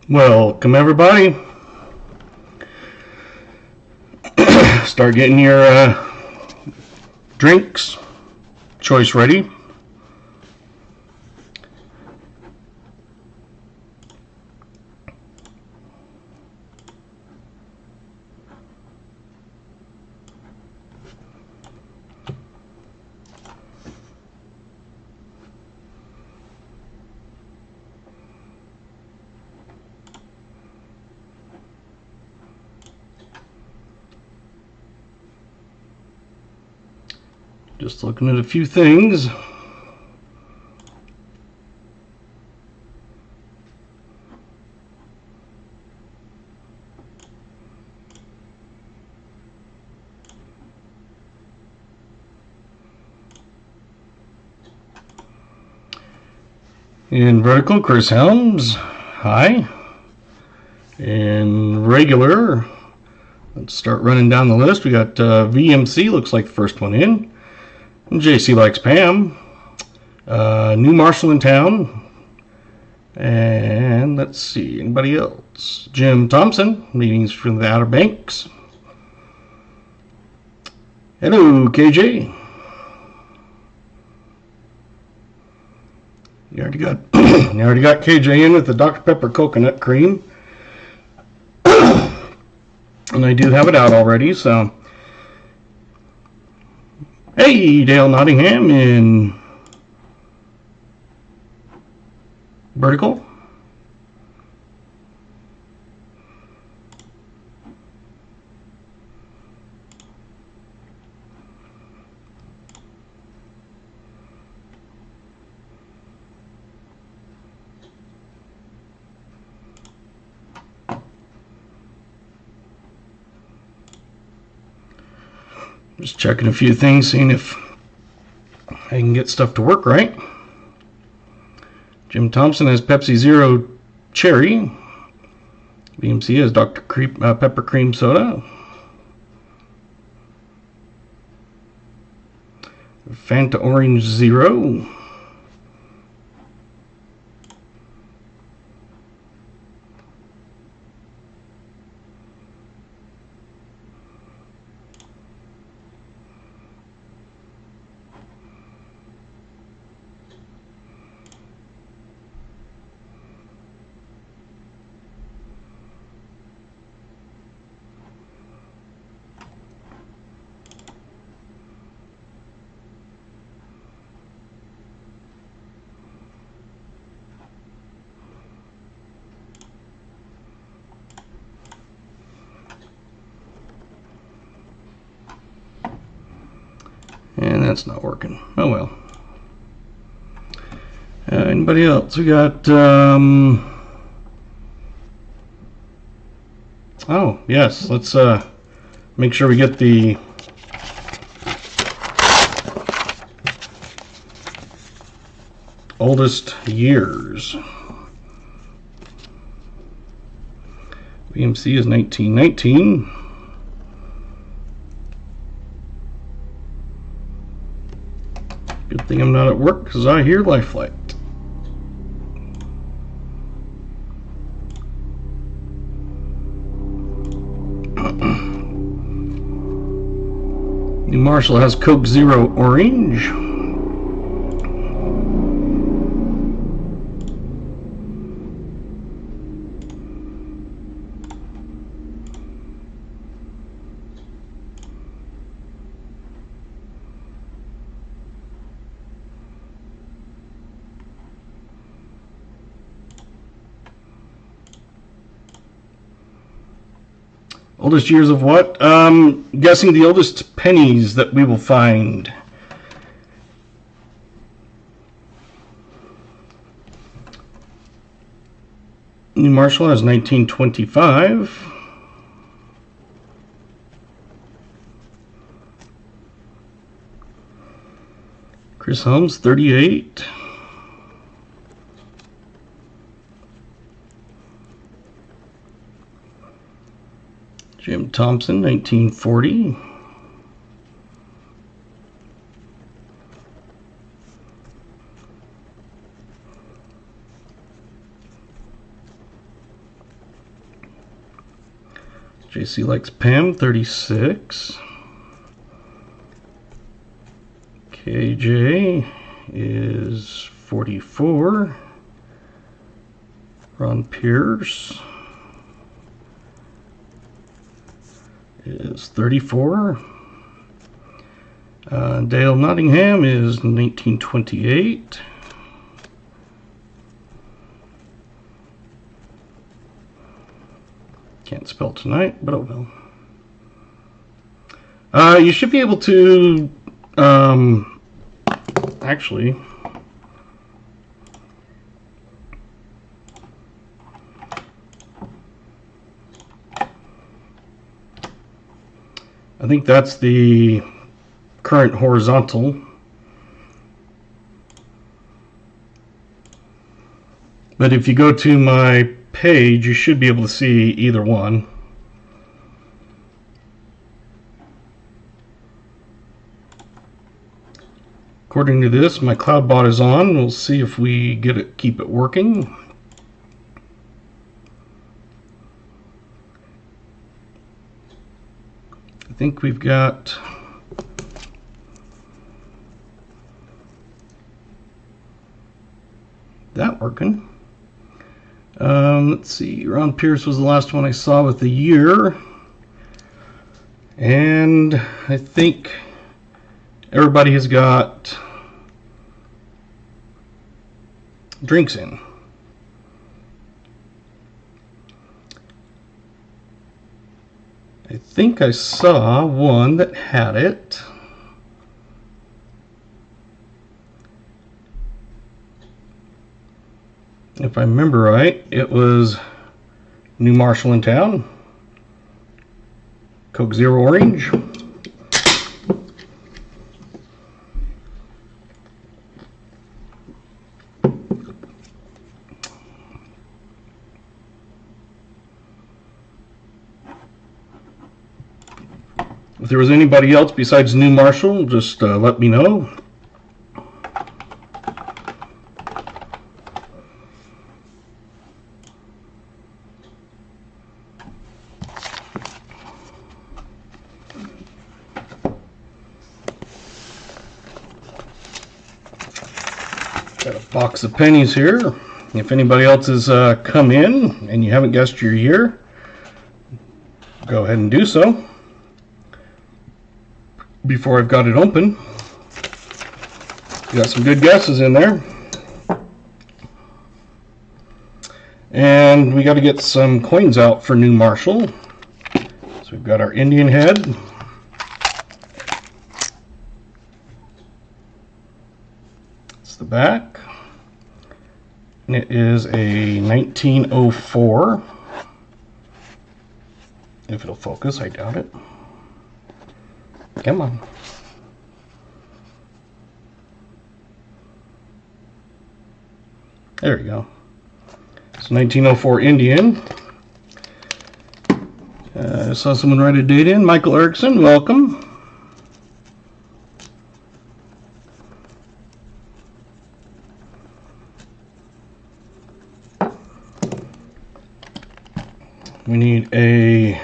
Welcome everybody. Start getting your drinks choice ready. Just looking at a few things. In vertical, Chris Helms, hi. In regular, let's start running down the list. We got VMC, looks like the first one in. JC likes Pam. New Marshall in town. And let's see, anybody else? Jim Thompson, meetings from the Outer Banks. Hello, KJ. You already got KJ in with the Dr. Pepper coconut cream. And I do have it out already, so. Hey, Dale Nottingham in vertical. Just checking a few things, seeing if I can get stuff to work right. Jim Thompson has Pepsi Zero Cherry. BMC has Dr. Pepper Cream Soda. Fanta Orange Zero. And that's not working. Oh well. Anybody else? We got, oh, yes. Let's make sure we get the oldest years. BMC is 1919. Good thing I'm not at work because I hear Life Flight. New Marshall has Coke Zero Orange. Oldest years of what? Guessing the oldest pennies that we will find. New Marshall has 1925. Chris Helms, 38. Jim Thompson, 1940. JC likes Pam, 36. KJ is 44. Ron Pierce is 34. Dale Nottingham is 1928. Can't spell tonight, but oh well. You should be able to actually I think that's the current horizontal. But if you go to my page, you should be able to see either one. According to this, my CloudBot is on. We'll see if we get it, keep it working. I think we've got that working. Let's see, Ron Pierce was the last one I saw with the year. And I think everybody has got drinks in. I think I saw one that had it. If I remember right, it was New Marshall in Town, Coke Zero Orange. If there was anybody else besides New Marshall, just let me know. Got a box of pennies here. If anybody else has come in and you haven't guessed your year, go ahead and do so before I've got it open. Got some good guesses in there. And we got to get some coins out for New Marshall. So we've got our Indian head. It's the back. And it is a 1904. If it'll focus, I doubt it. Come on. There we go. It's 1904 Indian. I saw someone write a date in. Michael Erickson, welcome. We need a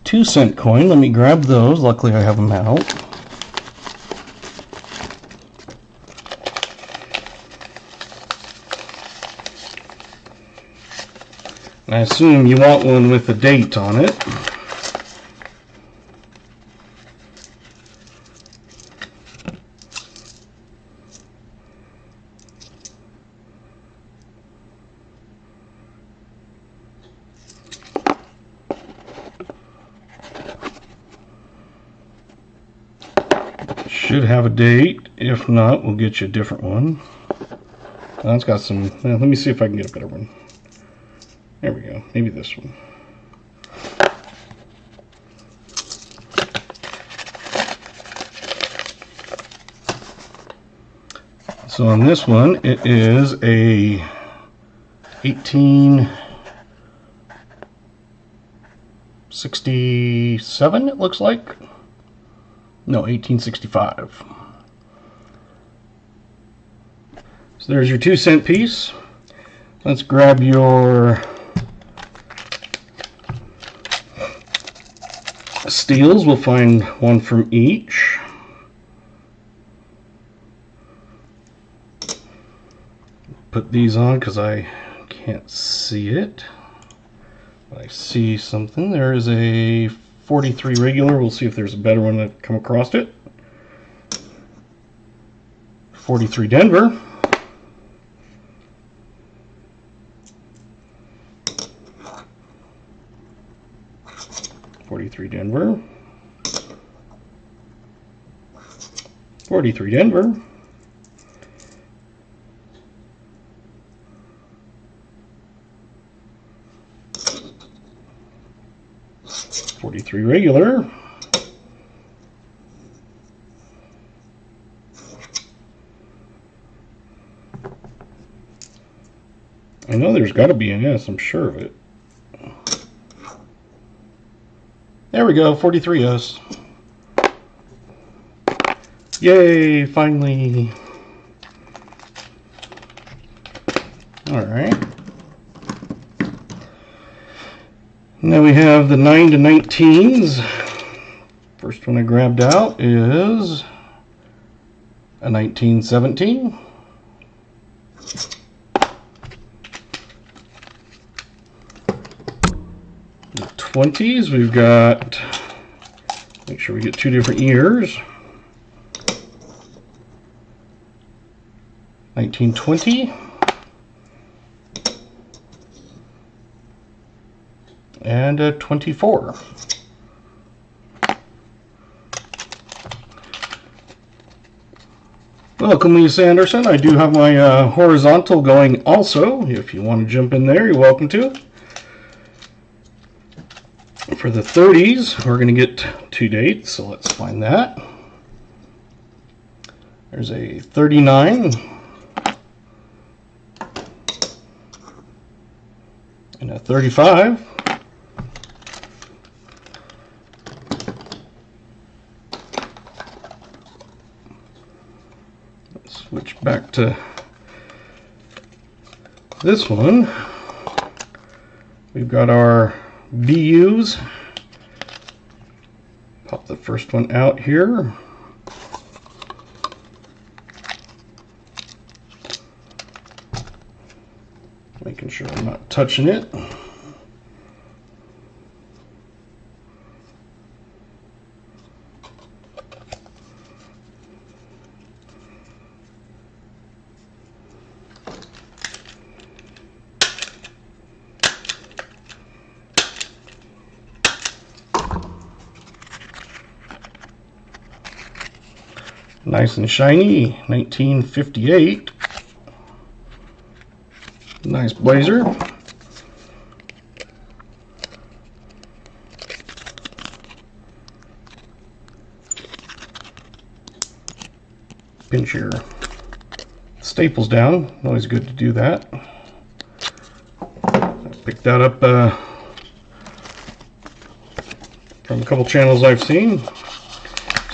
2-cent coin. Let me grab those. Luckily I have them out. And I assume you want one with a date on it. Should have a date. If not, we'll get you a different one. That's got some. Let me see if I can get a better one. There we go. Maybe this one. So on this one, it is a 1867. It looks like. No, 1865. So there's your 2-cent piece. Let's grab your Steals, we'll find one from each. Put these on because I can't see it. I see something. There is a 43 regular. We'll see if there's a better one that come across it. 43 Denver. .43 Denver. 43 Denver. .43 regular. I know there's got to be an S, I'm sure of it. There we go, 43S. Yay, finally. Alright. Now we have the 9 to 19s. First one I grabbed out is a 1917. The 20s, we've got, make sure we get two different years. 1920. And a 24. Welcome, Lisa Anderson. I do have my horizontal going also. If you want to jump in there, you're welcome to. For the 30s, we're going to get two dates, so let's find that. There's a 39 and a 35. Let's switch back to this one. We've got our DDOs. Pop the first one out here. Making sure I'm not touching it. Nice and shiny, 1958. Nice blazer. Pinch your staples down, always good to do that. I picked that up from a couple channels I've seen.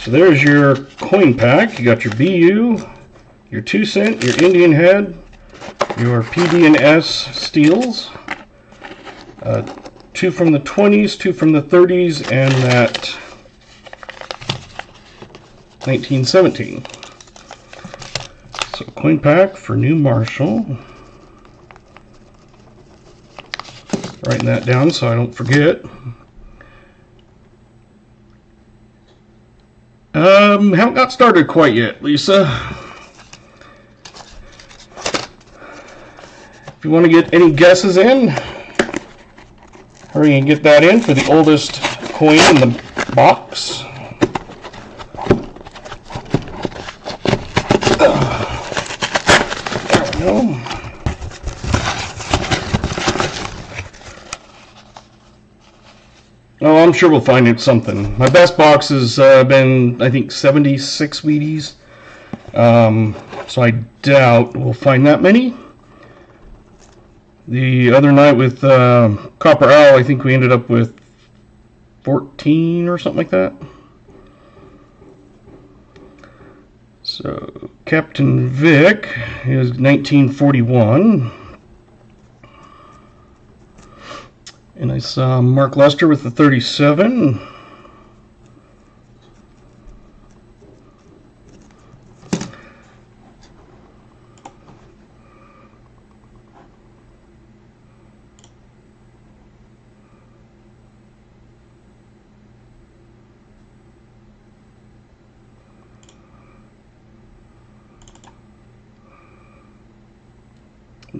So there's your coin pack. You got your BU, your 2 cent, your Indian head, your PD and S steals, 2 from the 20s, 2 from the 30s, and that 1917. So coin pack for New Marshall. Writing that down so I don't forget. Haven't got started quite yet, Lisa. If you want to get any guesses in, hurry and get that in for the oldest coin in the box. There we go. Oh, I'm sure we'll find it something. My best box has been, I think, 76 Wheaties. So I doubt we'll find that many. The other night with Copper Owl, I think we ended up with 14 or something like that. So Captain Vic is 1941. And I saw Mark Lester with the 37.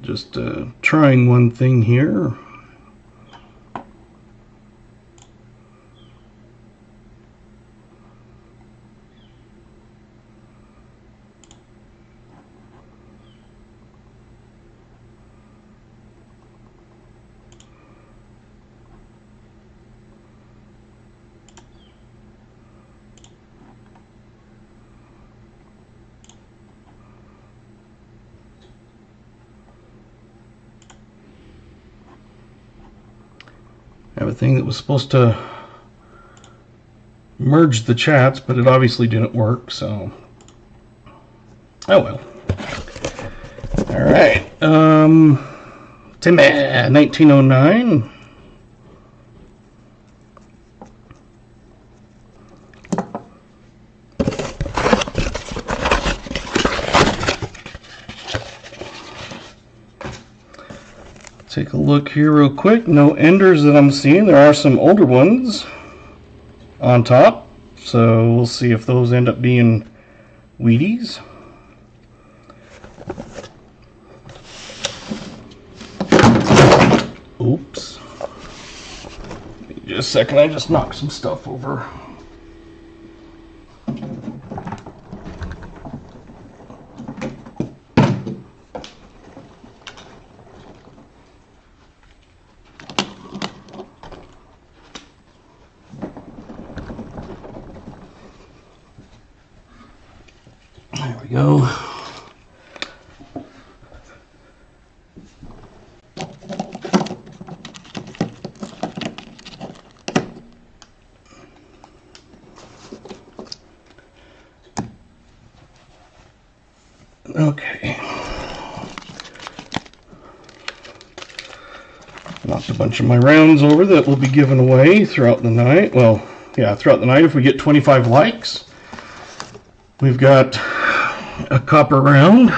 Just trying one thing here. I have a thing that was supposed to merge the chats, but it obviously didn't work, so oh well. All right, Timmy, 1909. Take a look here real quick. No enders that I'm seeing. There are some older ones on top, so we'll see if those end up being Wheaties. Oops. Give me just a second, I just knocked some stuff over. There we go. Okay. Knocked a bunch of my rounds over that will be given away throughout the night. Well, yeah, throughout the night if we get 25 likes. We've got a copper round.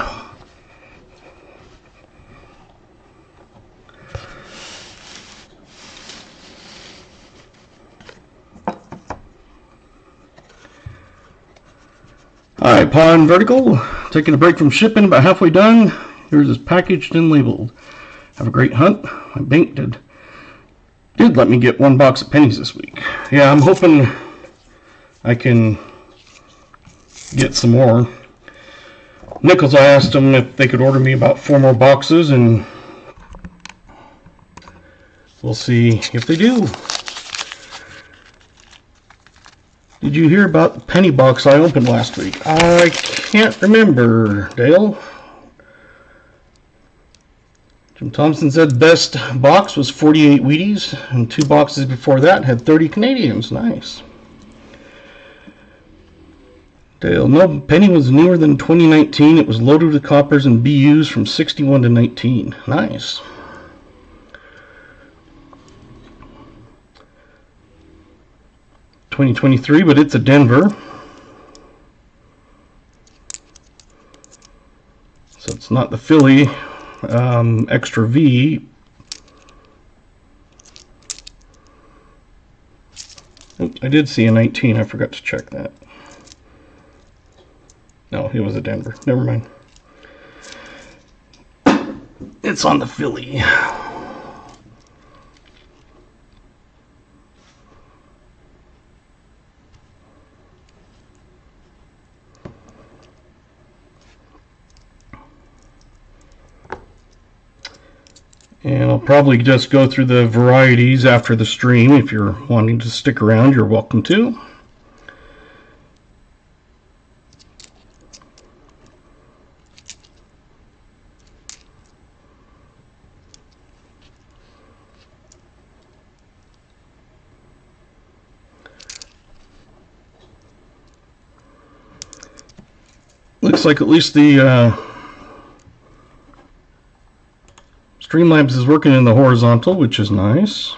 Alright, Pawn Vertical, taking a break from shipping, about halfway done. Yours is packaged and labeled. Have a great hunt. My bank did let me get 1 box of pennies this week. Yeah, I'm hoping I can get some more. Nichols, I asked them if they could order me about 4 more boxes, and we'll see if they do. Did you hear about the penny box I opened last week? I can't remember, Dale. Jim Thompson said best box was 48 Wheaties, and 2 boxes before that had 30 Canadians. Nice. Dale, no, penny was newer than 2019. It was loaded with coppers and BUs from 61 to 19. Nice. $2023, but it's a Denver. So it's not the Philly extra V. Oops, I did see a 19. I forgot to check that. No, it was a Denver. Never mind. It's on the Philly. And I'll probably just go through the varieties after the stream. If you're wanting to stick around, you're welcome to. Looks like at least the Streamlabs is working in the horizontal, which is nice.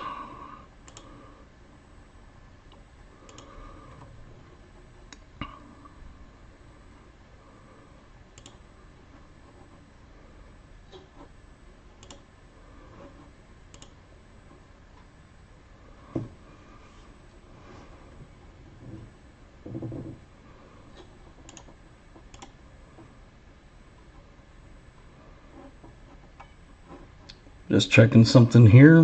Just checking something here.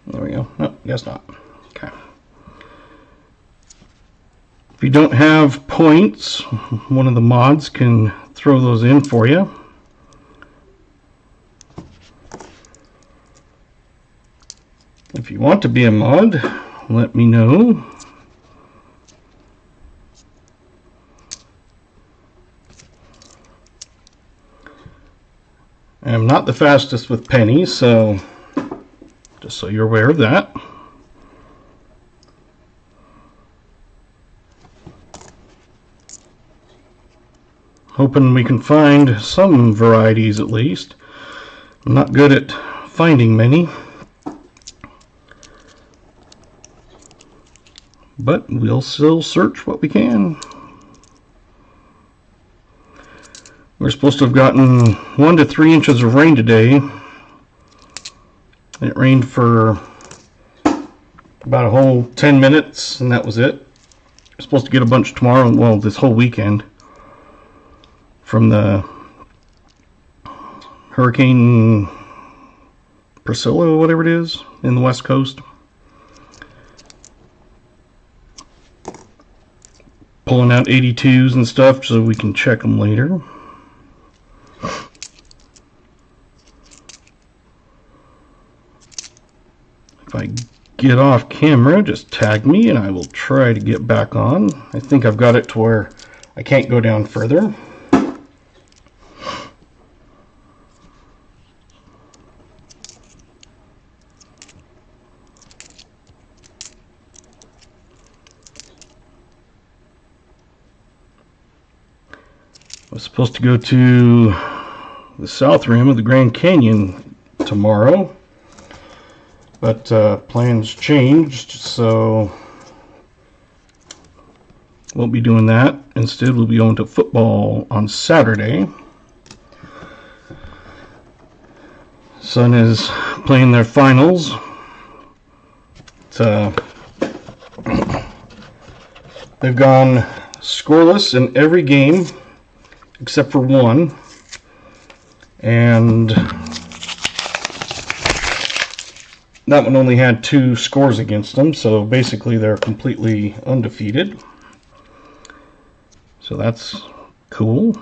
There we go. No, guess not. Okay. If you don't have points, one of the mods can throw those in for you. If you want to be a mod, let me know. I'm not the fastest with pennies, so just so you're aware of that. Hoping we can find some varieties at least. I'm not good at finding many, but we'll still search what we can. We're supposed to have gotten 1 to 3 inches of rain today. It rained for about a whole 10 minutes, and that was it. We're supposed to get a bunch tomorrow, well, this whole weekend, from the Hurricane Priscilla, or whatever it is, in the West Coast. Pulling out 82s and stuff so we can check them later. If I get off camera, just tag me and I will try to get back on. I think I've got it to where I can't go down further. I was supposed to go to the south rim of the Grand Canyon tomorrow, but plans changed, so won't be doing that. Instead, we'll be going to football on Saturday. Sun is playing their finals. They've gone scoreless in every game except for one, and that one only had 2 scores against them, so basically they're completely undefeated. So that's cool.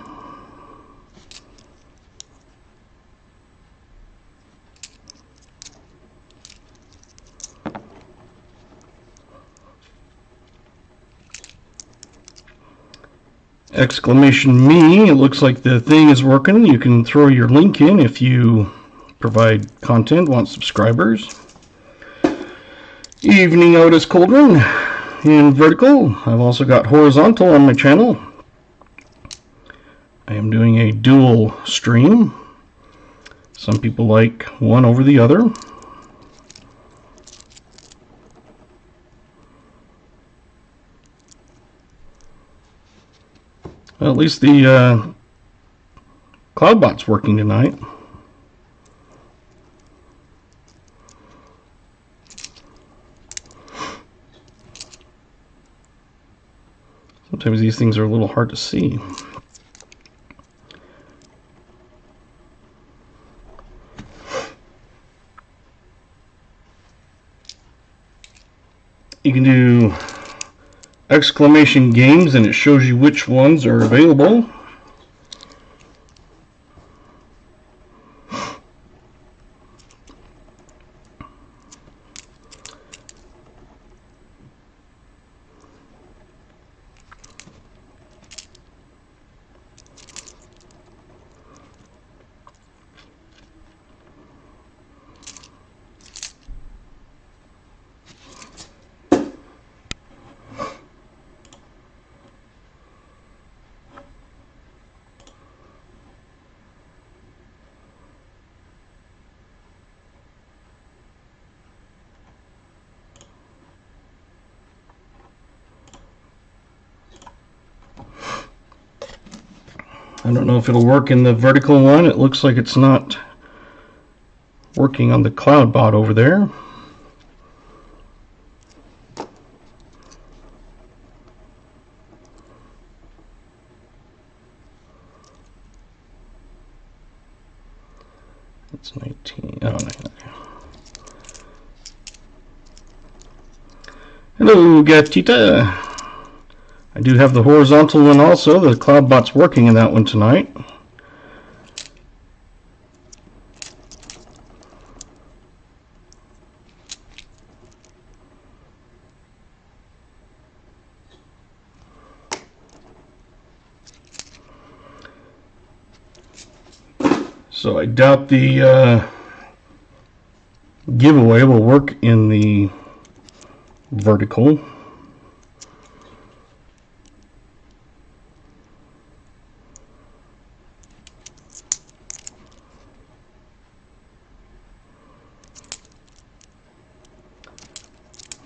Exclamation me, it looks like the thing is working. You can throw your link in if you provide content, want subscribers. Evening Otis Cauldron in vertical. I've also got horizontal on my channel. I am doing a dual stream. Some people like one over the other. Well, at least the CloudBot's working tonight. Sometimes these things are a little hard to see. You can do exclamation games and it shows you which ones are available. I don't know if it'll work in the vertical one. It looks like it's not working on the CloudBot over there. It's 19. Oh, no. Hello, Gatita. I do have the horizontal one also. The CloudBot's working in that one tonight. So I doubt the giveaway will work in the vertical.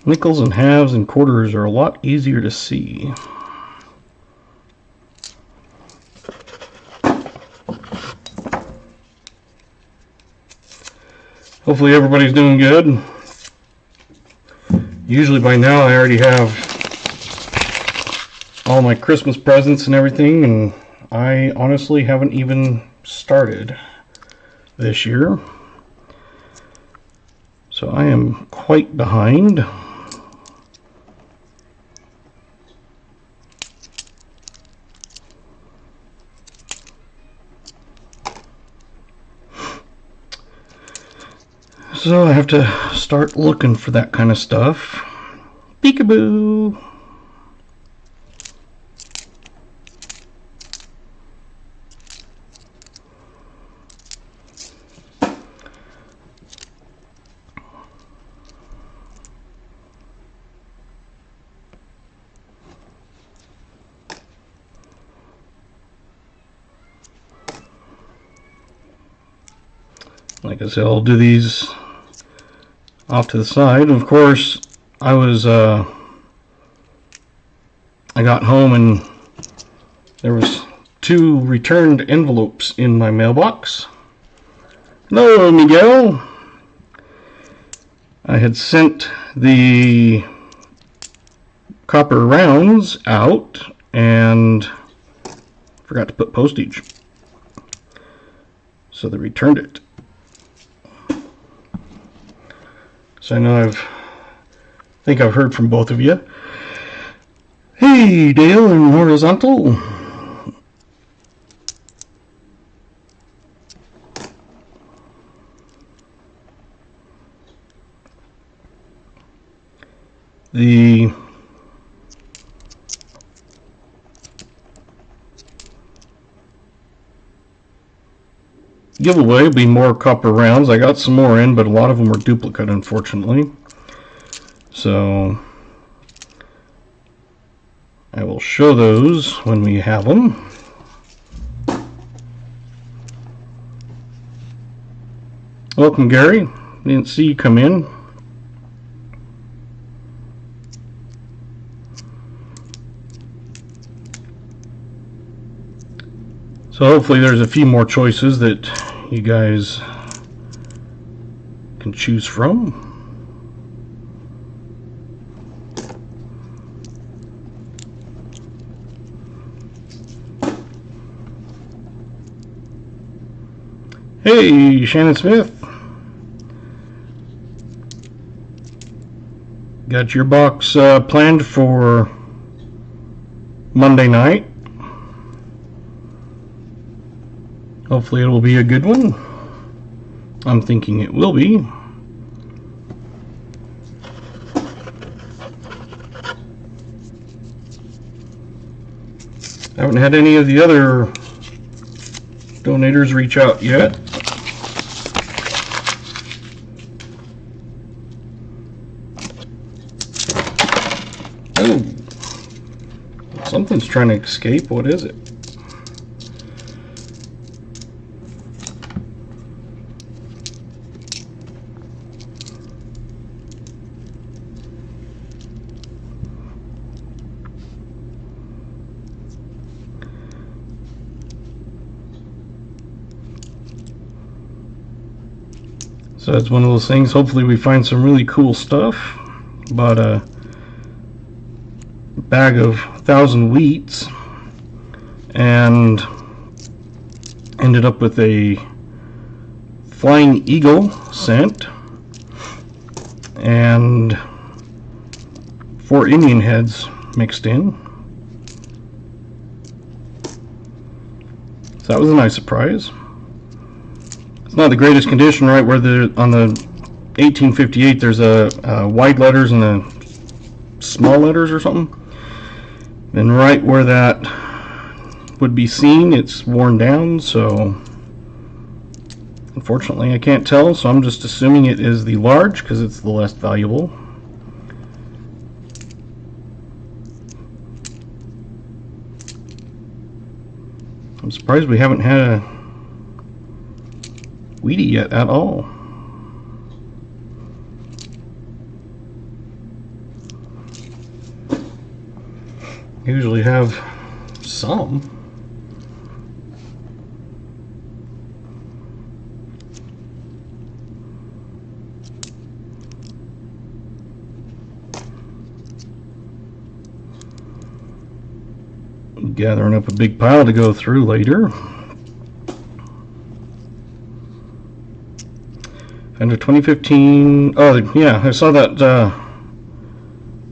Nickels and halves and quarters are a lot easier to see. Hopefully everybody's doing good. Usually by now I already have all my Christmas presents and everything, and I honestly haven't even started this year. So I am quite behind. So I have to start looking for that kind of stuff. Peekaboo! Like I said, I'll do these off to the side. Of course, I got home and there was 2 returned envelopes in my mailbox. Hello, Miguel. I had sent the copper rounds out and forgot to put postage. So they returned it. So I know I think I've heard from both of you. Hey, Dale and Horizontal. The giveaway will be more copper rounds. I got some more in, but a lot of them were duplicate, unfortunately. So I will show those when we have them. Welcome, Gary. Didn't see you come in. So hopefully there's a few more choices that you guys can choose from. Hey, Shannon Smith. Got your box planned for Monday night. Hopefully it will be a good one. I'm thinking it will be. I haven't had any of the other donators reach out yet. Oh, something's trying to escape. What is it? So it's one of those things. Hopefully we find some really cool stuff. Bought a bag of 1,000 wheats and ended up with a Flying Eagle cent, and 4 Indian heads mixed in. So that was a nice surprise. It's not the greatest condition, right where on the 1858 there's a wide letters and the small letters or something. And right where that would be seen, it's worn down, so unfortunately I can't tell, so I'm just assuming it is the large because it's the less valuable. I'm surprised we haven't had a Wheatie yet at all. Usually have some. Gathering up a big pile to go through later. And a 2015, oh yeah, I saw that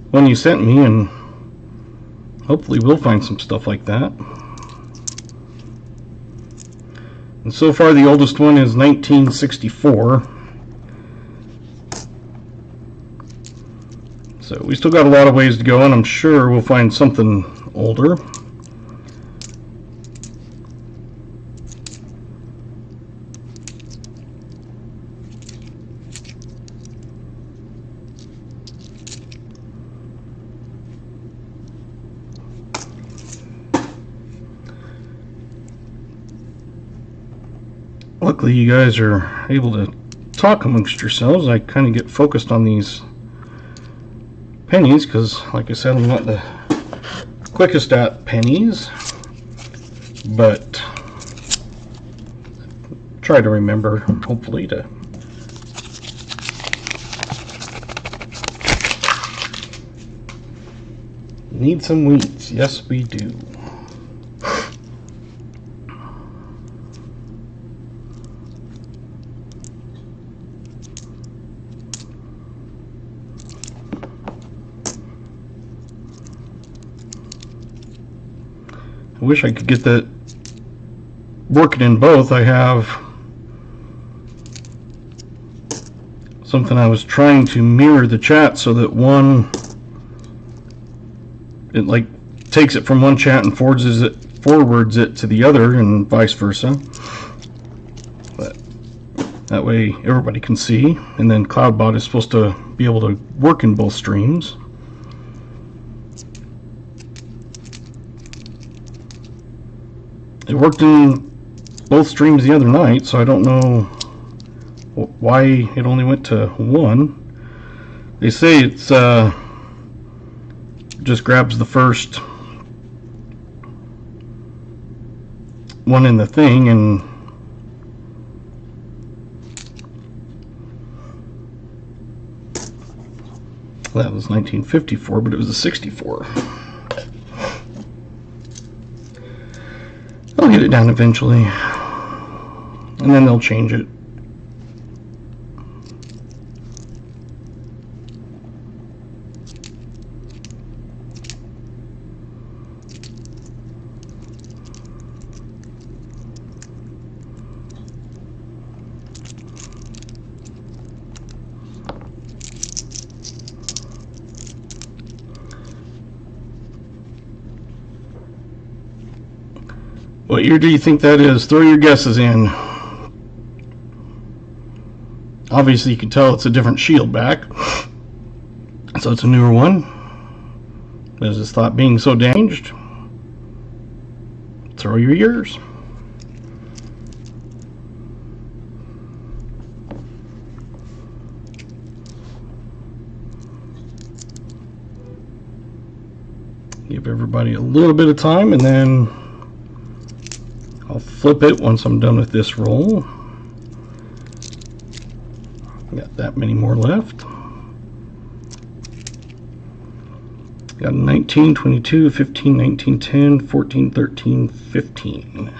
one you sent me, and hopefully we'll find some stuff like that. And so far the oldest one is 1964. So we still got a lot of ways to go, and I'm sure we'll find something older. Luckily you guys are able to talk amongst yourselves. I kind of get focused on these pennies because, like I said, I'm not the quickest at pennies, but try to remember, hopefully, to need some wheats. Yes, we do. I wish I could get that working in both. I have something I was trying to mirror the chat so that one, it like takes it from one chat and forwards it to the other, and vice versa. But that way everybody can see. And then CloudBot is supposed to be able to work in both streams. It worked in both streams the other night, so I don't know why it only went to one. They say it's just grabs the first one in the thing, and that was 1954, but it was a 64. I'll get it down eventually, and then they'll change it. What year do you think that is? Throw your guesses in. Obviously you can tell it's a different shield back, so it's a newer one. Does this thought being so damaged? Throw your years. Give everybody a little bit of time, and then I'll flip it once I'm done with this roll. Got that many more left. Got 19, 22, 15, 19, 10, 14, 13, 15.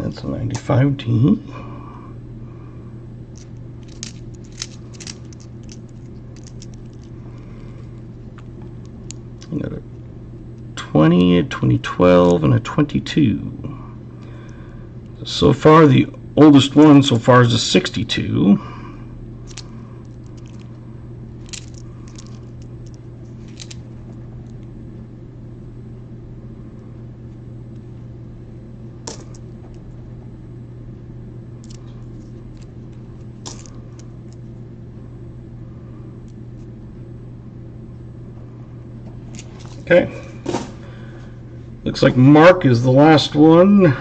That's a 95D. I got a 20, a 2012, and a 22. So far, the oldest one so far is a 62. Okay, looks like Mark is the last one.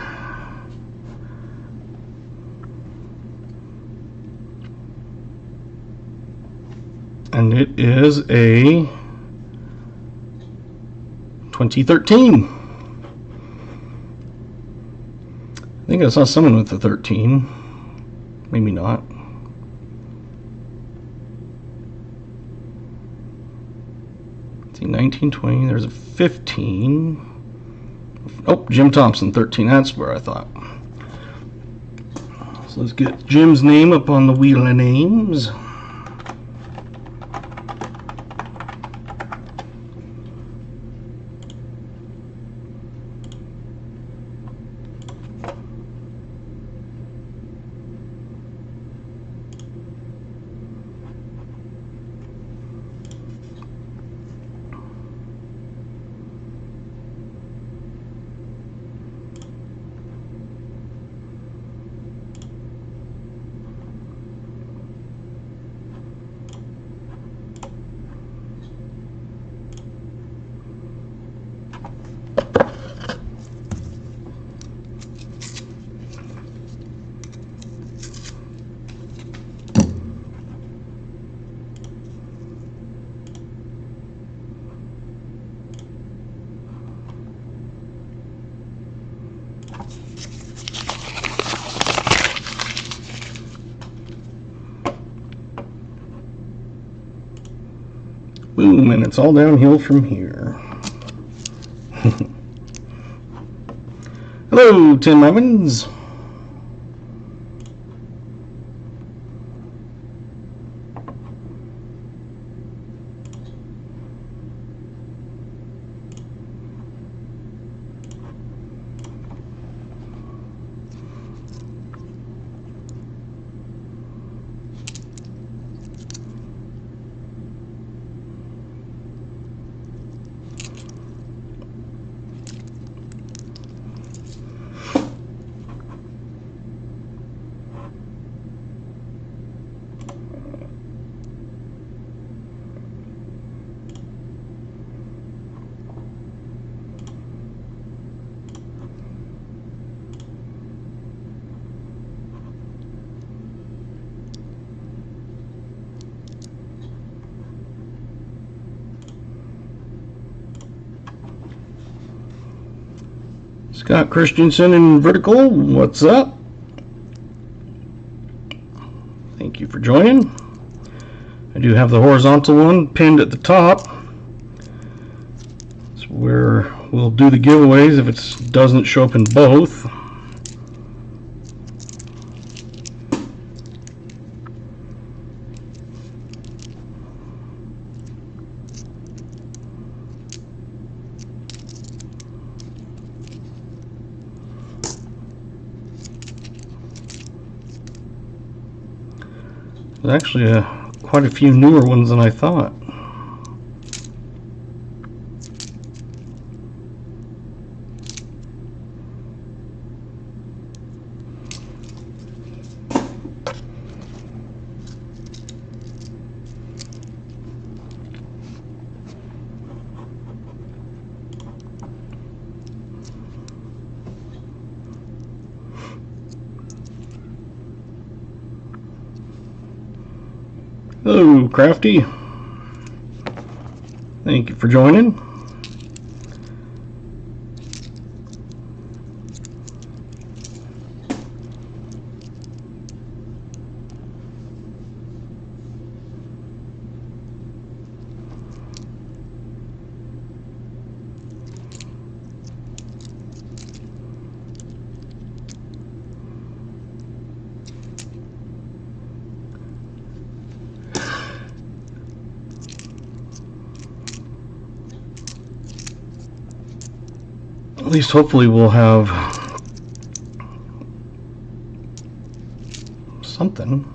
And it is a 2013. I think I saw someone with the 13. Maybe not. See, 1920, there's a 15. Oh, Jim Thompson, 13, that's where I thought. So let's get Jim's name up on the wheel of names. Boom, and it's all downhill from here. Hello, Tim Evans. Scott Christensen in Vertical, what's up? Thank you for joining. I do have the horizontal one pinned at the top. It's where we'll do the giveaways if it doesn't show up in both. There's actually quite a few newer ones than I thought. Hello, Crafty. Thank you for joining. at least hopefully we'll have something.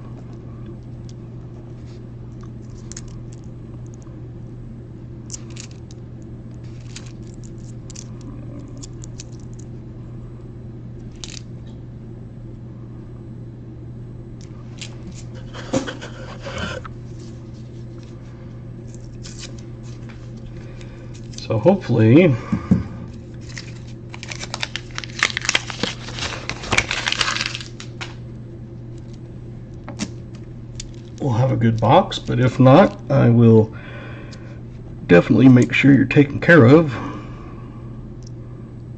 So hopefully we'll have a good box, but if not, I will definitely make sure you're taken care of.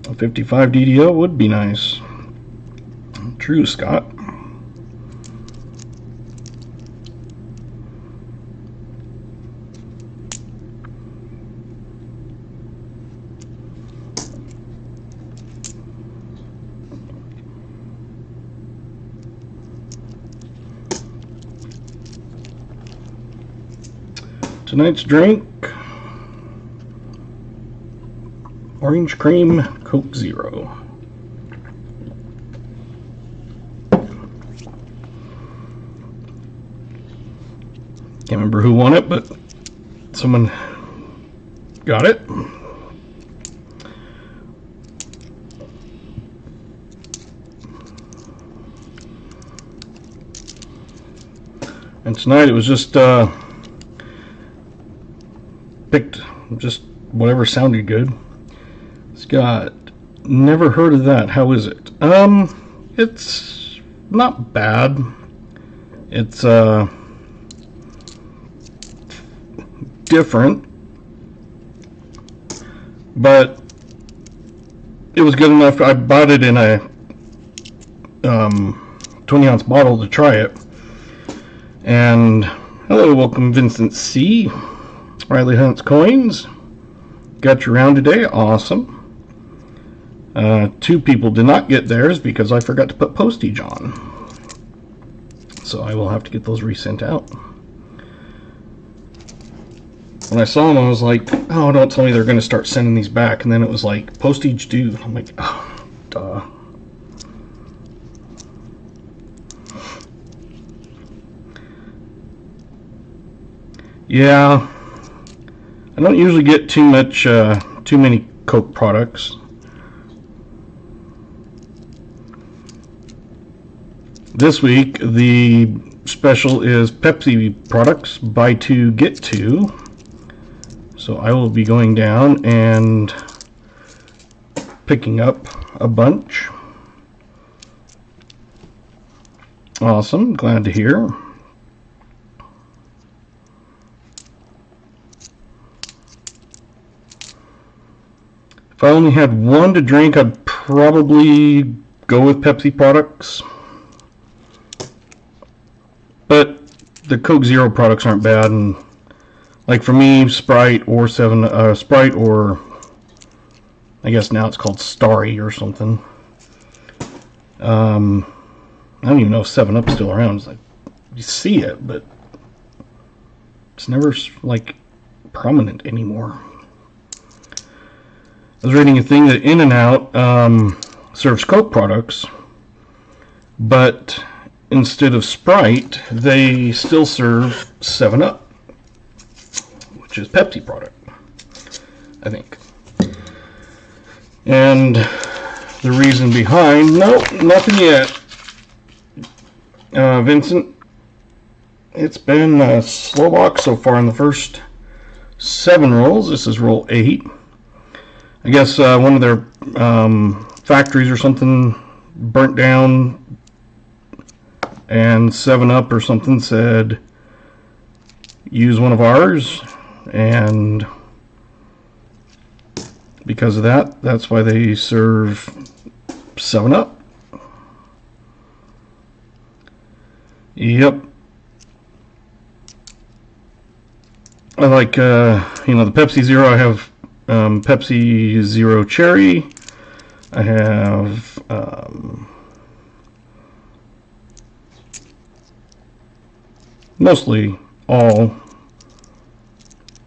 A 55 DDO would be nice. True, Scott. Tonight's drink, orange cream Coke Zero. Can't remember who won it, but someone got it. And tonight it was just picked just whatever sounded good. Scott, never heard of that. How is it? It's not bad. It's different, but it was good enough. I bought it in a 20-ounce bottle to try it. And hello, welcome Vincent C. Riley Hunt's Coins. Got you around today. Awesome. 2 people did not get theirs because I forgot to put postage on. So I will have to get those resent out. When I saw them, I was like, oh, don't tell me they're going to start sending these back. And then it was like, postage due. I'm like, oh, duh. Yeah. I don't usually get too many Coke products. This week the special is Pepsi products, buy 2 get 2. So I will be going down and picking up a bunch. Awesome, glad to hear. If I only had one to drink, I'd probably go with Pepsi products. But the Coke Zero products aren't bad, and like for me, Sprite or Sprite or I guess now it's called Starry or something. I don't even know if 7-Up's still around. It's like you see it, but it's never like prominent anymore. I was reading a thing that In-N-Out serves Coke products, but instead of Sprite, they still serve 7-Up, which is Pepsi product, I think. And the reason behind, nope, nothing yet. Vincent, it's been a slow walk so far in the first 7 rolls. This is roll 8. I guess one of their factories or something burnt down, and 7-Up or something said use one of ours, and because of that, that's why they serve 7-Up. Yep. I like the Pepsi Zero. I have Pepsi Zero Cherry. I have mostly all,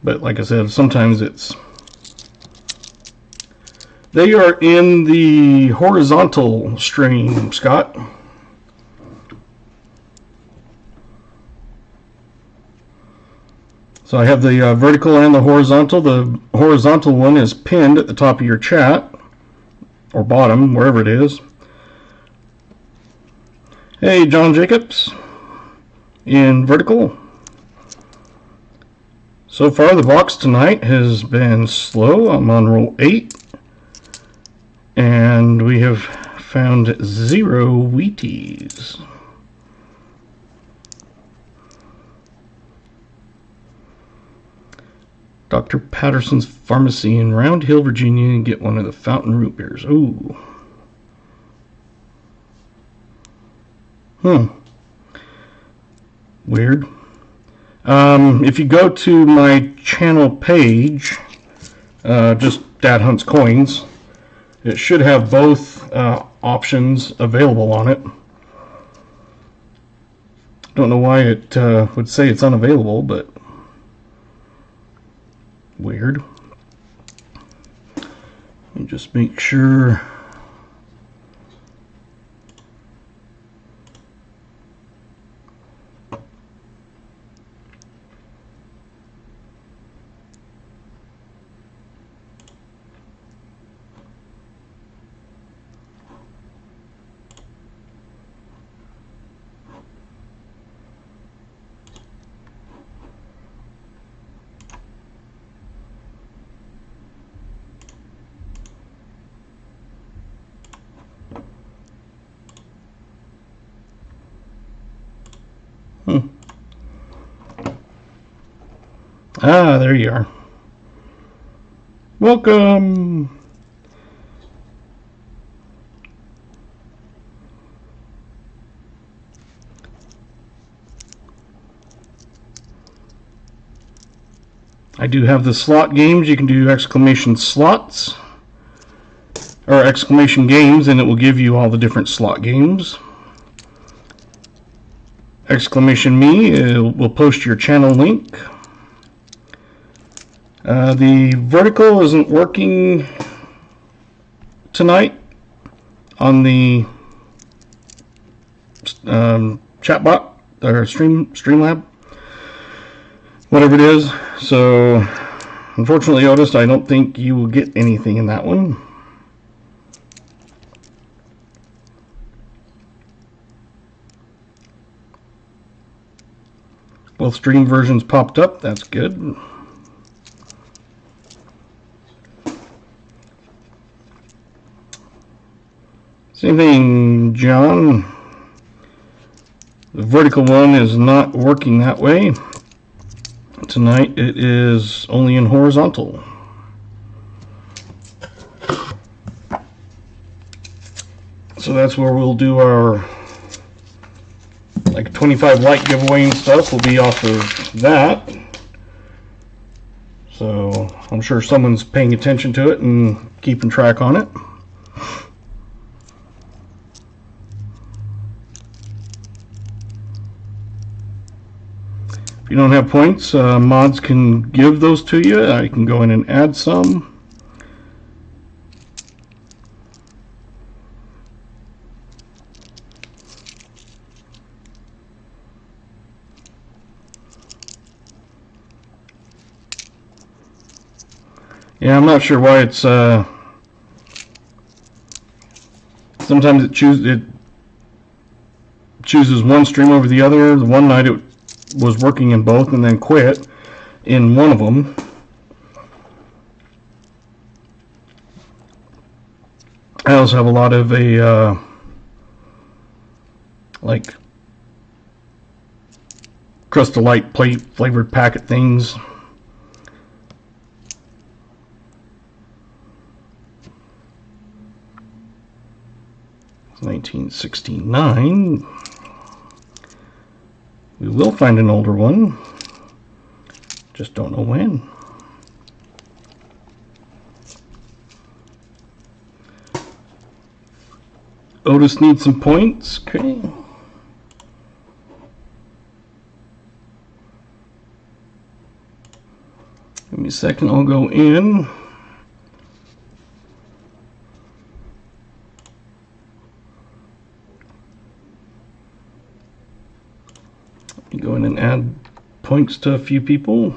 but like I said, sometimes it's They are in the horizontal stream, Scott. So I have the vertical and the horizontal. The horizontal one is pinned at the top of your chat, or bottom, wherever it is. Hey, John Jacobs, in vertical. So far, the box tonight has been slow. I'm on roll 8, and we have found 0 Wheaties. Dr. Patterson's Pharmacy in Round Hill, Virginia, and get one of the fountain root beers. Ooh. Weird. If you go to my channel page, just Dad Hunts Coins, it should have both options available on it. Don't know why it would say it's unavailable, but weird. Let me just make sure. Ah, there you are. Welcome. I do have the slot games. You can do exclamation slots or exclamation games, and it will give you all the different slot games. Exclamation me, it will post your channel link. The vertical isn't working tonight on the chatbot or Streamlab, whatever it is. So, unfortunately, Otis, I don't think you will get anything in that one. Both stream versions popped up. That's good. Same thing, John. The vertical one is not working that way. Tonight it is only in horizontal. So that's where we'll do our like 25 light giveaway and stuff will be off of that. So I'm sure someone's paying attention to it and keeping track on it. If you don't have points, mods can give those to you. I can go in and add some. Yeah, I'm not sure why it's sometimes it chooses one stream over the other. The one night it was working in both and then quit in one of them. I also have a lot of like Crystal Light plate flavored packet things. It's 1969. We will find an older one, just don't know when. Otis needs some points. Okay. Give me a second, I'll go in. points to a few people.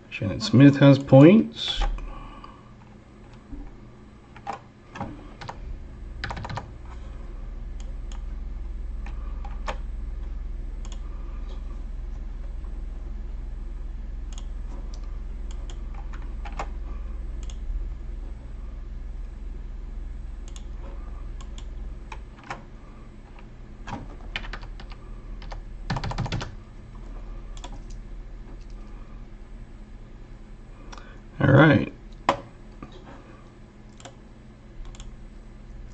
Shannon Smith has points. All right.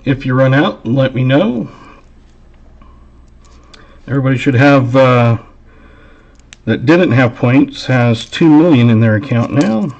If you run out, let me know. Everybody should have, that didn't have points, has 2 million in their account now.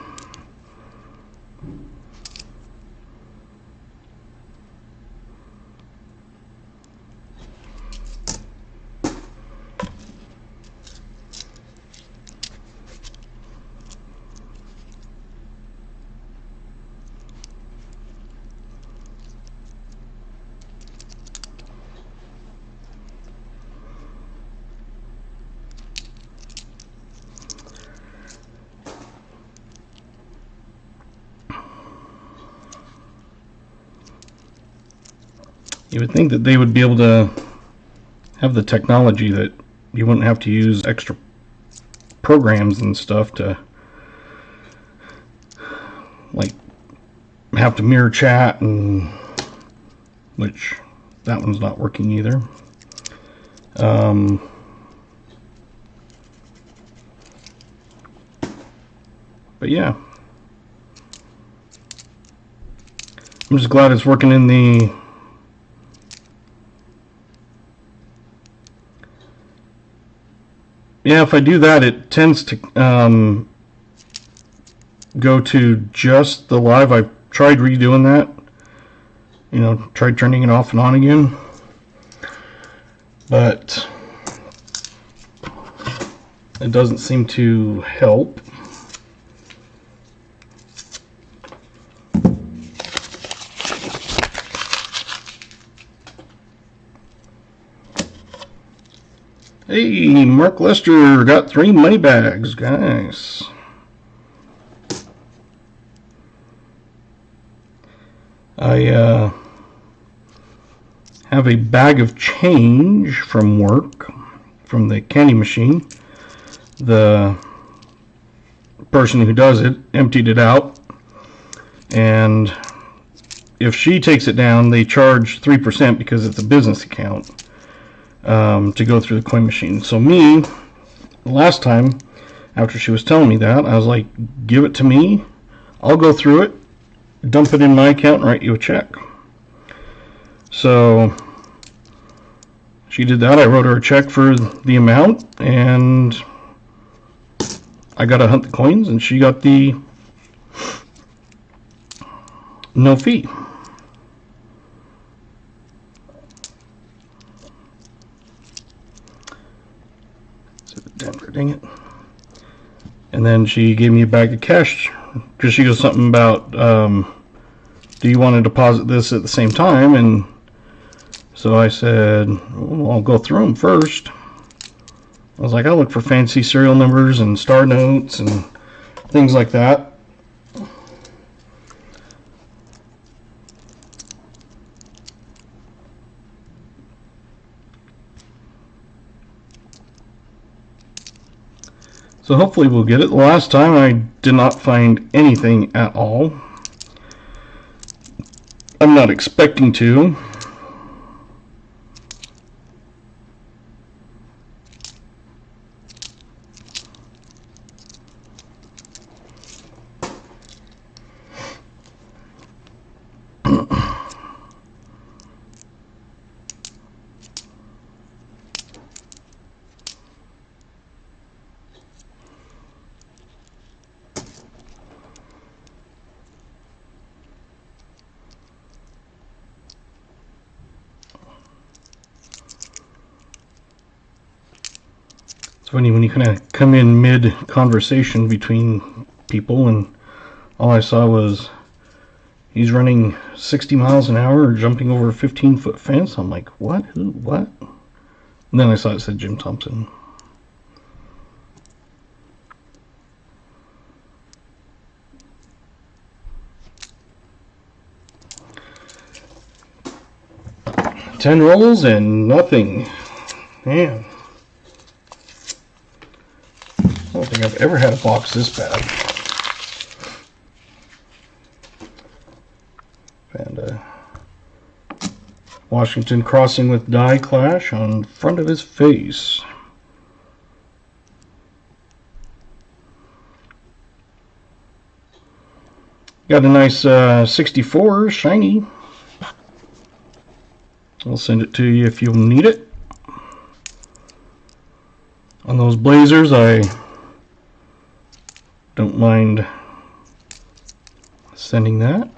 You would think that they would be able to have the technology that you wouldn't have to use extra programs and stuff to, like, have to mirror chat, and which that one's not working either. But yeah, I'm just glad it's working in the if I do that, it tends to go to just the live. I've tried redoing that, you know, tried turning it off and on again, but it doesn't seem to help. Hey, Mark Lester got 3 money bags, guys. I have a bag of change from work, from the candy machine. The person who does it emptied it out, and if she takes it down, they charge 3% because it's a business account. To go through the coin machine. So me, last time, after she was telling me that, I was like, give it to me, I'll go through it, dump it in my account, and write you a check. So she did that. I wrote her a check for the amount, and I got to hunt the coins, and she got the no fee. Denver, dang it. And then she gave me a bag of cash because she goes something about, do you want to deposit this at the same time? And so I said, well, I'll go through them first. I was like, I'll look for fancy serial numbers and star notes and things like that. So hopefully we'll get it. The last time I did not find anything at all. I'm not expecting to. It's funny when you kind of come in mid-conversation between people, and all I saw was, he's running 60 miles an hour or jumping over a 15-foot fence. I'm like, what? Who? What? And then I saw it said Jim Thompson. Ten rolls and nothing. Man. I don't think I've ever had a box this bad. And Washington crossing with Die Clash on front of his face. Got a nice 64 shiny. I'll send it to you if you'll need it. On those Blazers, I don't mind sending that.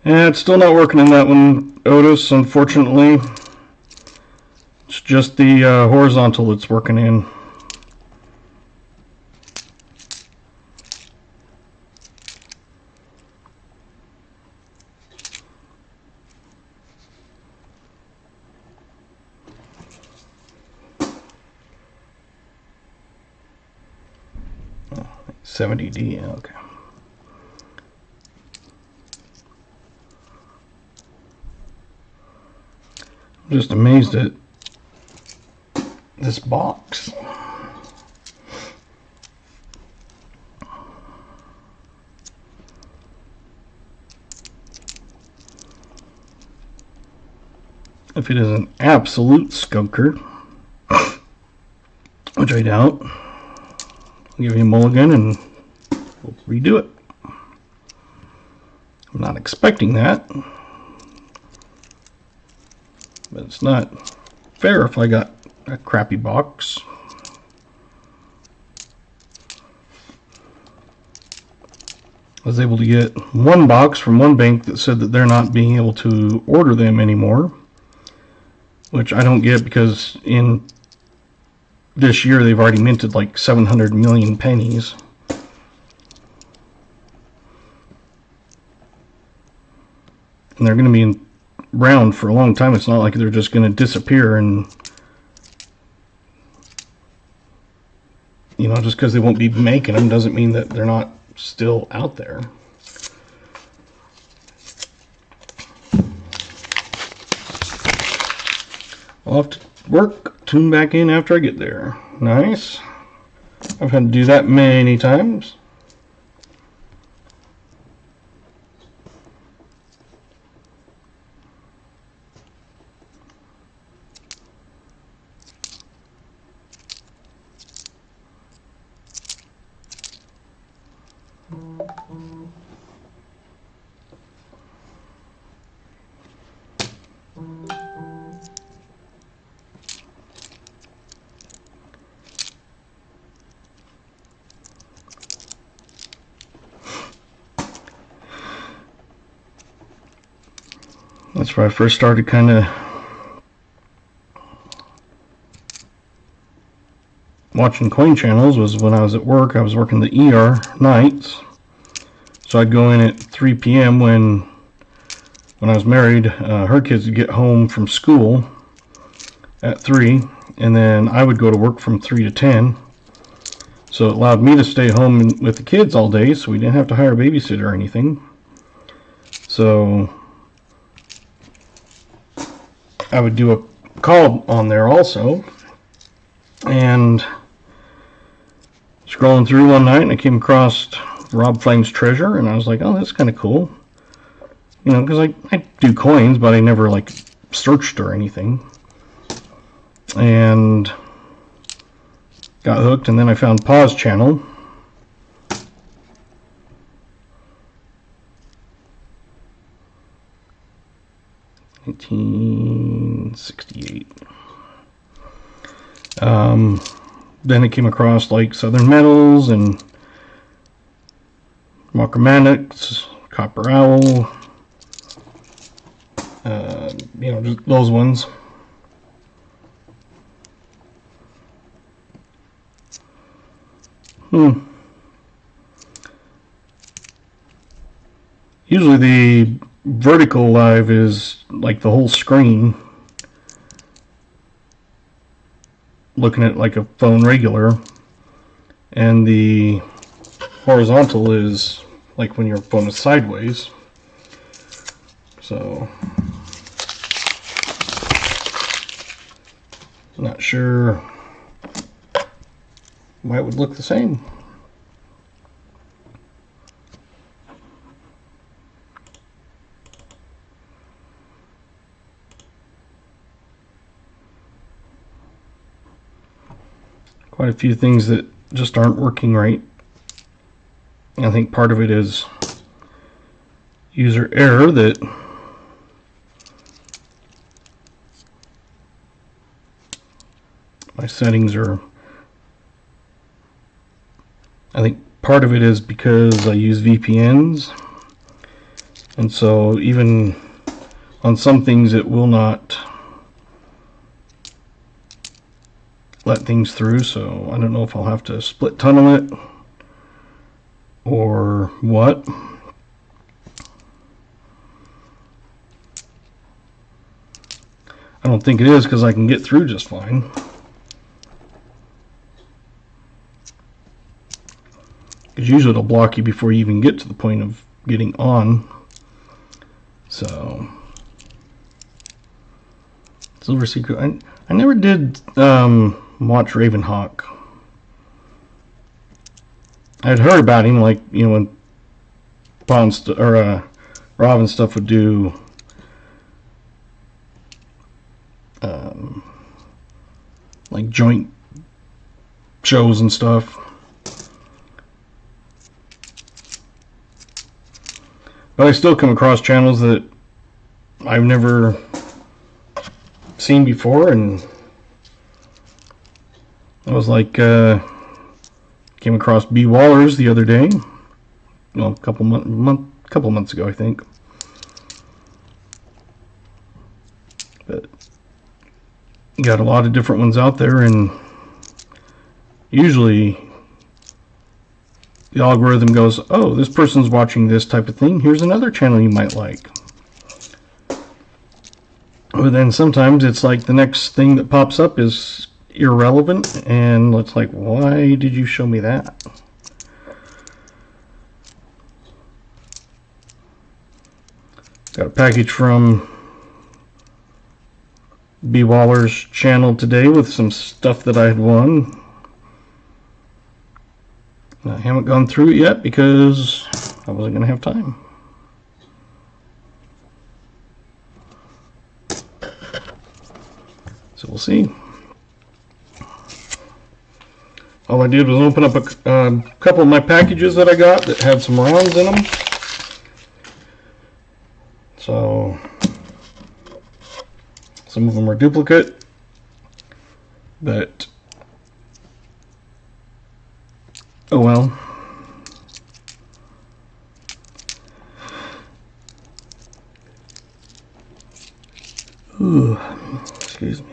And it's still not working in that one, Otis, unfortunately. It's just the horizontal that's working in. Oh, 70D, okay. I'm just amazed at this box. If it is an absolute skunker, which I doubt, I'll give you a mulligan and we'll redo it. I'm not expecting that, but it's not fair if I got a crappy box. I was able to get one box from one bank that said that they're not being able to order them anymore, which I don't get because in this year they've already minted like 700 million pennies. And they're going to be around for a long time. It's not like they're just going to disappear, and you know, just because they won't be making them doesn't mean that they're not still out there. I'll have to work, tune back in after I get there. Nice. I've had to do that many times. That's where I first started kind of watching coin channels, was when I was at work. I was working the ER nights, so I'd go in at 3 p.m. when I was married. Her kids would get home from school at 3, and then I would go to work from 3 to 10. So it allowed me to stay home with the kids all day, so we didn't have to hire a babysitter or anything. So I would do a call on there also, and scrolling through one night, and I came across Rob Flame's Treasure, and I was like, oh, that's kind of cool. You know, because I do coins, but I never like searched or anything. And got hooked, and then I found Pa's channel. $1968. Then I came across like Southern Metals and Markermanics, Copper Owl, you know, just those ones. Usually the vertical live is like the whole screen, looking at like a phone regular, and the horizontal is like when your phone is sideways. So not sure why it would look the same. Quite a few things that just aren't working right. I think part of it is user error, that my settings are, I think part of it is because I use VPNs, and so even on some things it will not let things through. So I don't know if I'll have to split tunnel it or what. I don't think it is, because I can get through just fine. Because usually it'll block you before you even get to the point of getting on. So Silver Secret. I never did watch Ravenhawk. I'd heard about him, like, you know, when Rob and stuff would do like joint shows and stuff. But I still come across channels that I've never seen before, and I was like, came across B. Waller's the other day, well, a couple months ago, I think. But you got a lot of different ones out there, and usually the algorithm goes, oh, this person's watching this type of thing, here's another channel you might like. But then sometimes it's like the next thing that pops up is irrelevant, and it's like, why did you show me that? Got a package from B. Waller's channel today with some stuff that I had won. I haven't gone through it yet because I wasn't going to have time. So we'll see. All I did was open up a couple of my packages that I got that had some rounds in them. So some of them are duplicate, but oh well. Ooh, excuse me.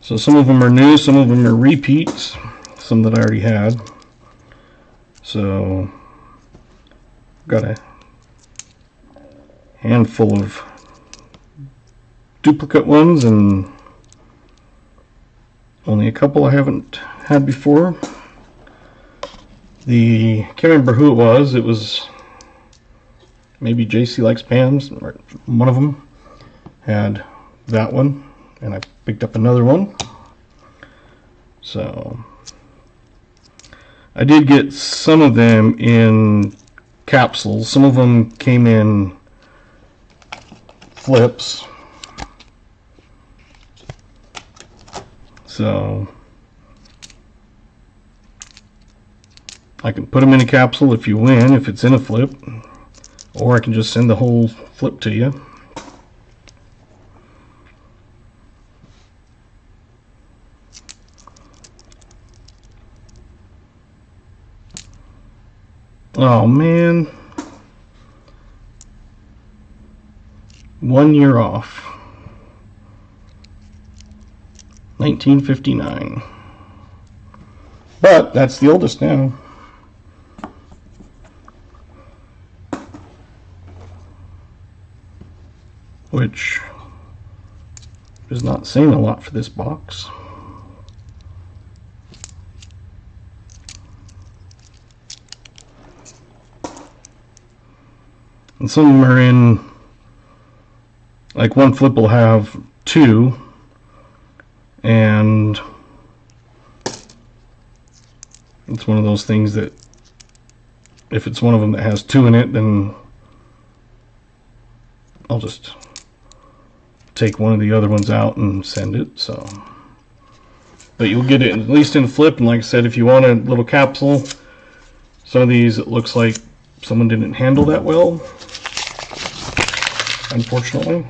So some of them are new, some of them are repeats, some that I already had. So got a handful of duplicate ones and only a couple I haven't had before. Can't remember who it was maybe JC Likes Pams, or one of them had that one, and I picked up another one. So I did get some of them in capsules. Some of them came in flips. So I can put them in a capsule if you win, if it's in a flip, or I can just send the whole flip to you. Oh man. 1 year off. 1959. But that's the oldest now. Which is not saying a lot for this box. And some of them are in, like one flip will have 2, and it's one of those things that if it's one of them that has 2 in it, then I'll just take one of the other ones out and send it. So, but you'll get it at least in flip. And like I said, if you want a little capsule, some of these it looks like someone didn't handle that well, unfortunately.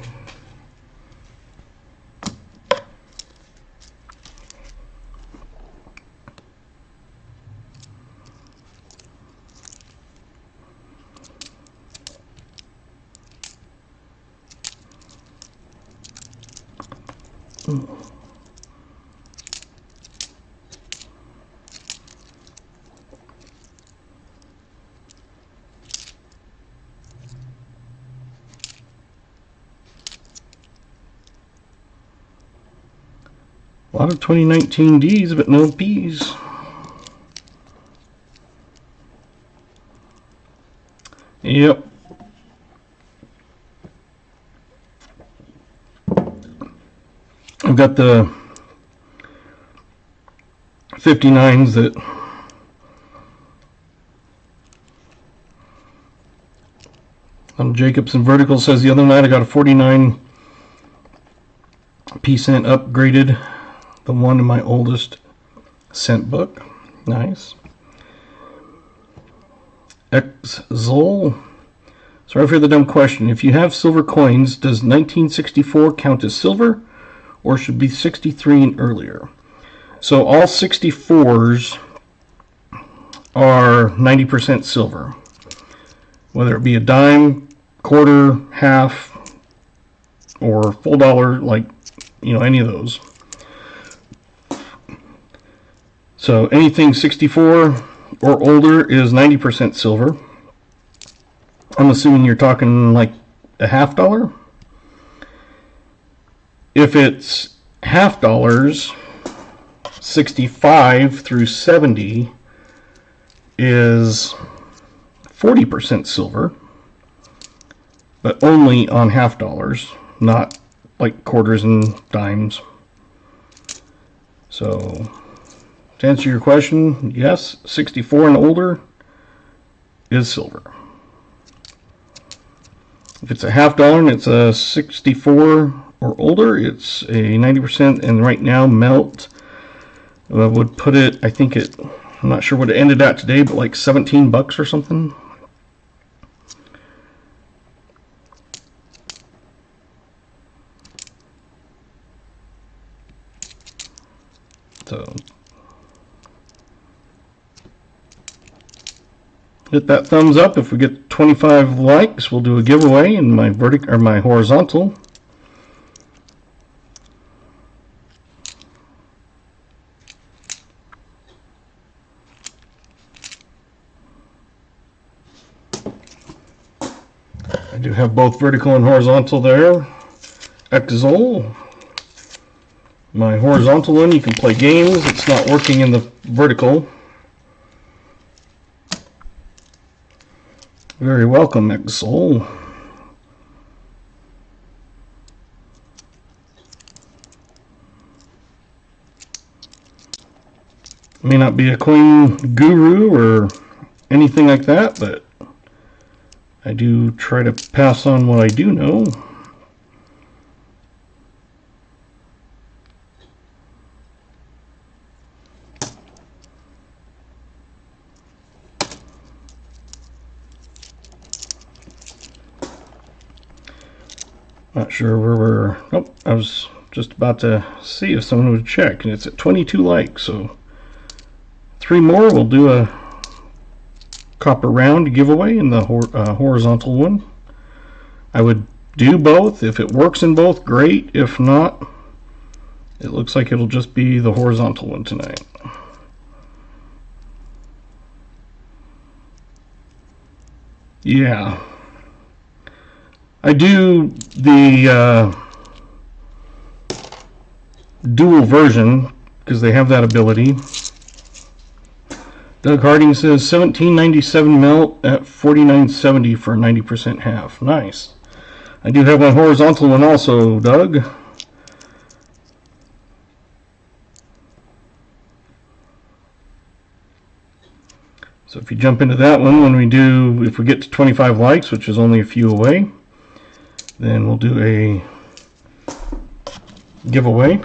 A lot of 2019 D's, but no P's. Yep. I've got the 59s that Jacobson Vertical says the other night I got a 49 P-cent upgraded, the one in my oldest cent book. Nice. X-Zol. Sorry for the dumb question. If you have silver coins, does 1964 count as silver, or should be 63 and earlier? So all 64s are 90% silver, whether it be a dime, quarter, half, or full dollar, like, you know, any of those. So anything 64 or older is 90% silver. I'm assuming you're talking like a half dollar. If it's half dollars, 65 through 70 is 40% silver, but only on half dollars, not like quarters and dimes. So to answer your question, yes, 64 and older is silver. If it's a half dollar and it's a 64 or older, it's a 90%, and right now melt would put it, I think it, I'm not sure what it ended at today, but like 17 bucks or something. So hit that thumbs up. If we get 25 likes, we'll do a giveaway in my vertical or my horizontal. I do have both vertical and horizontal there. X-Zol. My horizontal one, you can play games. It's not working in the vertical. Very welcome, X-Zol. May not be a coin guru or anything like that, but I do try to pass on what I do know. Not sure where we're... Oh, I was just about to see if someone would check, and it's at 22 likes, so 3 more, we'll do a copper round giveaway in the horizontal one. I would do both. If it works in both, great. If not, it looks like it'll just be the horizontal one tonight. Yeah. I do the dual version because they have that ability. Doug Harding says 1797 melt at 49.70 for 90% half. Nice. I do have one horizontal one also, Doug. So if you jump into that one, if we get to 25 likes, which is only a few away, then we'll do a giveaway.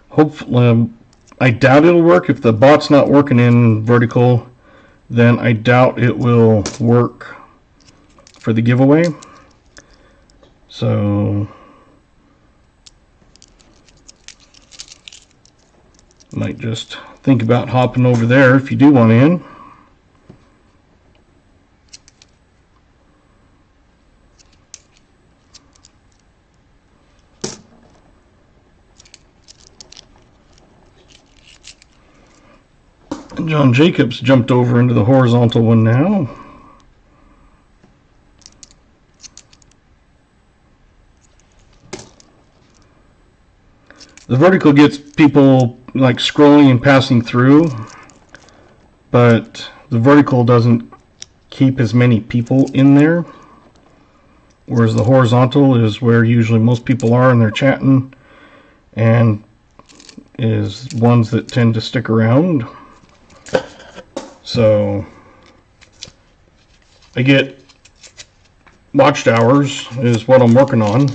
Hopefully, I doubt it'll work. If the bot's not working in vertical, then I doubt it will work for the giveaway. So might just think about hopping over there if you do want in. John Jacobs jumped over into the horizontal one now. The vertical gets people like scrolling and passing through, but the vertical doesn't keep as many people in there, whereas the horizontal is where usually most people are and they're chatting, and is ones that tend to stick around. So I get watched hours is what I'm working on.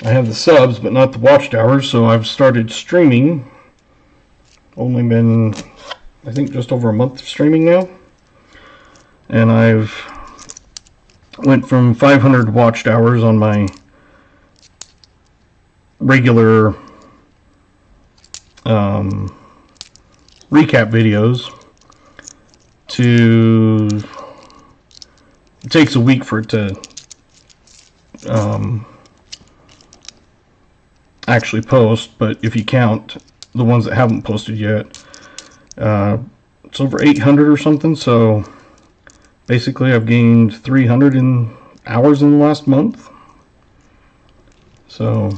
I have the subs but not the watched hours, so I've started streaming. Only been, I think, just over a month of streaming now, and I've went from 500 watched hours on my regular recap videos to, it takes a week for it to actually post, but if you count the ones that haven't posted yet, it's over 800 or something. So basically I've gained 300 hours in the last month, so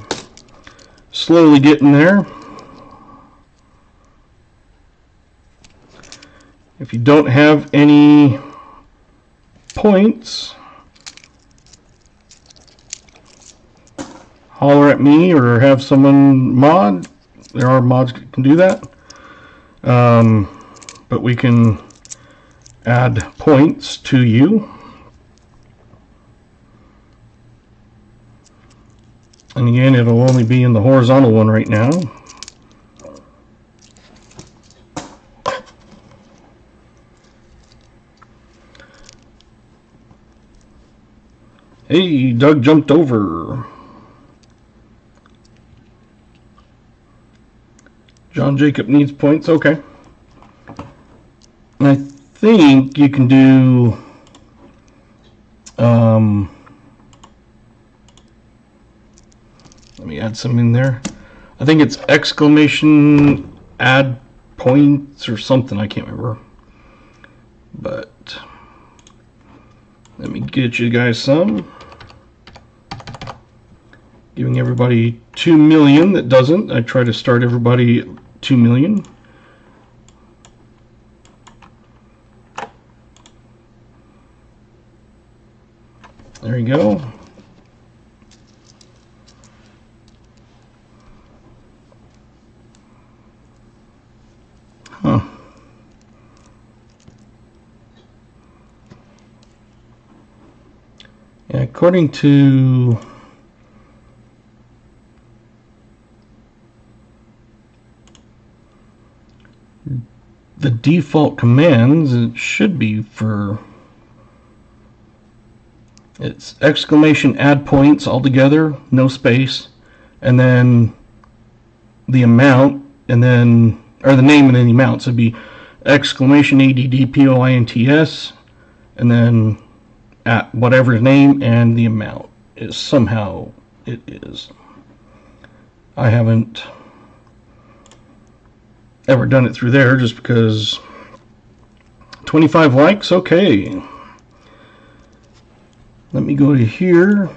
slowly getting there. If you don't have any points, holler at me or have someone mod. There are mods that can do that. But we can add points to you. And again, it'll only be in the horizontal one right now. Hey, Doug jumped over. John Jacob needs points. Okay. And I think you can do let me add some in there. I think it's exclamation add points or something. I can't remember. But let me get you guys some. Giving everybody 2 million that doesn't. I try to start everybody at 2 million. There you go. Huh. Yeah, according to the default commands, it should be for, it's exclamation add points all together, no space, and then the amount, and then, or the name and then the amount. So it'd be exclamation ADDPOINTS, and then at whatever name and the amount is somehow it is. I haven't ever done it through there just because 25 likes, okay. Let me go to here.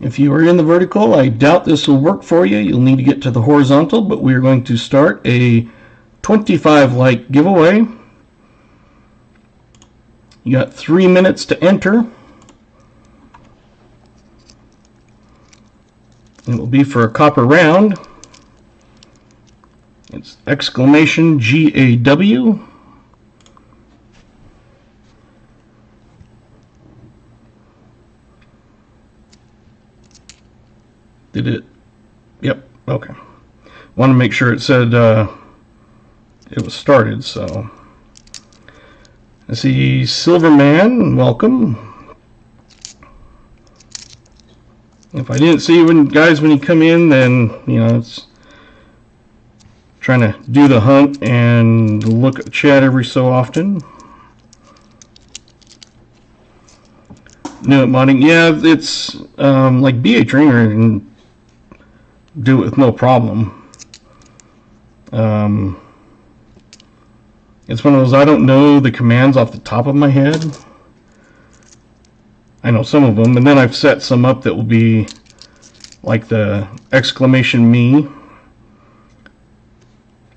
If you are in the vertical, I doubt this will work for you. You'll need to get to the horizontal, but we are going to start a 25 like giveaway. You got 3 minutes to enter. It will be for a copper round. It's exclamation GAW. Did it? Yep, okay. Want to make sure it said it was started, so. I see Silverman, welcome. If I didn't see you guys when you come in, then, you know, it's trying to do the hunt and look at the chat every so often. No modding, yeah, it's like BA Trainer and do it with no problem. It's one of those, I don't know the commands off the top of my head. I know some of them, and then I've set some up that will be like the exclamation me.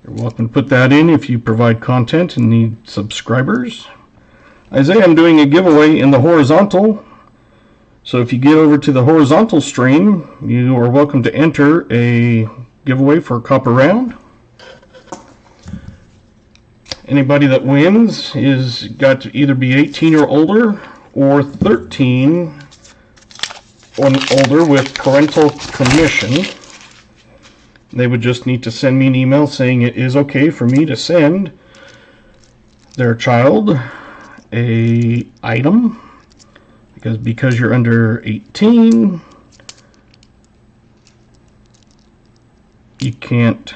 You're welcome to put that in if you provide content and need subscribers. Isaiah, I'm doing a giveaway in the horizontal. So if you get over to the horizontal stream, you are welcome to enter a giveaway for a copper round. Anybody that wins is got to either be 18 or older or 13 or older with parental permission. They would just need to send me an email saying it is okay for me to send their child a item. Because you're under 18, you can't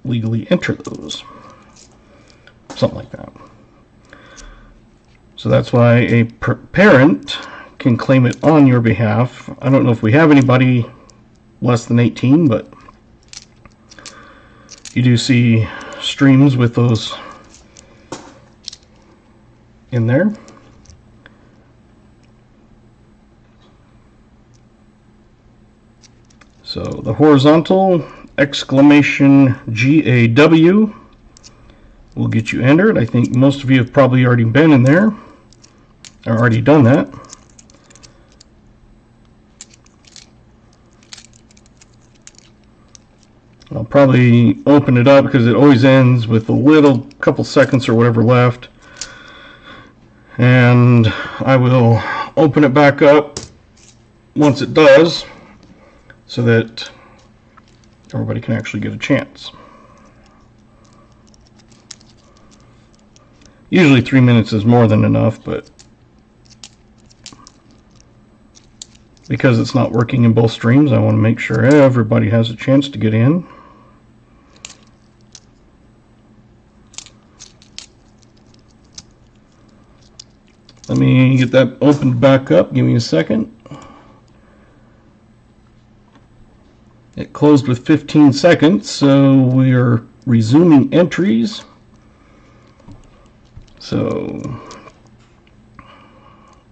legally enter those. Something like that. So that's why a parent can claim it on your behalf. I don't know if we have anybody less than 18, but you do see streams with those in there. So the horizontal exclamation GAW will get you entered. I think most of you have probably already been in there or already done that. I'll probably open it up because it always ends with a little couple seconds or whatever left. And I will open it back up once it does, so that everybody can actually get a chance. Usually 3 minutes is more than enough, but because it's not working in both streams, I want to make sure everybody has a chance to get in. Let me get that opened back up. Give me a second. It closed with 15 seconds, so we are resuming entries. So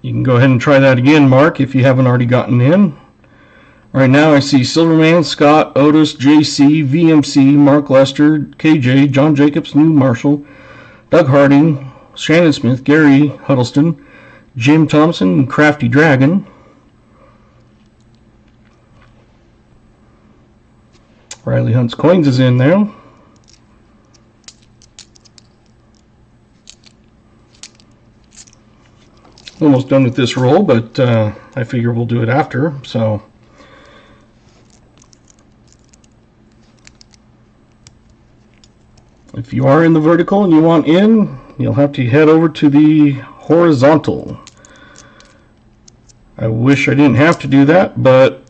you can go ahead and try that again, Mark, if you haven't already gotten in. Right now I see Silverman, Scott, Otis, JC, VMC, Mark Lester, KJ, John Jacobs, New Marshall, Doug Harding, Shannon Smith, Gary Huddleston, Jim Thompson, and Crafty Dragon. Riley Hunt's Coins is in now. Almost done with this roll, but I figure we'll do it after. So if you are in the vertical and you want in, you'll have to head over to the horizontal. I wish I didn't have to do that, but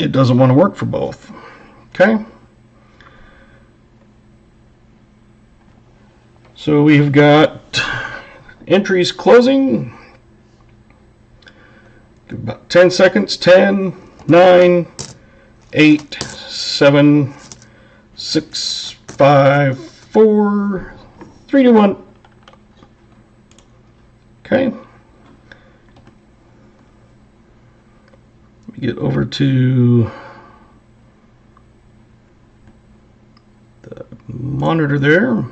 it doesn't want to work for both. Okay. So we've got entries closing. About 10 seconds. 10, 9, 8, 7, 6, 5, 4, 3, 2, 1. Okay. Let me get over to the monitor there.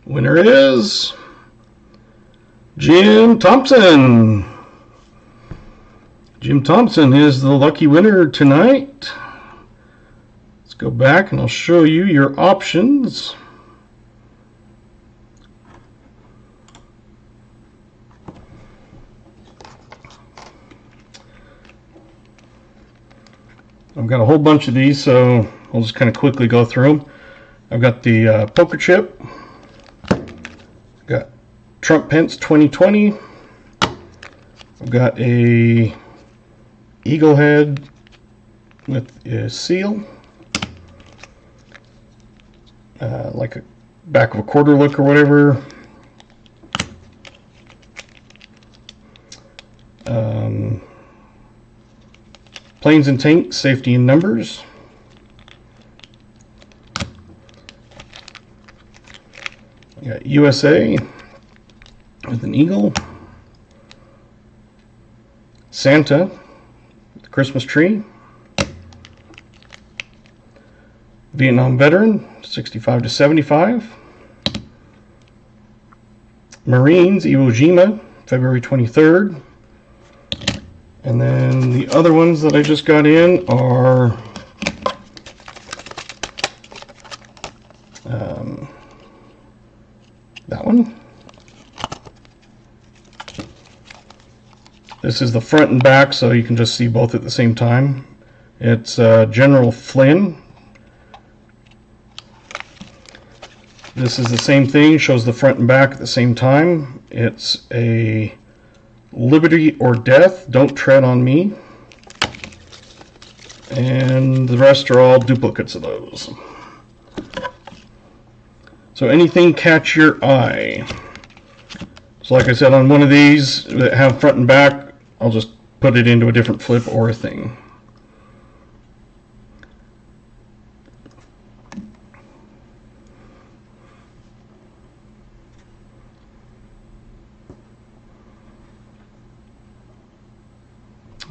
Winner is Jim Thompson. Jim Thompson is the lucky winner tonight. Let's go back and I'll show you your options. I've got a whole bunch of these, so I'll just kind of quickly go through them. I've got the poker chip. Got Trump Pence 2020. I've got a eagle head with a seal, like a back of a quarter look or whatever. Planes and tanks, safety in numbers. We got USA with an eagle. Santa with the Christmas tree. Vietnam veteran, 65 to 75. Marines, Iwo Jima, February 23rd. And then the other ones that I just got in are that one. This is the front and back, so you can just see both at the same time. It's General Flynn. This is the same thing, shows the front and back at the same time. It's a Liberty or Death, Don't Tread on Me. And the rest are all duplicates of those. So anything catch your eye. So like I said, on one of these that have front and back, I'll just put it into a different flip or a thing.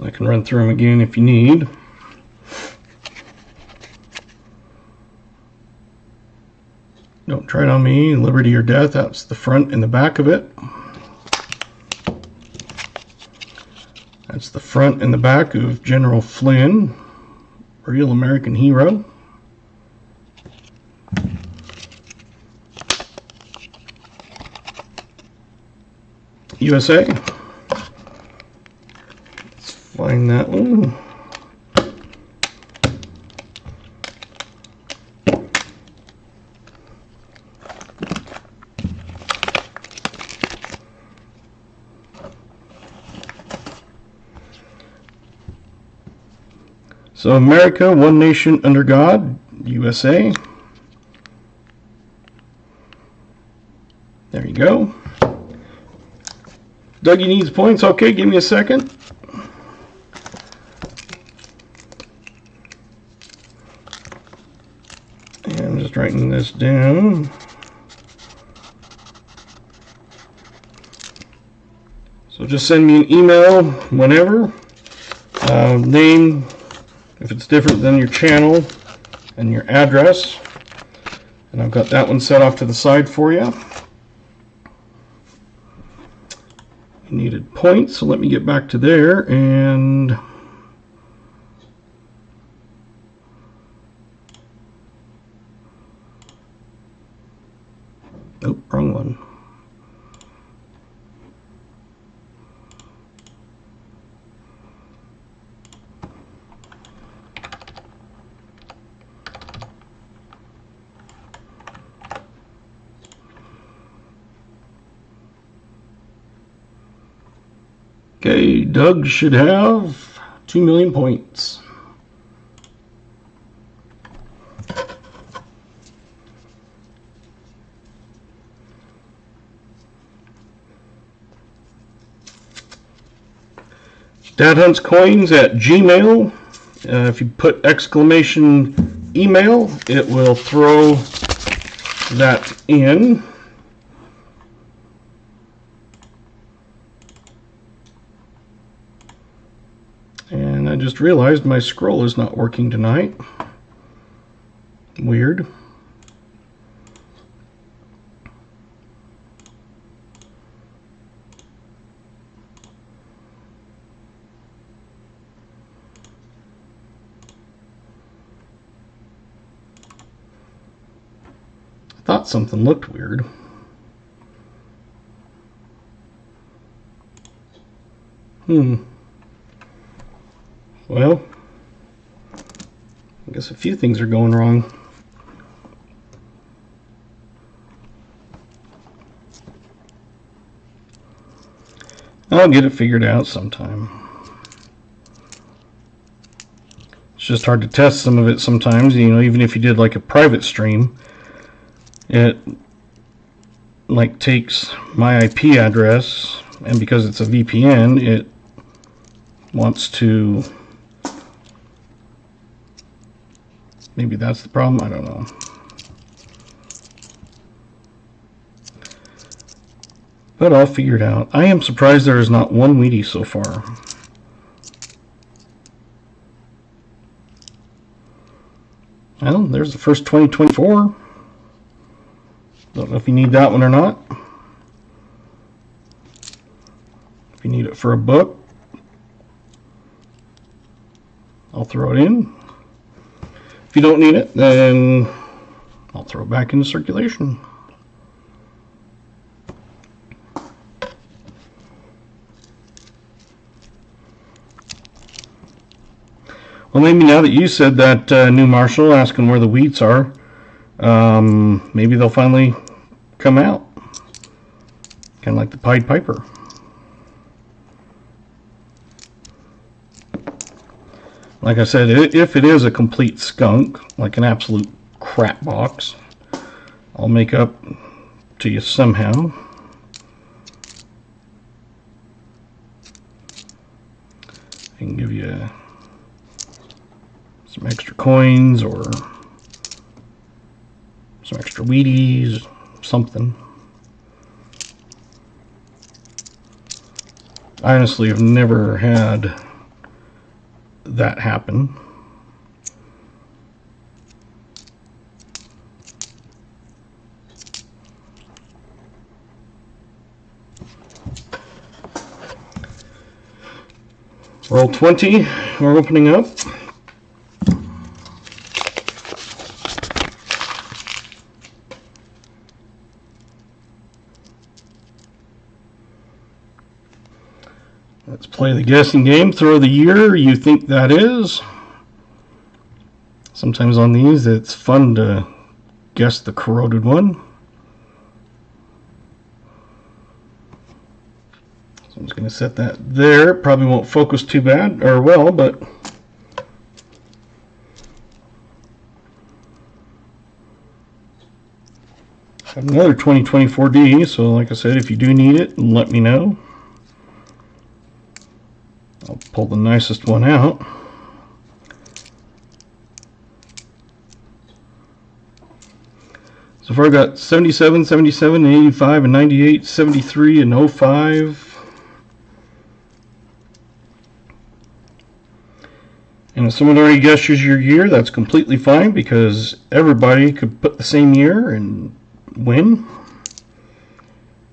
I can run through them again if you need. Don't Tread on Me, Liberty or Death, that's the front and the back of it. That's the front and the back of General Flynn, real American hero. USA. Let's find that one. So America, one nation under God, USA. There you go. Dougie needs points. Okay, give me a second. And I'm just writing this down. So just send me an email whenever. Name, if it's different than your channel, and your address. And I've got that one set off to the side for you. You needed points, so let me get back to there and oh, wrong one. Okay, Doug should have 2 million points. dadhuntscoins@gmail. If you put exclamation email, it will throw that in. And I just realized my scroll is not working tonight. Weird. I thought something looked weird. Well, I guess a few things are going wrong. I'll get it figured out sometime. It's just hard to test some of it sometimes, you know, even if you did like a private stream, it like takes my IP address, and because it's a VPN, it wants to, maybe that's the problem, I don't know. But I'll figure it out. I am surprised there is not one Wheatie so far. Well, there's the first 2024. Don't know if you need that one or not. If you need it for a book, I'll throw it in. If you don't need it, then I'll throw it back into circulation. Well, maybe now that you said that, new Marshall, asking where the wheats are, maybe they'll finally come out. Kind of like the Pied Piper. Like I said, if it is a complete skunk, like an absolute crap box, I'll make up to you somehow. I can give you some extra coins or some extra Wheaties, something. I honestly have never had that happen. Roll 20, we're opening up. Let's play the guessing game. Throw the year you think that is. Sometimes on these it's fun to guess the corroded one. So I'm just going to set that there. Probably won't focus too bad, or well, but I have another 2024D, so like I said, if you do need it, let me know. I'll pull the nicest one out. So far I got 77, 77, and 85, and 98, 73, and 05. And if someone already guesses your year, that's completely fine, because everybody could put the same year and win.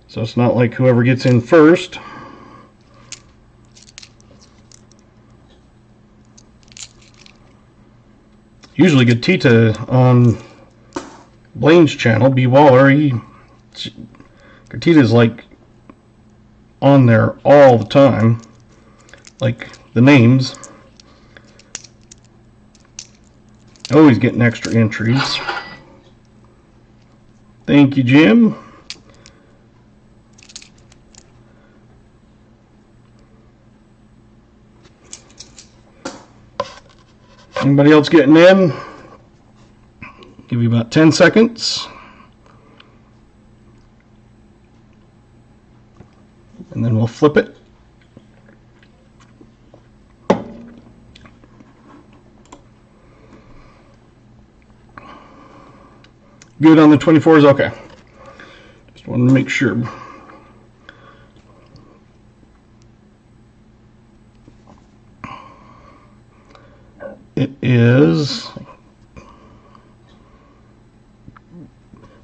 So it's not like whoever gets in first. Usually Gatita on Blaine's channel, B. Waller, Gatita is like on there all the time, like the names. Always getting extra entries. Thank you, Jim. Anybody else getting in? Give you about 10 seconds. And then we'll flip it. Good on the 24s? Okay. Just wanted to make sure. It is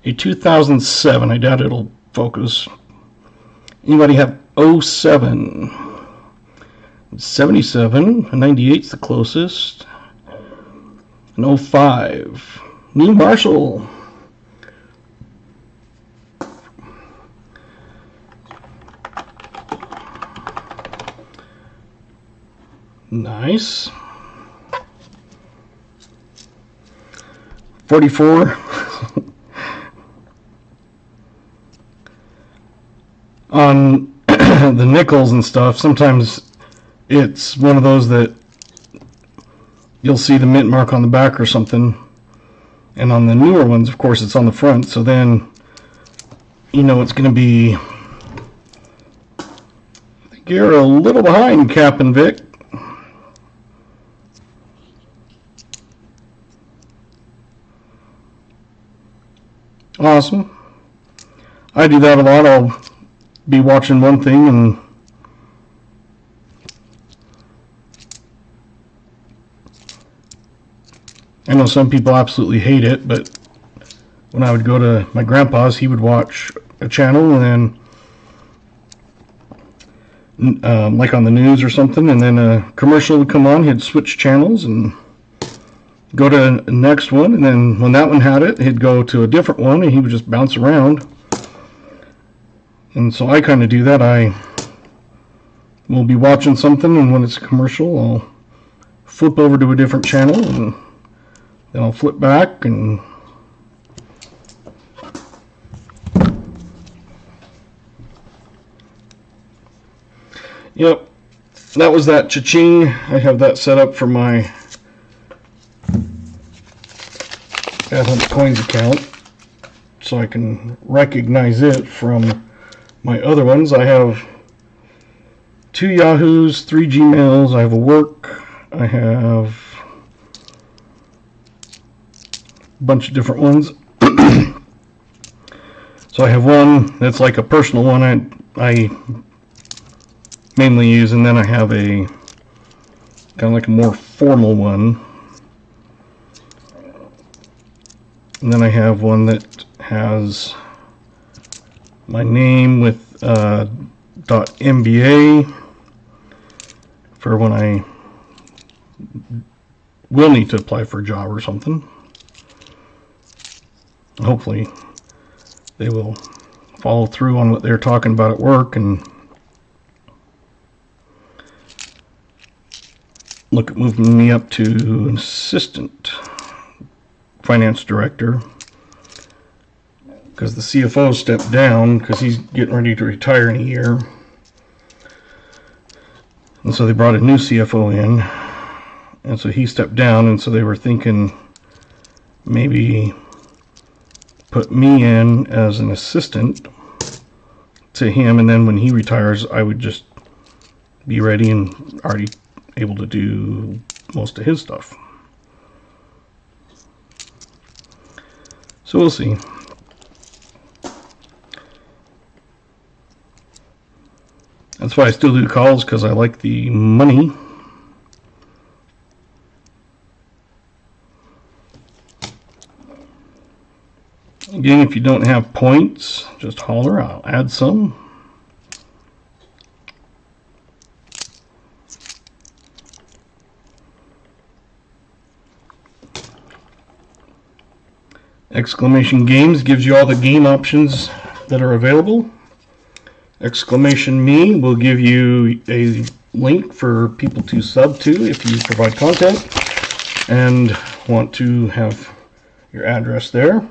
a 2007. I doubt it'll focus. Anybody have 07? 77. 98's the closest. An 05. New Marshall. Nice. 44. On the nickels and stuff, sometimes it's one of those that you'll see the mint mark on the back or something. And on the newer ones, of course, it's on the front. So then, you know, it's going to be, I think you're a little behind, Cap and Vic. Awesome. I do that a lot. I'll be watching one thing and I know some people absolutely hate it, but when I would go to my grandpa's, he would watch a channel and then like on the news or something, and then a commercial would come on, he'd switch channels and go to the next one, and then when that one had it, he'd go to a different one and he would just bounce around. And so I kind of do that. I will be watching something, and when it's a commercial, I'll flip over to a different channel, and then I'll flip back, and yep, that was that cha-ching. I have that set up for my Coins account, so I can recognize it from my other ones. I have 2 Yahoos, 3 Gmails, I have a work, I have a bunch of different ones. So I have one that's like a personal one I mainly use, and then I have a kind of like a more formal one. And then I have one that has my name with .mba for when I will need to apply for a job or something. Hopefully they will follow through on what they're talking about at work and look at moving me up to an assistant finance director, because the CFO stepped down because he's getting ready to retire in a year, and so they brought a new CFO in, and so he stepped down, and so they were thinking maybe put me in as an assistant to him, and then when he retires I would just be ready and already able to do most of his stuff. So we'll see. That's why I still do calls, because I like the money. Again, if you don't have points, just holler, I'll add some. Exclamation Games gives you all the game options that are available. Exclamation Me will give you a link for people to sub to if you provide content and want to have your address there.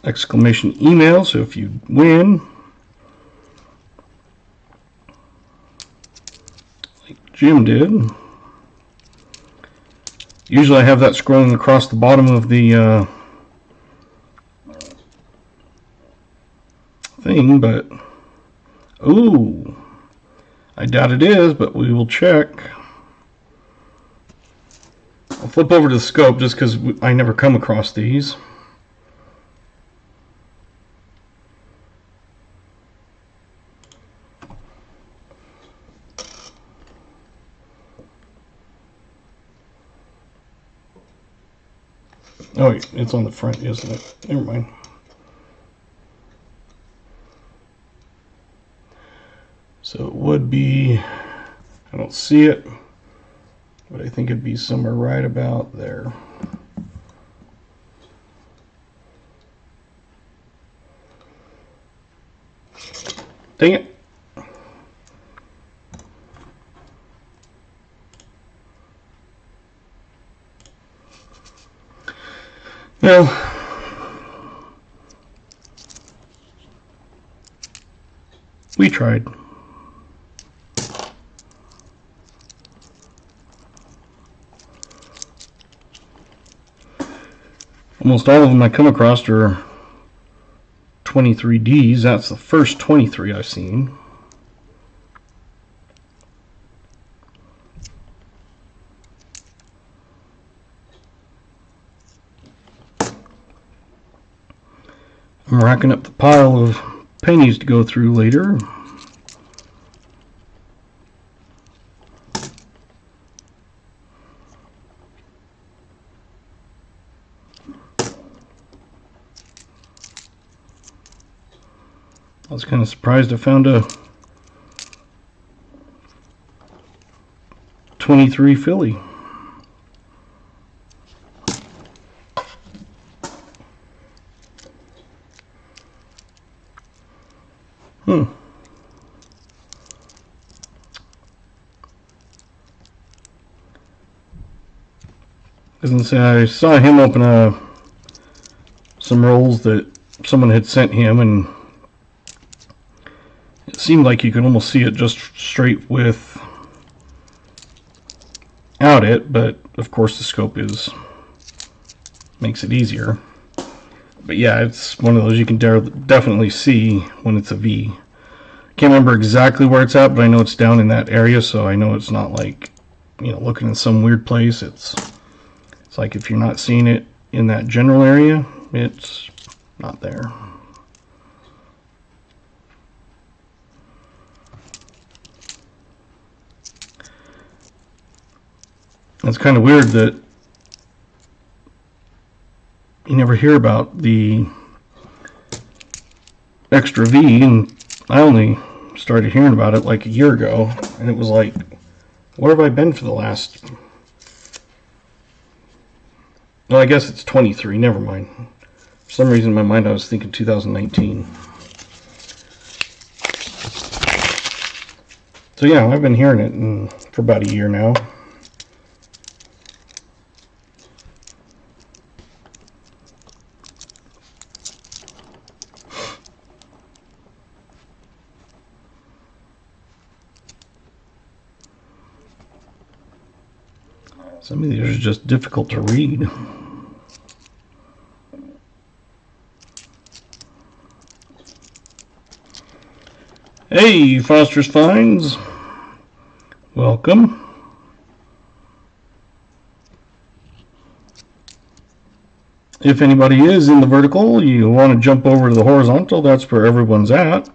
Exclamation Email, so if you win, like Jim did. Usually I have that scrolling across the bottom of the thing, but ooh, I doubt it is, but we will check. I'll flip over to the scope just because I never come across these. Oh, wait, it's on the front, isn't it? Never mind. So it would be, I don't see it, but I think it'd be somewhere right about there. Dang it. Well, we tried. Almost all of them I come across are 23Ds. That's the first 23 I've seen. I'm racking up the pile of pennies to go through later. I was kind of surprised I found a 23 Philly. I saw him open some rolls that someone had sent him, and it seemed like you could almost see it just straight without it, but of course the scope makes it easier. But yeah, it's one of those you can definitely see when it's a V. Can't remember exactly where it's at, but I know it's down in that area, so I know it's not like, you know, looking in some weird place. It's like if you're not seeing it in that general area, it's not there. It's kind of weird that you never hear about the extra V, and I only started hearing about it like a year ago, and it was like, where have I been for the last... Well, I guess it's 23, never mind. For some reason in my mind I was thinking 2019. So yeah, I've been hearing it for about a year now. Some of these are just difficult to read. Hey, Foster's Finds. Welcome. If anybody is in the vertical, you want to jump over to the horizontal, that's where everyone's at.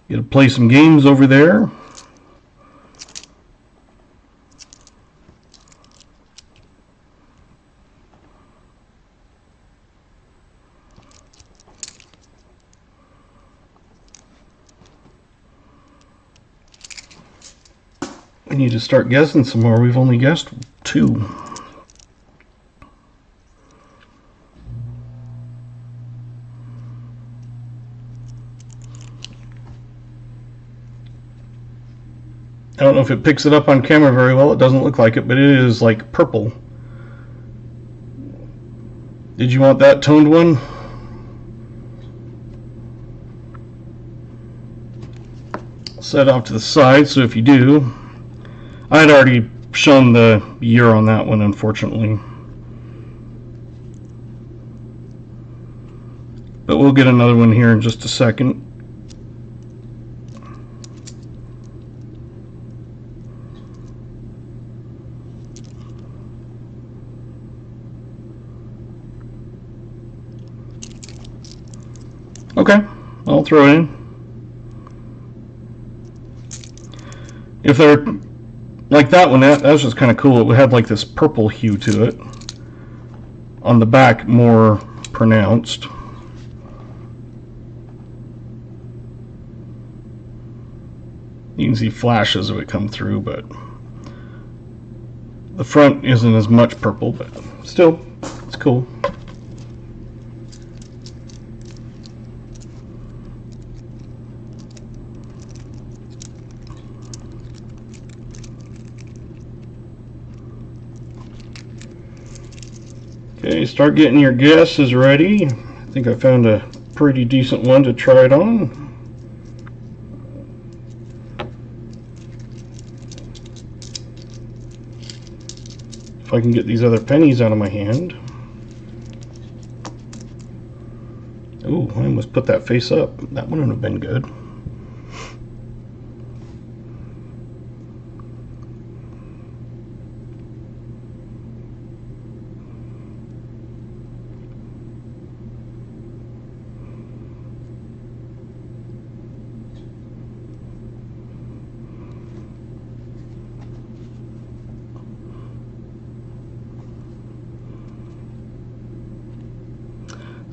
Get to play some games over there. We need to start guessing some more. We've only guessed 2. I don't know if it picks it up on camera very well. It doesn't look like it, but it is like purple. Did you want that toned one? set off to the side, so if you do, I had already shown the year on that one, unfortunately. But we'll get another one here in just a second. Okay, I'll throw it in. If they're like that one, that was just kind of cool. It had like this purple hue to it. On the back, more pronounced. You can see flashes of it come through, but the front isn't as much purple, but still, it's cool. Okay, start getting your guesses ready. I think I found a pretty decent one to try it on. If I can get these other pennies out of my hand. Ooh, I almost put that face up. That wouldn't have been good.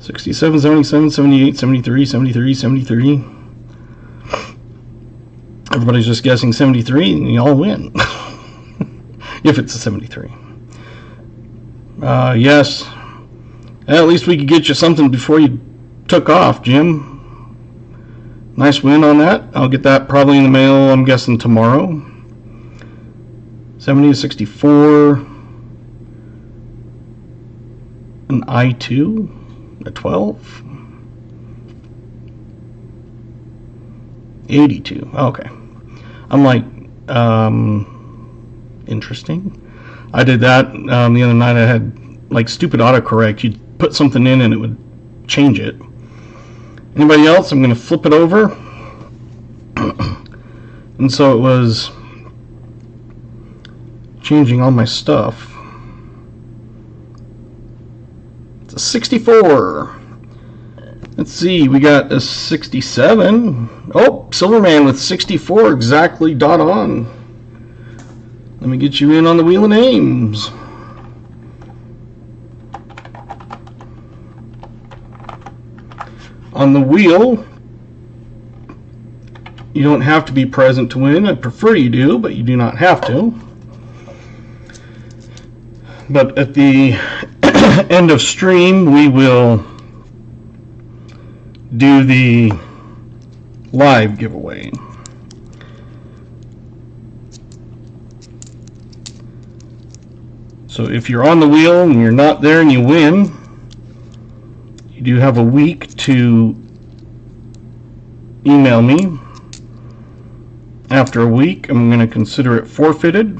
$67, $77, $78, $73, $73, $73. Everybody's just guessing 73 and you all win. If it's a 73. Yes. At least we could get you something before you took off, Jim. Nice win on that. I'll get that probably in the mail, I'm guessing, tomorrow. 70 to 64. An I2. A 12? 82. Okay. I'm like, interesting. I did that the other night. I had like stupid autocorrect. You'd put something in and it would change it. Anybody else? I'm going to flip it over. And so it was changing all my stuff. It's a 64. Let's see, we got a 67. Oh, Silverman with 64, exactly dot on. Let me get you in on the wheel of names. On the wheel, you don't have to be present to win. I prefer you do, but you do not have to. But at the end of stream, we will do the live giveaway. So if you're on the wheel and you're not there and you win, you do have a week to email me. After a week, I'm going to consider it forfeited.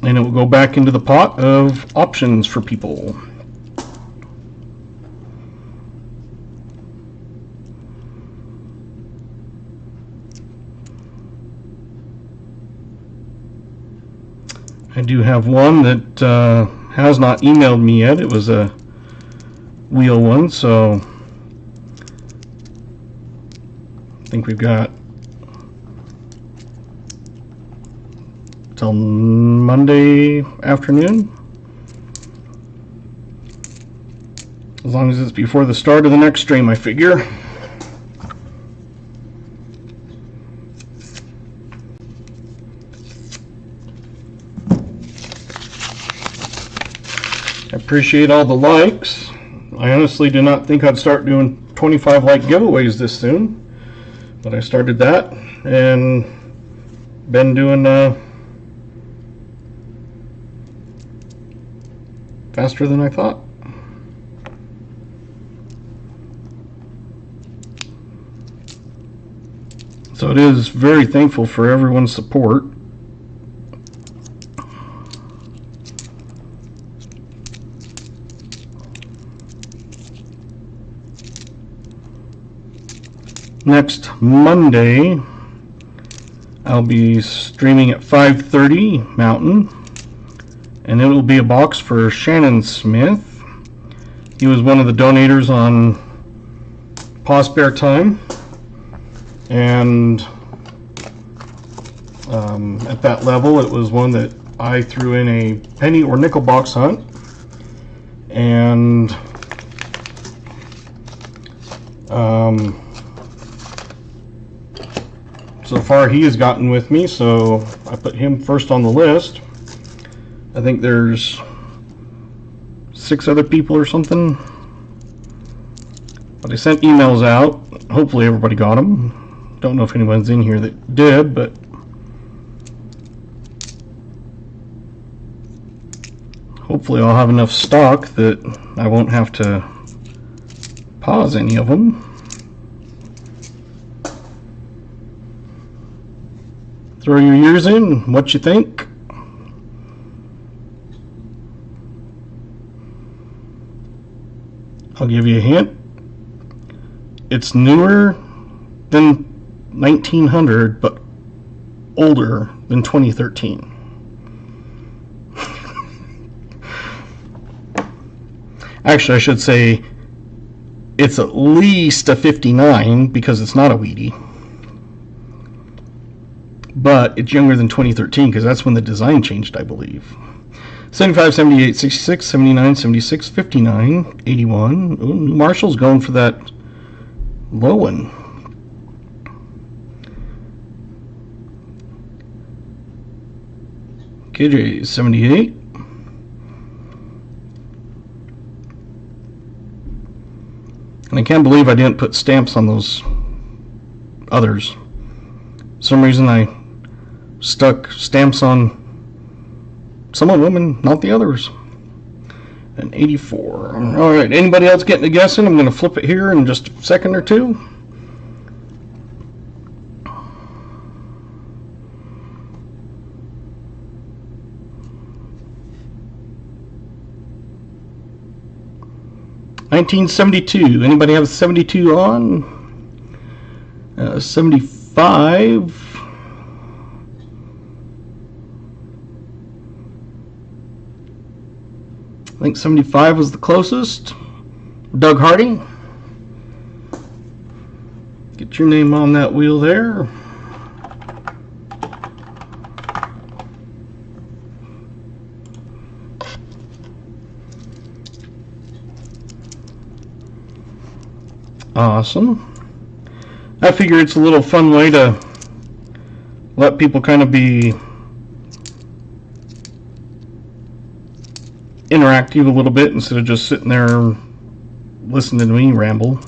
And it will go back into the pot of options for people. I do have one that has not emailed me yet. It was a wheel one, so I think we've got till Monday afternoon, as long as it's before the start of the next stream, I figure. I appreciate all the likes. I honestly did not think I'd start doing 25 like giveaways this soon, but I started that and been doing faster than I thought. So it is very thankful for everyone's support. Next Monday, I'll be streaming at 5:30 Mountain, and it will be a box for Shannon Smith. He was one of the donators on Paw Spare Time, and at that level, it was one that I threw in a penny or nickel box hunt, and so far he has gotten with me, so I put him first on the list. I think there's 6 other people or something, but I sent emails out. Hopefully everybody got them. Don't know if anyone's in here that did, but hopefully I'll have enough stock that I won't have to pause any of them. Throw your ears in, what you think? I'll give you a hint. It's newer than 1900, but older than 2013. Actually, I should say it's at least a 59 because it's not a Wheatie. But it's younger than 2013 because that's when the design changed, I believe. 75, 78, 66, 79, 76, 59, 81. Ooh, New Marshall's going for that low one. KJ 78. And I can't believe I didn't put stamps on those others. For some reason I stuck stamps on some of them and not the others. And 84. Alright, anybody else getting a guessing? I'm going to flip it here in just a second or two. $1972. Anybody have 72 on? 75. I think 75 was the closest. Doug Hardy. Get your name on that wheel there. Awesome. I figure it's a little fun way to let people kind of be interactive a little bit instead of just sitting there listening to me ramble.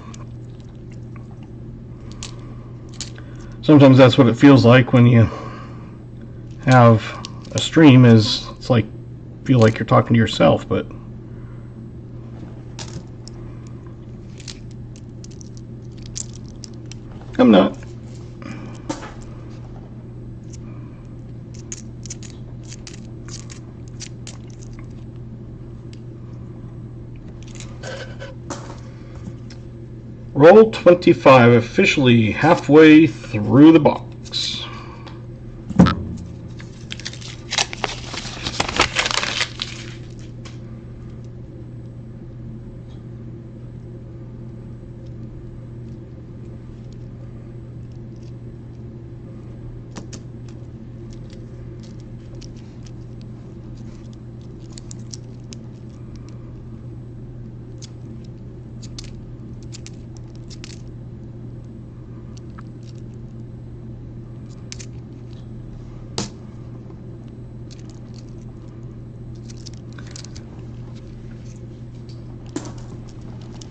Sometimes that's what it feels like when you have a stream, is it's like feel like you're talking to yourself, but I'm not. Roll 25, officially halfway through the box.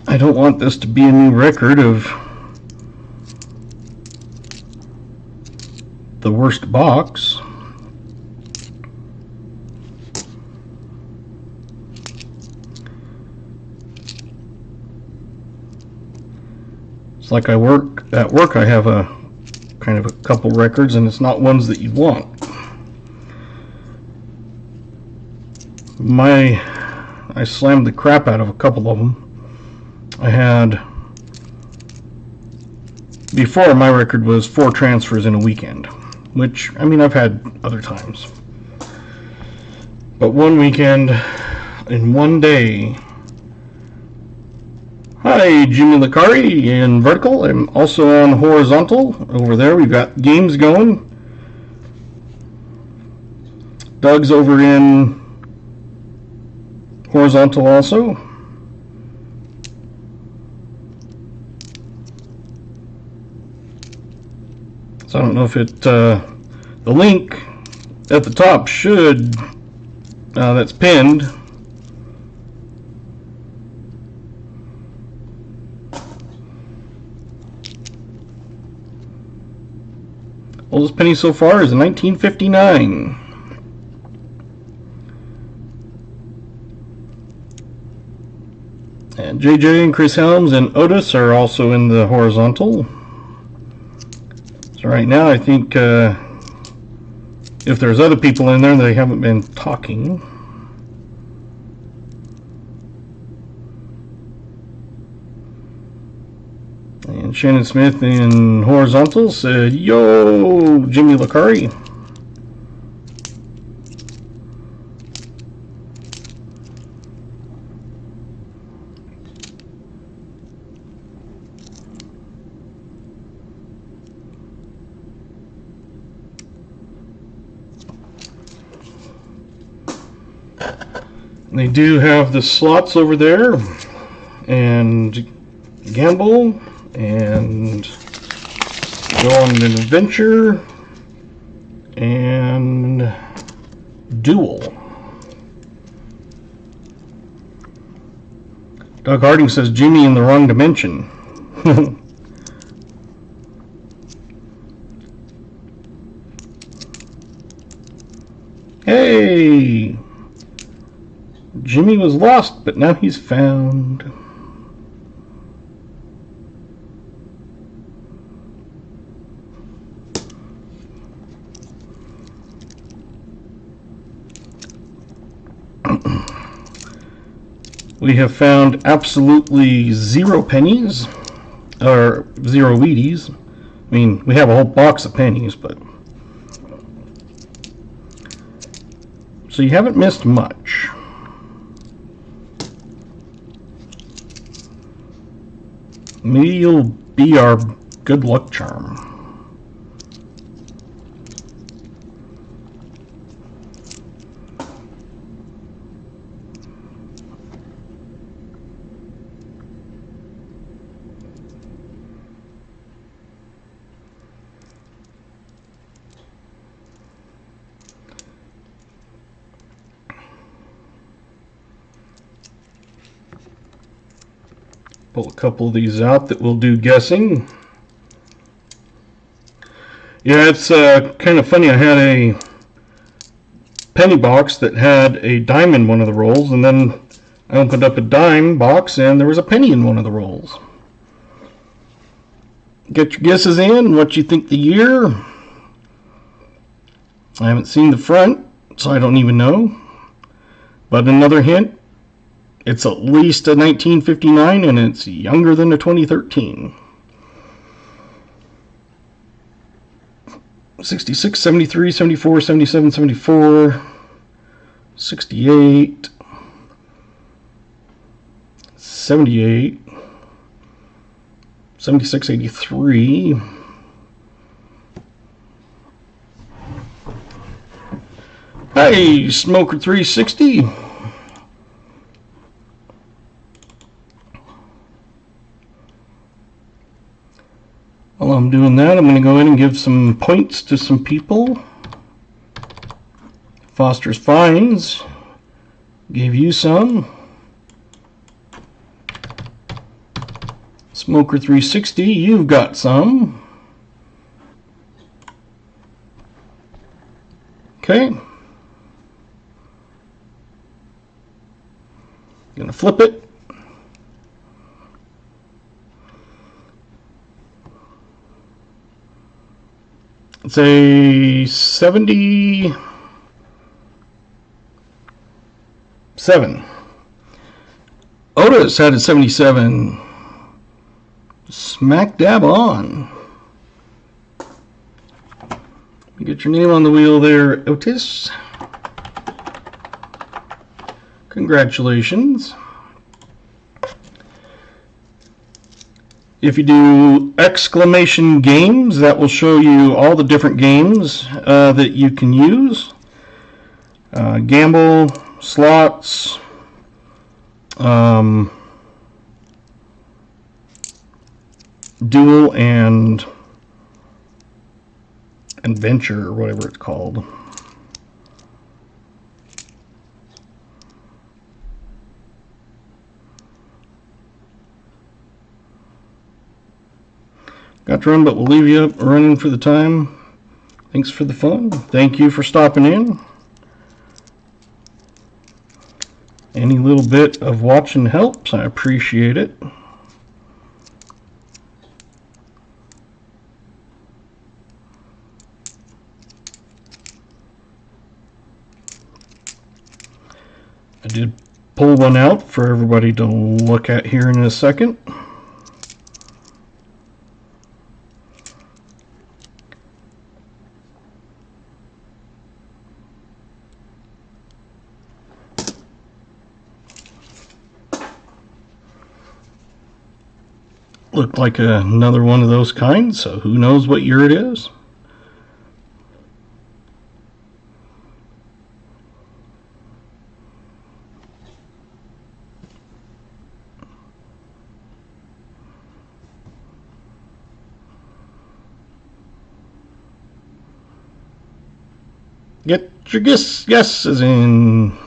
I don't want this to be a new record of the worst box. It's like at work I have a kind of a couple records, and it's not ones that you want. I slammed the crap out of a couple of them. I had, before, my record was 4 transfers in a weekend, which, I mean, I've had other times. But one weekend, in one day. Hi, Jimmy Licari in vertical. I'm also on horizontal. Over there, we've got games going. Doug's over in horizontal also. So I don't know if it, the link at the top should, that's pinned. Oldest penny so far is 1959. And JJ and Chris Helms and Otis are also in the horizontal. So right now I think if there's other people in there, they haven't been talking. And Shannon Smith in horizontal said, "Yo, Jimmy Licari." They do have the slots over there, and gamble, and go on an adventure, and duel. Doug Harding says Jimmy in the wrong dimension. Hey! Jimmy was lost, but now he's found. We have found absolutely 0 pennies, or 0 Wheaties. I mean, we have a whole box of pennies, but... So you haven't missed much. Maybe you'll be our good luck charm. Pull a couple of these out that we'll do guessing. Yeah, it's kind of funny. I had a penny box that had a dime in one of the rolls, and then I opened up a dime box and there was a penny in one of the rolls. Get your guesses in, what you think the year. I haven't seen the front, so I don't even know. But another hint, it's at least a 1959 and it's younger than a 2013. 66, 73, 74, 77, 74, 68, 78, 76, 83. Hey, Smoker 360. While I'm doing that, I'm going to go in and give some points to some people. Foster's Finds gave you some. Smoker 360, you've got some. Okay. Gonna flip it. It's a 77. Otis had a 77. Smack dab on. You get your name on the wheel there, Otis. Congratulations. If you do exclamation games, that will show you all the different games that you can use. Gamble, slots, duel, and adventure, or whatever it's called. Got to run, but we'll leave you up running for the time. Thanks for the fun. Thank you for stopping in. Any little bit of watching helps. I appreciate it. I did pull one out for everybody to look at here in a second. Looked like another one of those kinds, so who knows what year it is. Get your guesses in.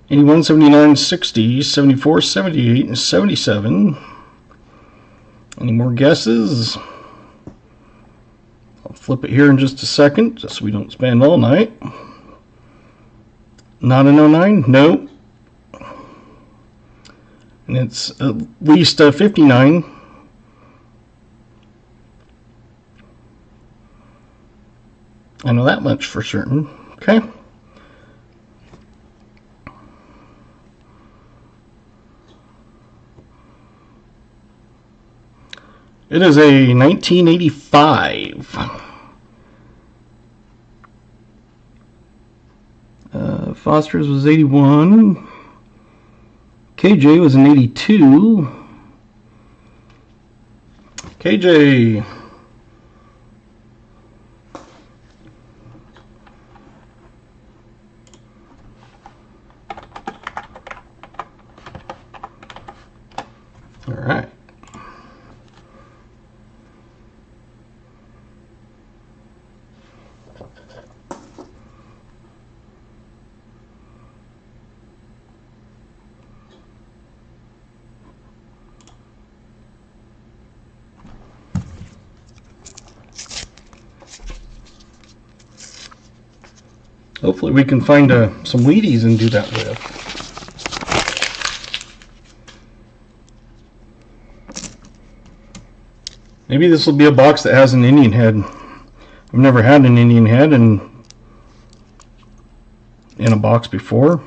Eighty-one, 79, 60, 74, 78, and 77. Any more guesses? I'll flip it here in just a second, just so we don't spend all night. Not an 09? No. And it's at least a 59. I know that much for certain. Okay. It is a 1985. Foster's was 81. KJ was an 82. KJ. All right. Hopefully we can find some Wheaties and do that with. Maybe this will be a box that has an Indian head. I've never had an Indian head in a box before.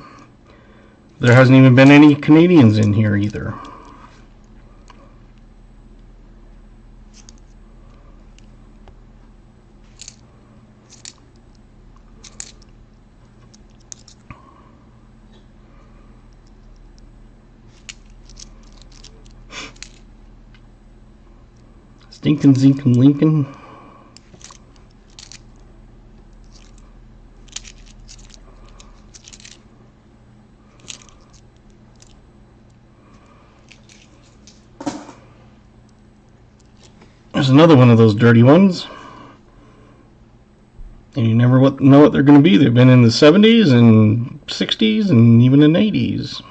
There hasn't even been any Canadians in here either. Stinkin' Zinkin' Lincoln. There's another one of those dirty ones. And you never know what they're going to be. They've been in the 70s and 60s and even in 80s.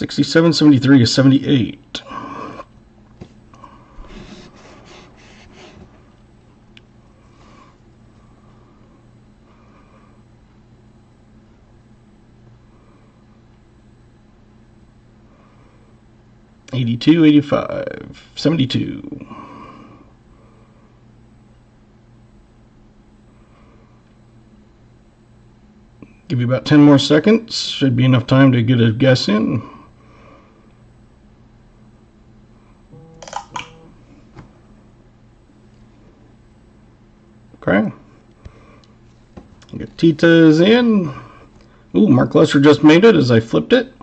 67, 73 is 78. $82, $85, $72. Give you about 10 more seconds. Should be enough time to get a guess in. Okay. Get Tita's in. Ooh, Mark Lesser just made it as I flipped it.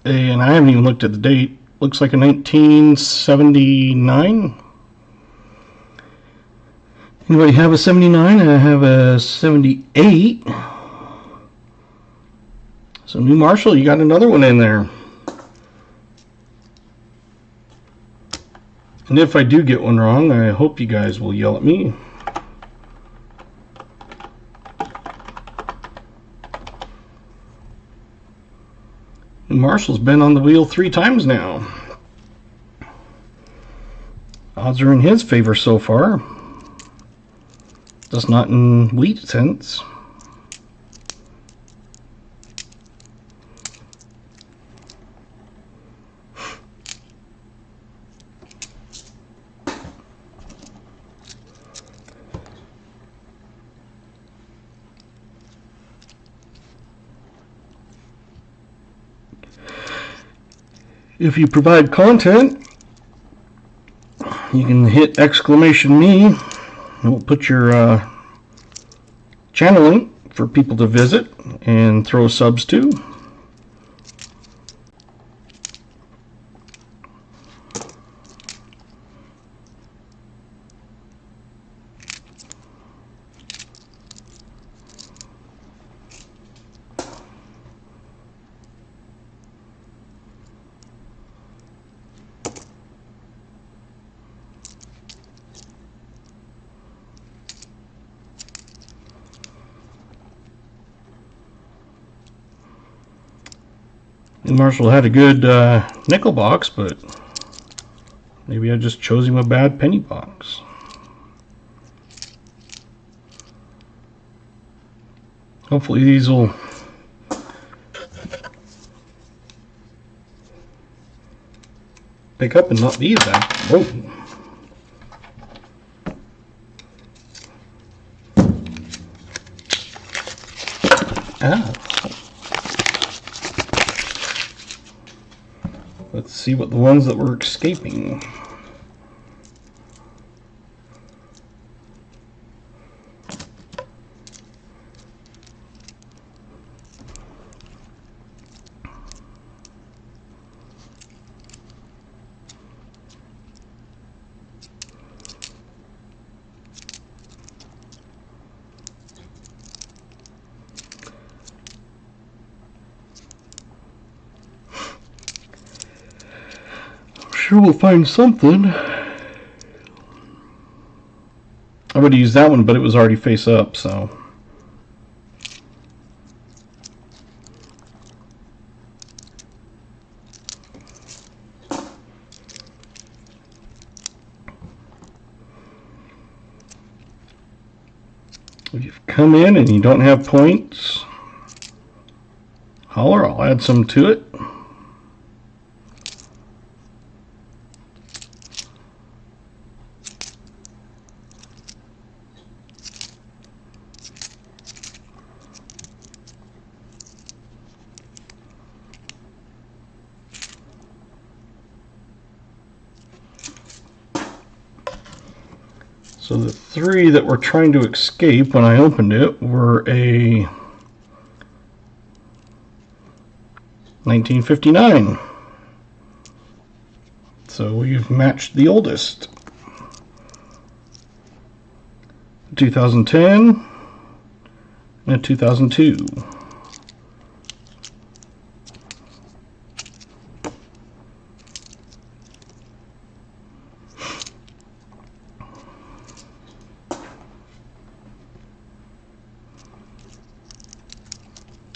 And I haven't even looked at the date. Looks like a 1979. Anybody have a 79? I have a 78. So New Marshall, you got another one in there. And if I do get one wrong, I hope you guys will yell at me. New Marshall's been on the wheel 3 times now. Odds are in his favor so far. Just not in wheat sense. If you provide content, you can hit exclamation me. We'll put your channel link for people to visit and throw subs to. And Marshall had a good nickel box, but maybe I just chose him a bad penny box. Hopefully these will pick up and not be as bad. Whoa. Ah. Let's see what the ones that were escaping. Sure, we'll find something. I would have used that one, but it was already face up, so. If you've come in and you don't have points, holler, I'll add some to it. So the 3 that were trying to escape when I opened it were a 1959. So we've matched the oldest. 2010 and 2002.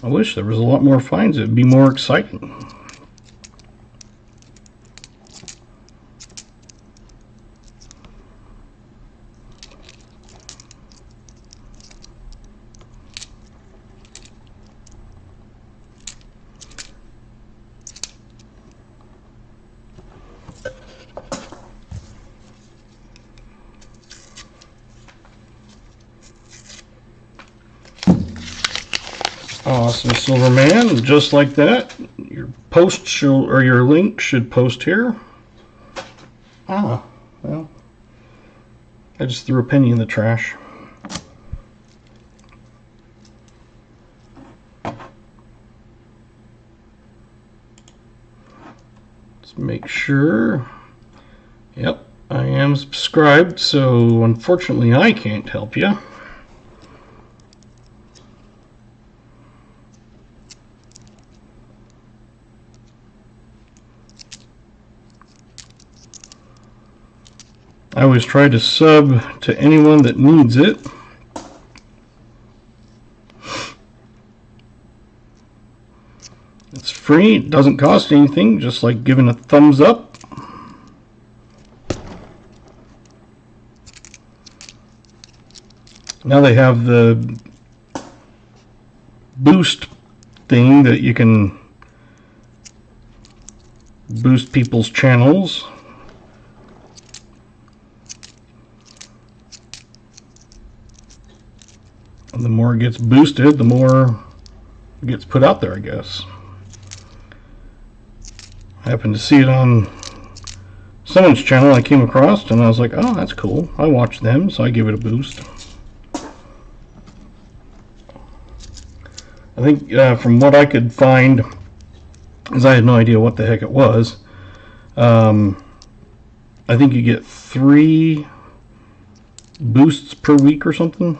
I wish there was a lot more finds. It'd be more exciting. Awesome, Silverman. Just like that, your post should, or your link should post here. Ah, well, I just threw a penny in the trash. Let's make sure. Yep, I am subscribed, so unfortunately I can't help you. I always try to sub to anyone that needs it. It's free, it doesn't cost anything, just like giving a thumbs up. Now they have the boost thing that you can boost people's channels. And the more it gets boosted, the more it gets put out there, I guess. I happened to see it on someone's channel I came across, and I was like, oh, that's cool. I watch them, so I give it a boost. I think from what I could find, because I had no idea what the heck it was, I think you get 3 boosts per week or something.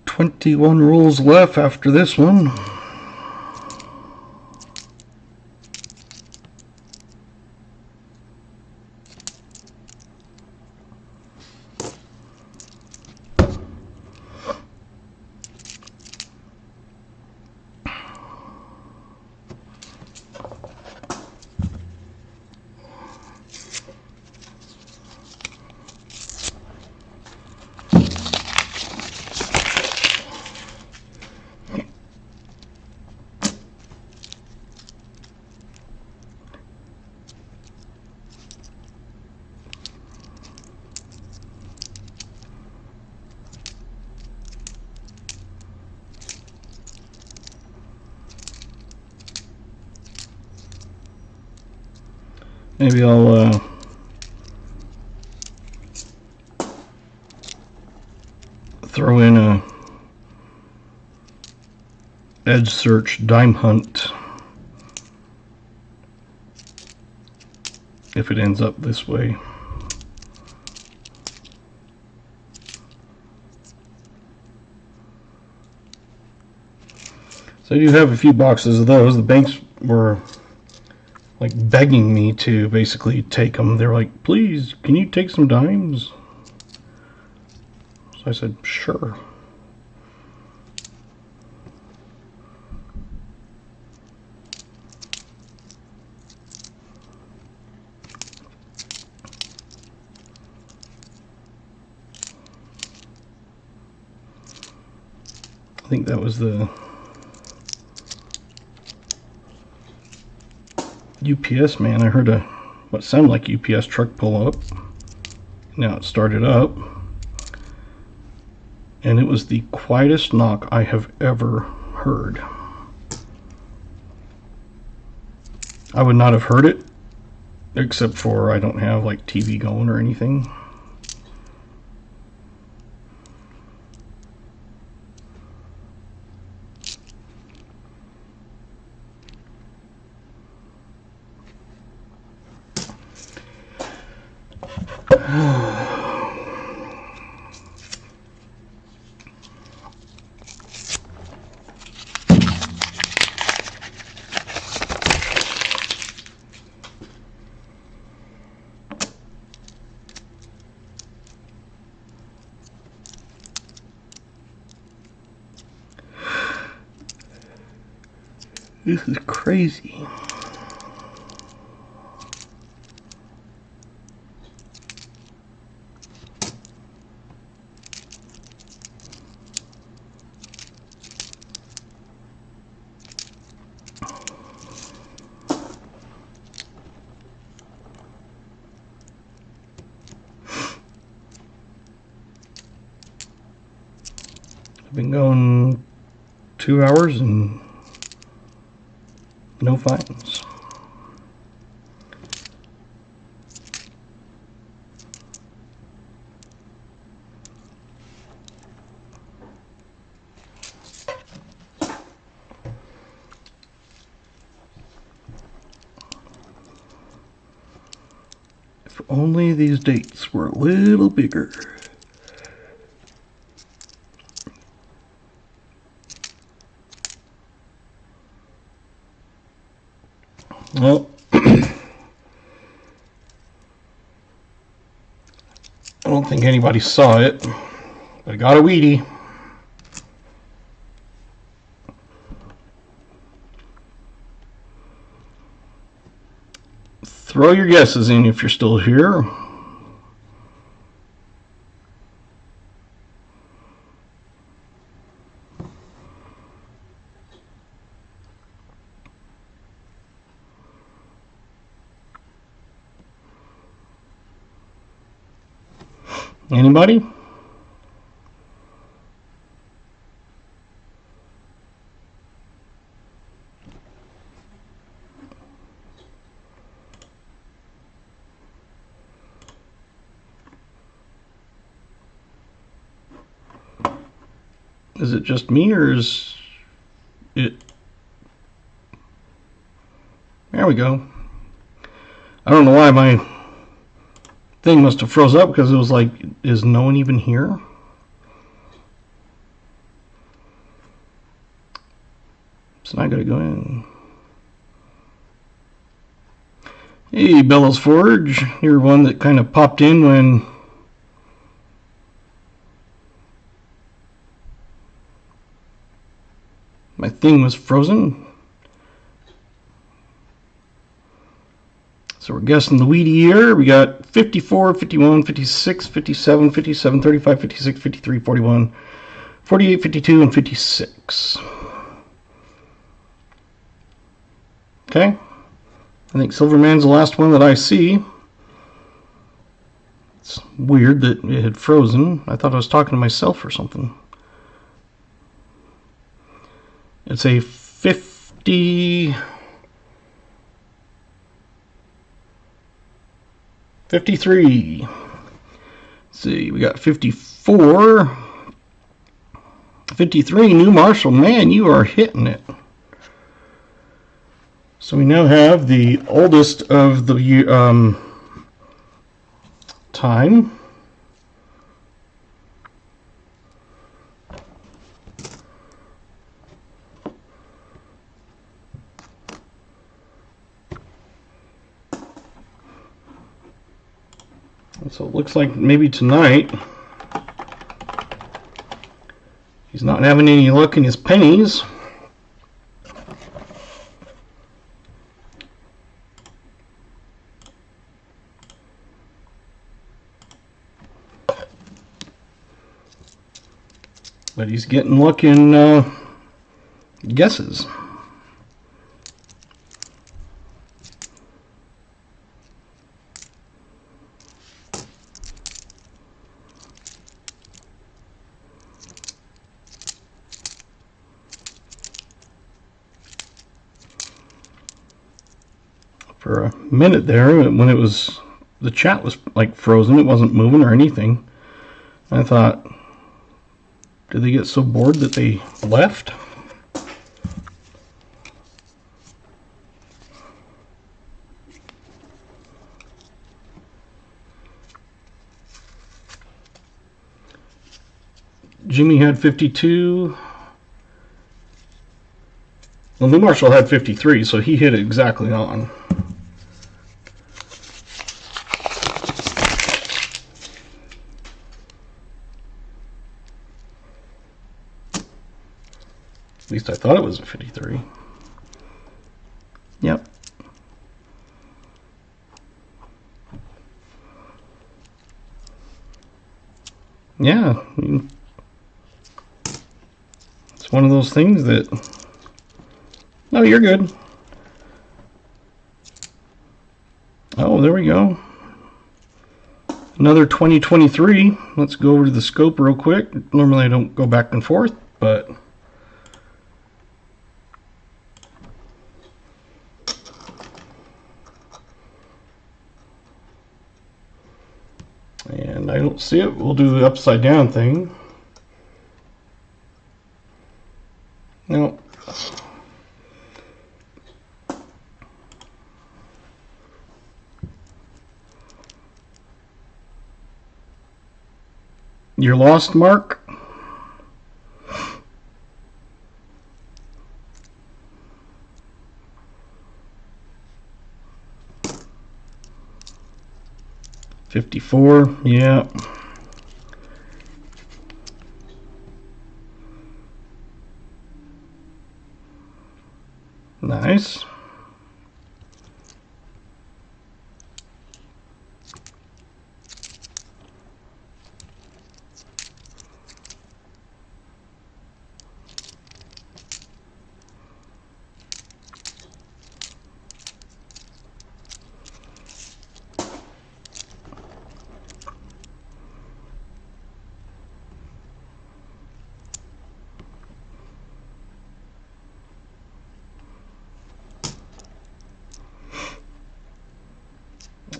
"21 rolls left after this one." Maybe I'll throw in a edge search dime hunt if it ends up this way. So I do have a few boxes of those. The banks were like begging me to basically take them. They're like, please, can you take some dimes? So I said, sure. I think that was the UPS man. I heard what sounded like UPS truck pull up. Now it started up, and it was the quietest knock I have ever heard. I would not have heard it except for I don't have like TV going or anything. This is crazy. I've been going 2 hours and no finds. If only these dates were a little bigger. Well, I don't think anybody saw it, but I got a weedy. Throw your guesses in if you're still here. Anybody? Is it just me, or is it? There we go. I don't know why my thing must have froze up, because it was like, is no one even here? So now I gotta go in. Hey, Bellows Forge, you're one that kind of popped in when my thing was frozen. So we're guessing the weedy year. We got 54, 51, 56, 57, 57, 35, 56, 53, 41, 48, 52, and 56. Okay. I think Silverman's the last one that I see. It's weird that it had frozen. I thought I was talking to myself or something. It's a 50... 53. Let's see, we got 54. 53, New Marshall. Man, you are hitting it. So we now have the oldest of the time. So it looks like maybe tonight he's not having any luck in his pennies. But he's getting luck in guesses. For a minute there, when it was, the chat was like frozen, it wasn't moving or anything. I thought, did they get so bored that they left? Jimmy had 52. Well, New Marshall had 53, so he hit it exactly on. At least I thought it was a 53. Yep. Yeah. It's one of those things that... No, you're good. Oh, there we go. Another 2023. Let's go over to the scope real quick. Normally I don't go back and forth, but... And I don't see it. We'll do the upside down thing. No. You're lost, Mark? $54, yeah. Nice.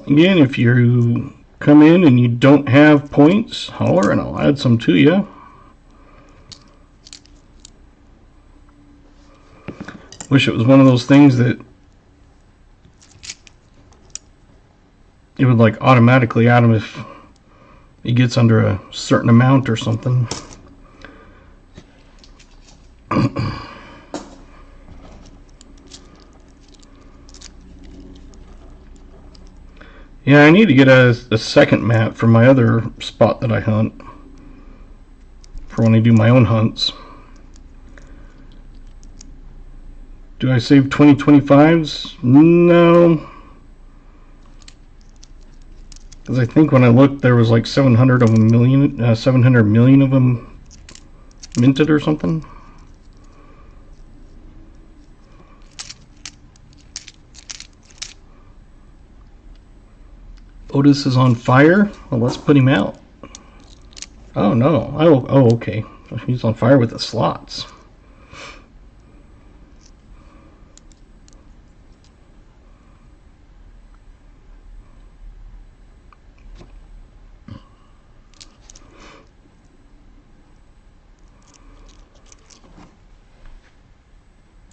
Again, if you come in and you don't have points, holler and I'll add some to you. Wish it was one of those things that it would like automatically add them if it gets under a certain amount or something. Yeah, I need to get a second map for my other spot that I hunt, for when I do my own hunts. Do I save 2025s? No. Because I think when I looked there was like 700 of them million, 700 million of them minted or something. Otis is on fire? Well, let's put him out. Oh no. Oh, okay. He's on fire with the slots.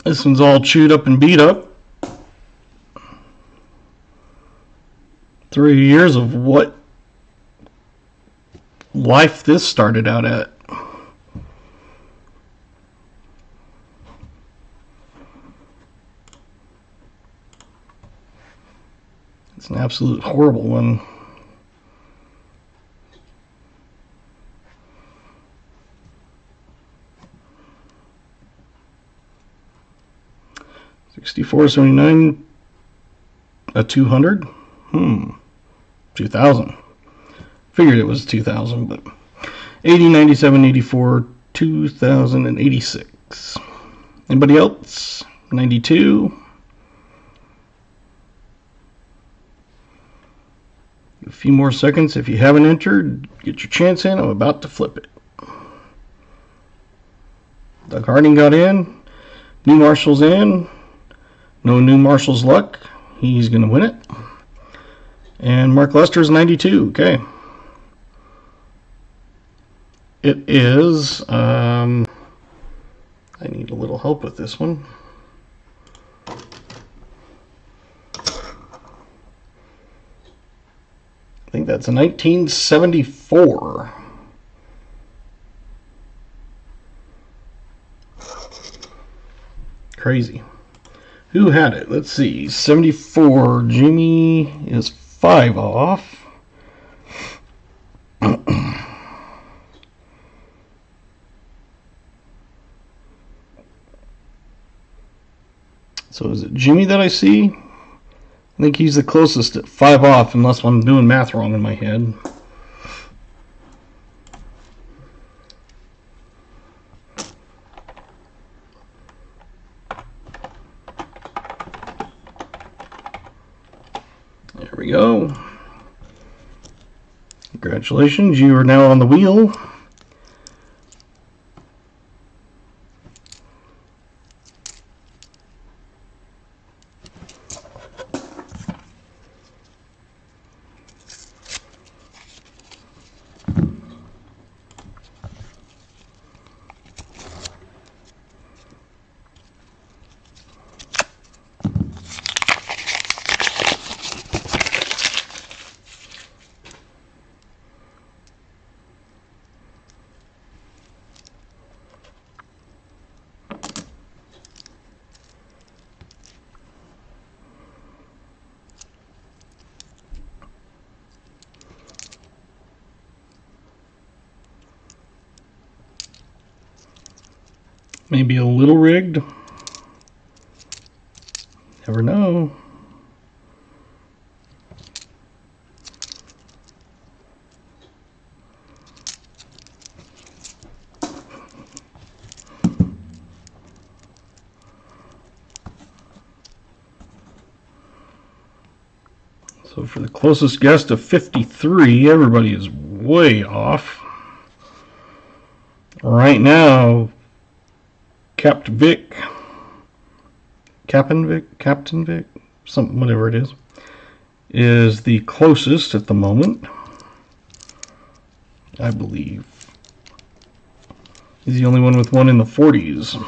This one's all chewed up and beat up. 3 years of what life this started out at. It's an absolute horrible one. $64.79, a 200. 2000. Figured it was 2000, but 80, 97, 84, 2086. Anybody else? 92. A few more seconds. If you haven't entered, get your chance in. I'm about to flip it. Doug Harding got in. New Marshall's in. No new Marshall's luck. He's going to win it. And Mark Lester's 92. Okay. It is, I need a little help with this one. I think that's a 1974. Crazy. Who had it? Let's see. 74. Jimmy is 5 off. So is it Jimmy that I see? I think he's the closest at 5 off, unless I'm doing math wrong in my head. There we go. Congratulations, you are now on the wheel. Maybe a little rigged. Never know. So for the closest guess to 53, everybody is way off. Right now, Captain Vic, something, whatever it is the closest at the moment, I believe. He's the only one with one in the 40s.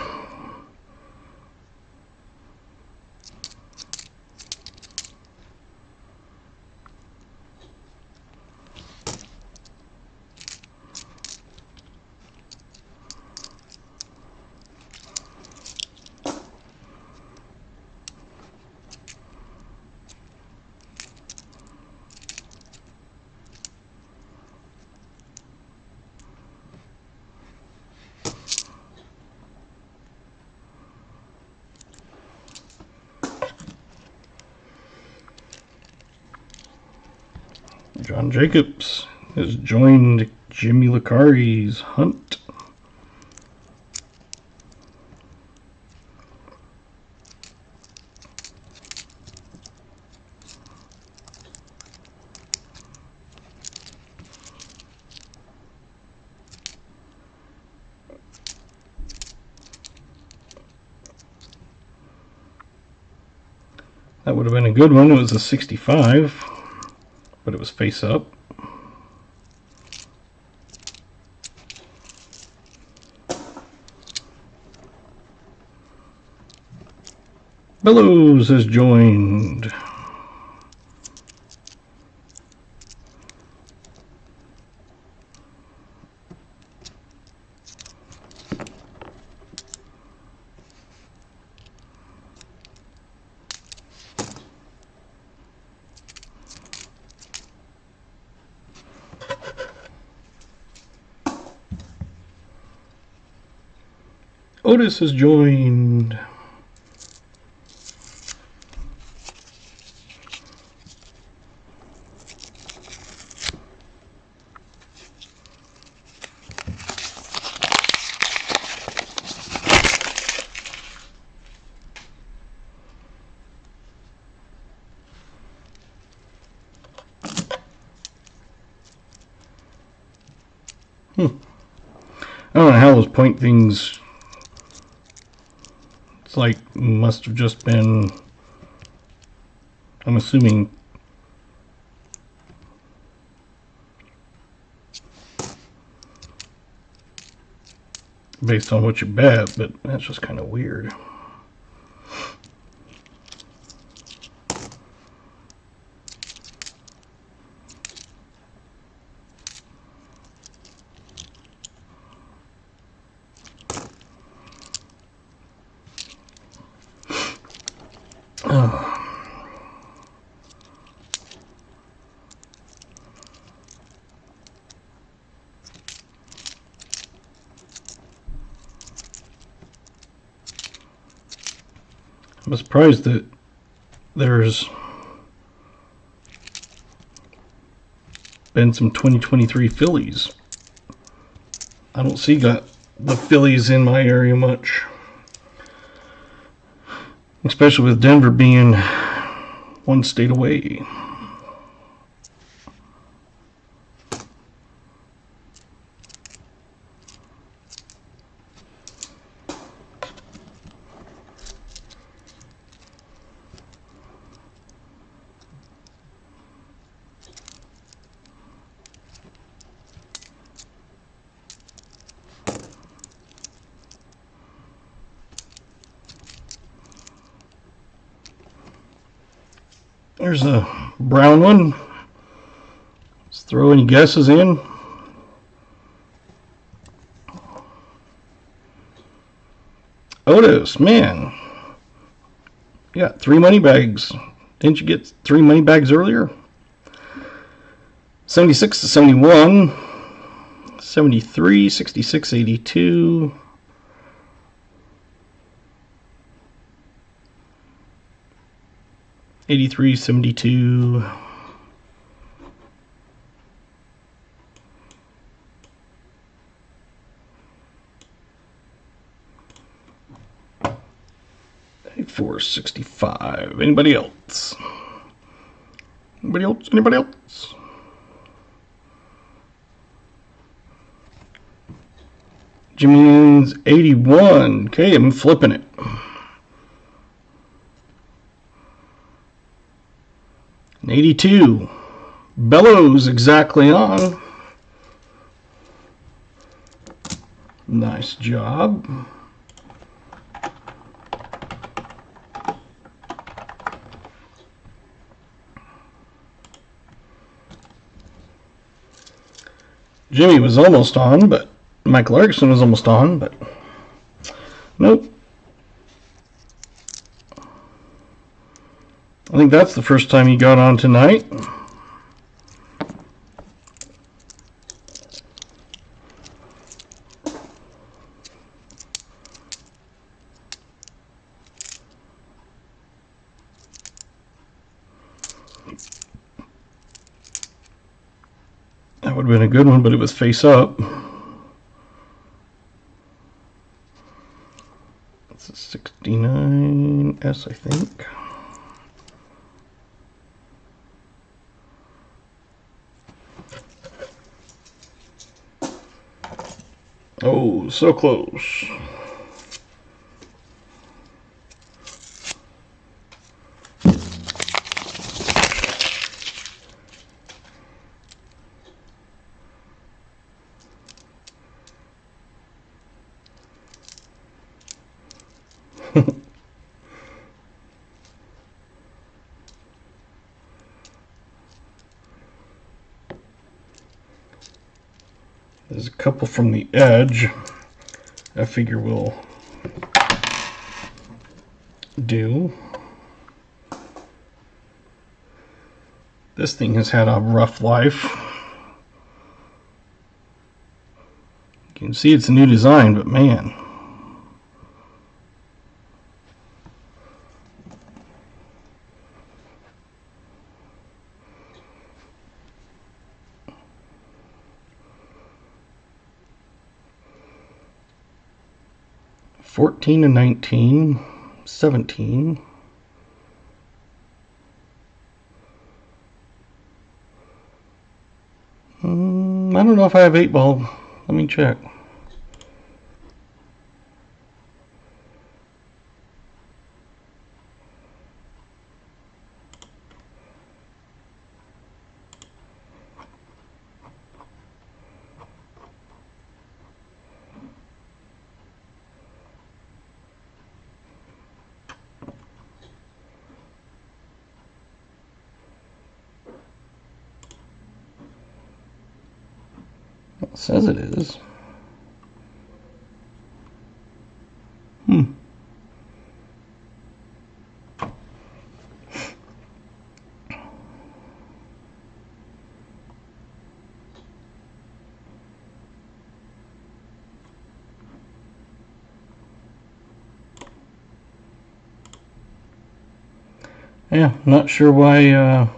John Jacobs has joined Jimmy Licari's hunt. That would have been a good one. It was a 65, but it was face up. Bellows has joined. Otis has joined. I don't know how those point things, it's like, must have just been, I'm assuming, based on what you bet, but that's just kind of weird. I'm surprised that there's been some 2023 fillies. I don't see the fillies in my area much, especially with Denver being one state away. There's a brown one. Let's throw any guesses in. Otis, man. Yeah, 3 money bags. Didn't you get 3 money bags earlier? 76 to 71. 73, 66, 82. 83, 72. $4.65. Anybody else? Anybody else? Anybody else? Jimmy's 81. Okay, I'm flipping it. An 82. Bellows exactly on. Nice job. Jimmy was almost on, but Michael Erickson was almost on, but nope. I think that's the first time he got on tonight. That would have been a good one, but it was face up. It's a 69S, I think. Oh, so close. There's a couple from the edge I figure we'll do. This thing has had a rough life. You can see it's a new design, but man. $14 to $19, $17. I don't know if I have 8-ball. Let me check. It says it is. Yeah, not sure why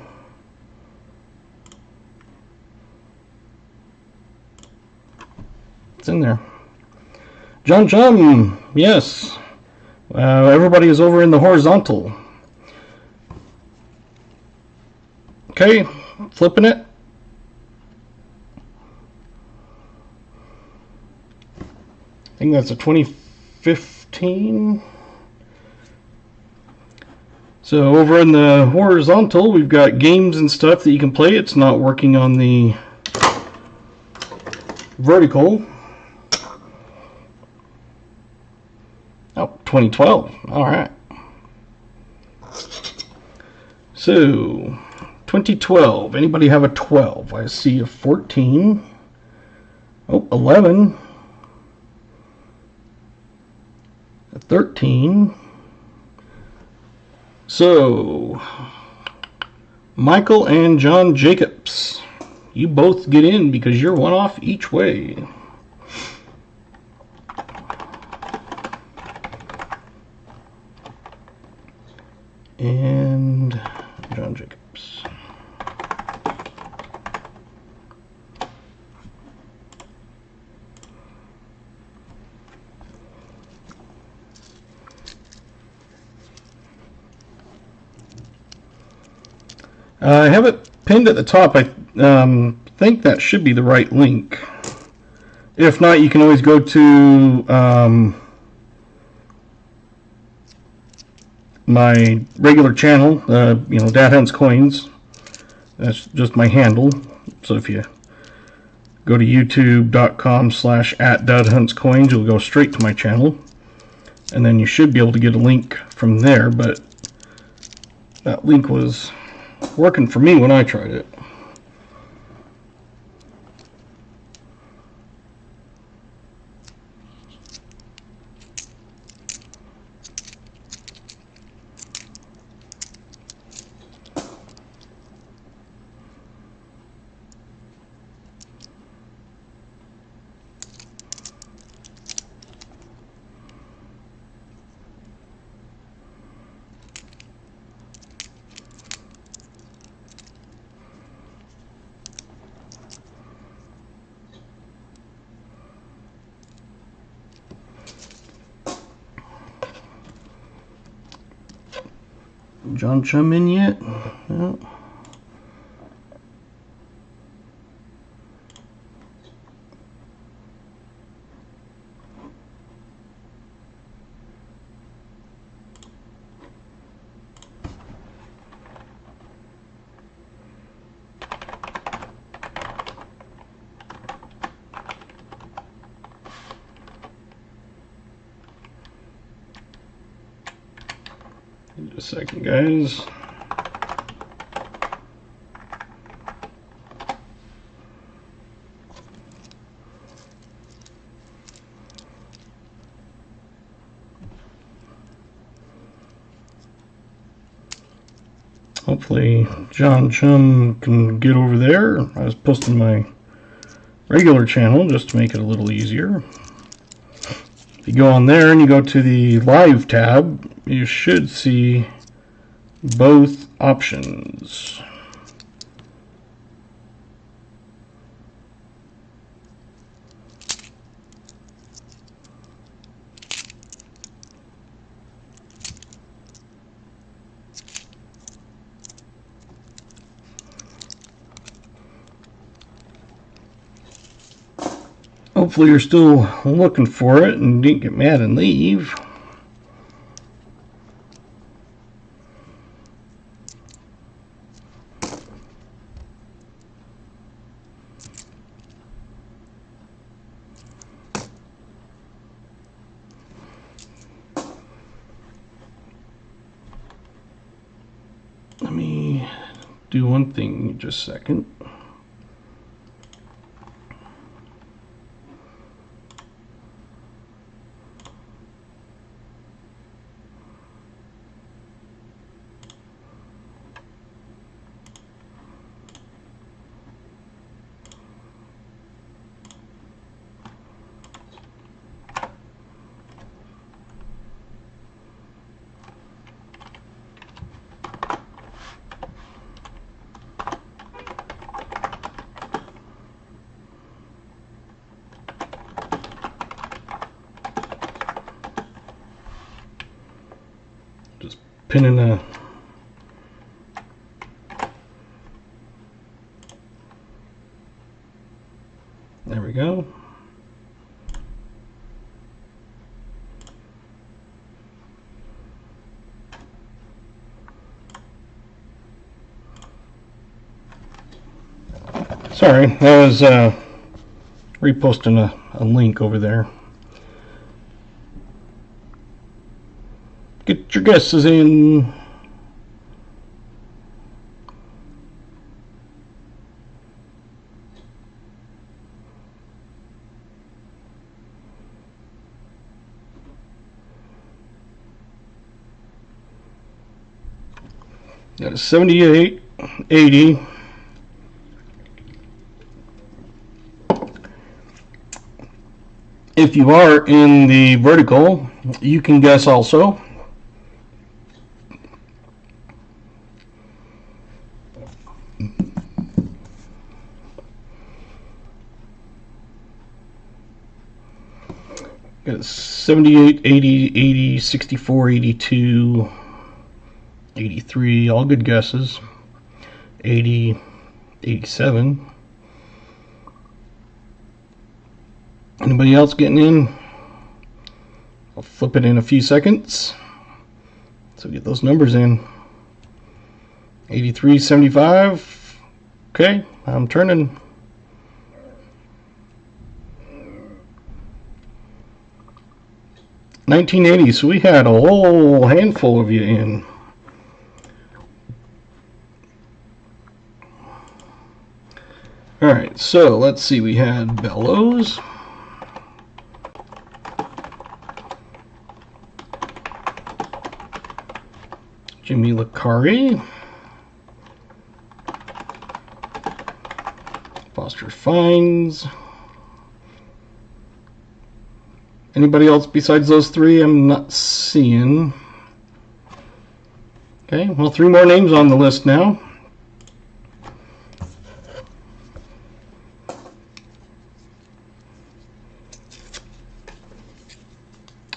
it's in there. John Chum, yes. Everybody is over in the horizontal. Okay, flipping it. I think that's a 2015. So over in the horizontal, we've got games and stuff that you can play. It's not working on the vertical. Oh, 2012. All right. So, 2012. Anybody have a 12? I see a 14. Oh, 11. A 13. So, Michael and John Jacobs, you both get in because you're one off each way. And John Jacobs. I have it pinned at the top. I think that should be the right link. If not, you can always go to my regular channel, Dad Hunts Coins. That's just my handle. So if you go to youtube.com/@DadHuntsCoins, you'll go straight to my channel. And then you should be able to get a link from there, but that link was working for me when I tried it. John Chum in yet? No. Just a second, guys. Hopefully John Chum can get over there. I was posting my regular channel just to make it a little easier. If you go on there and you go to the live tab, you should see both options. Hopefully you're still looking for it and didn't get mad and leave. Let me do one thing just a second. Just pinning a... There we go. Sorry, that was reposting a link over there. Get your guesses in. Got a 78, 80. If you are in the vertical, you can guess also. Got 78, 80, 80, 64, 82, 83, all good guesses. 80, 87. Anybody else getting in? I'll flip it in a few seconds. So get those numbers in. 83, 75. Okay, I'm turning. $19.80, so we had a whole handful of you in. Alright, so let's see, we had Bellows. Jimmy Licari, Foster Fines. Anybody else besides those three I'm not seeing? Okay, well, 3 more names on the list now.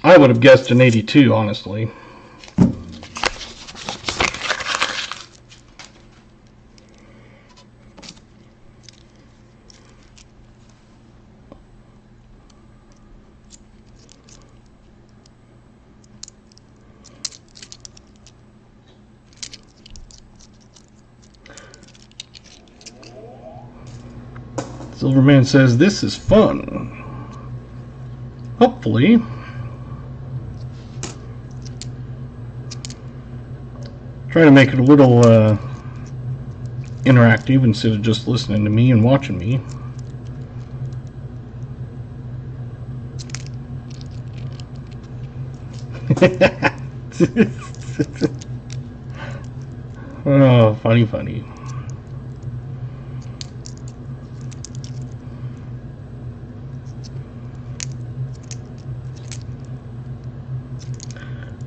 I would have guessed an 82, honestly. Silverman says, this is fun. Hopefully. Try to make it a little interactive instead of just listening to me and watching me. Oh, funny, funny.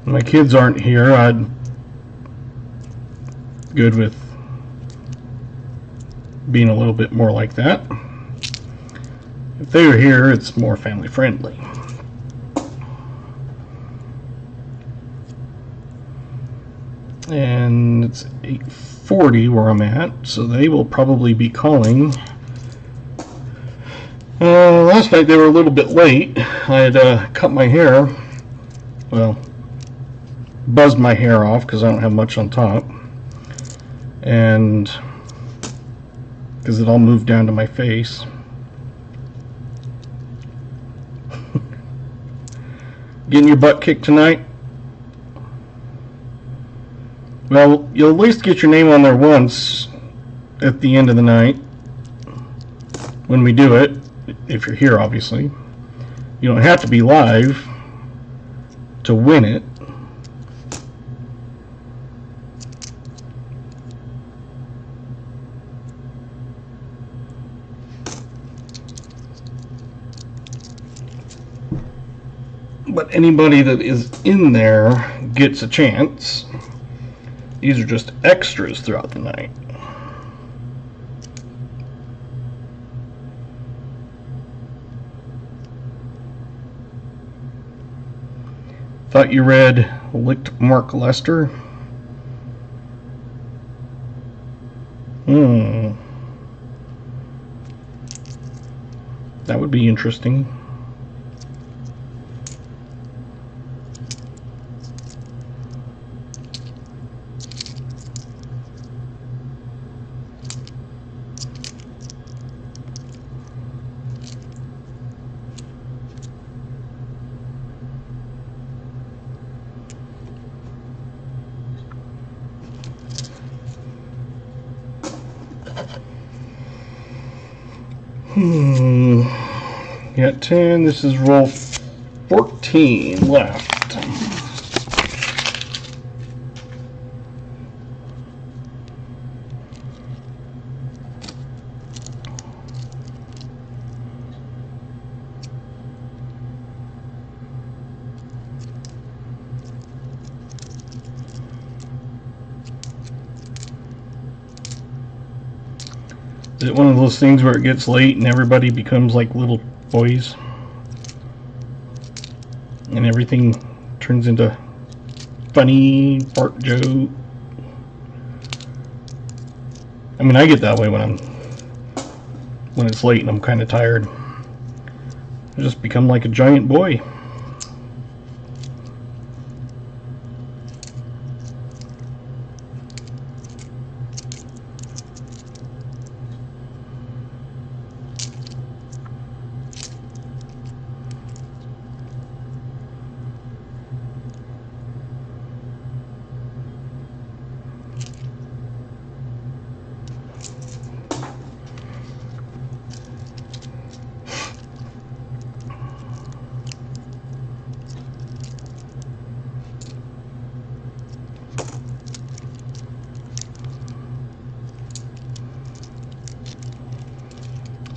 My kids aren't here. I'm good with being a little bit more like that. If they're here, it's more family friendly. And it's 8:40 where I'm at, so they will probably be calling. Last night they were a little bit late. I had cut my hair. Well, buzzed my hair off because I don't have much on top, and because it all moved down to my face. Getting your butt kicked tonight? Well, you'll at least get your name on there once at the end of the night when we do it, if you're here, obviously. You don't have to be live to win it. But anybody that is in there gets a chance. These are just extras throughout the night. Thought you read Licked Mark Lester. That would be interesting. Got 10. This is roll 14 left. Is it one of those things where it gets late and everybody becomes like little boys? And everything turns into funny fart joke? I mean, I get that way when it's late and I'm kind of tired. I just become like a giant boy.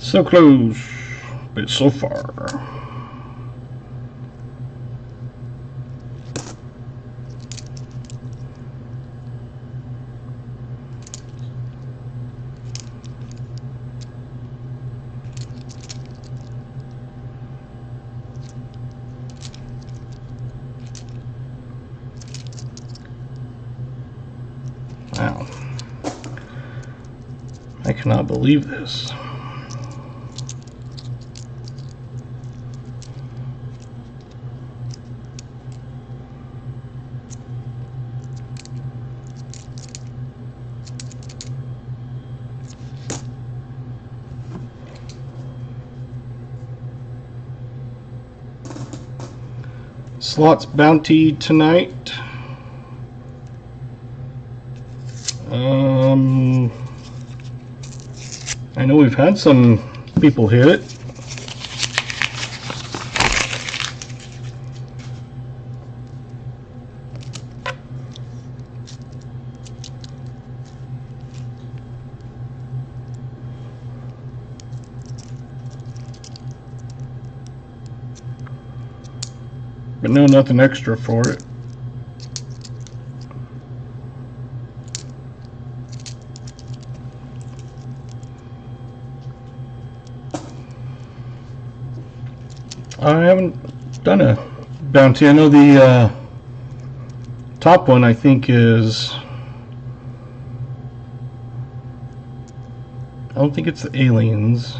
So close, but so far. Wow. I cannot believe this. Slots bounty tonight. I know we've had some people hit it. But no, nothing extra for it. I haven't done a bounty. I know the top one I think is, I don't think it's the aliens.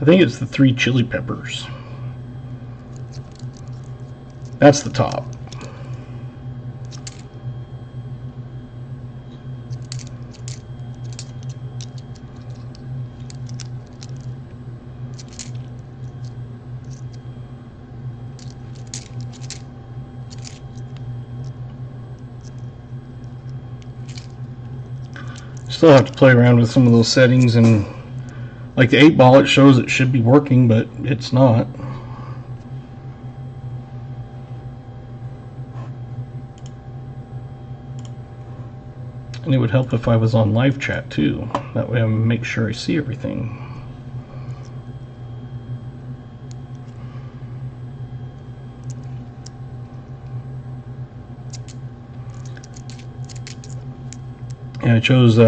I think it's the 3 chili peppers. That's the top. Still have to play around with some of those settings, and like the 8-ball, it shows it should be working, but it's not. And it would help if I was on live chat too. That way I make sure I see everything. And I chose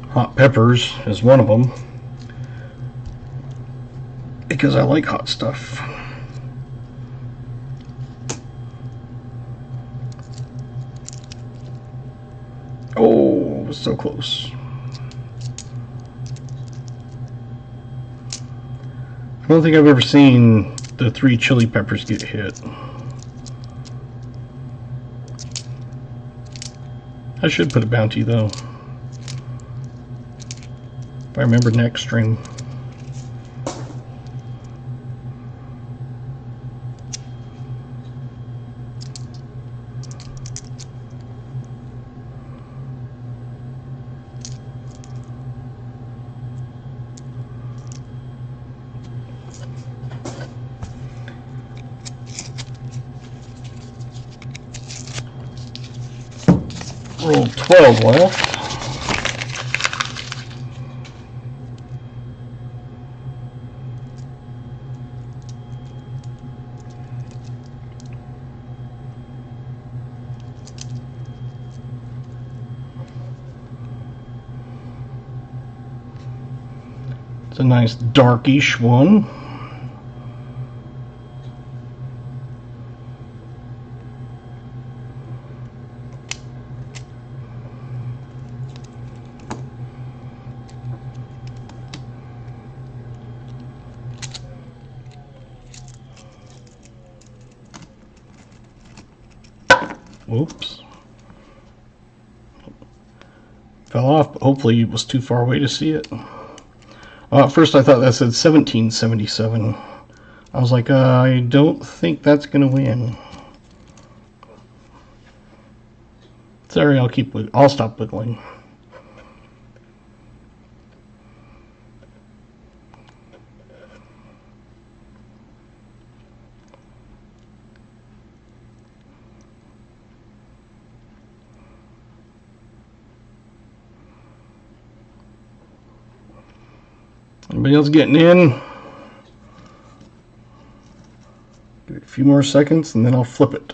hot peppers as one of them because I like hot stuff. was so close. I don't think I've ever seen the 3 chili peppers get hit. I should put a bounty though, if I remember next stream. Roll 12 left. It's a nice darkish one. Whoops. Fell off, but hopefully it was too far away to see it. At first I thought that said 1777. I was like, I don't think that's gonna win. Sorry, I'll stop wiggling. Anybody else getting in? Give it a few more seconds and then I'll flip it.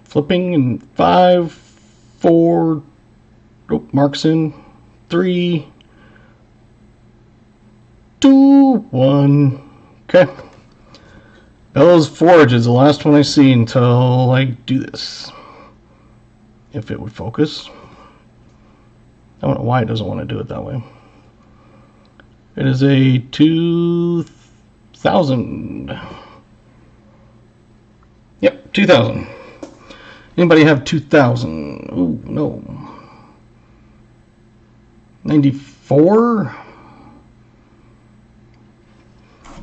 Flipping in 5, 4, oh, marks in 3, 2, 1. Okay. Bella's Forge is the last one I see until I do this. If it would focus. I don't know why it doesn't want to do it that way. It is a 2000. Yep, 2000. Anybody have 2000? Oh, no. 94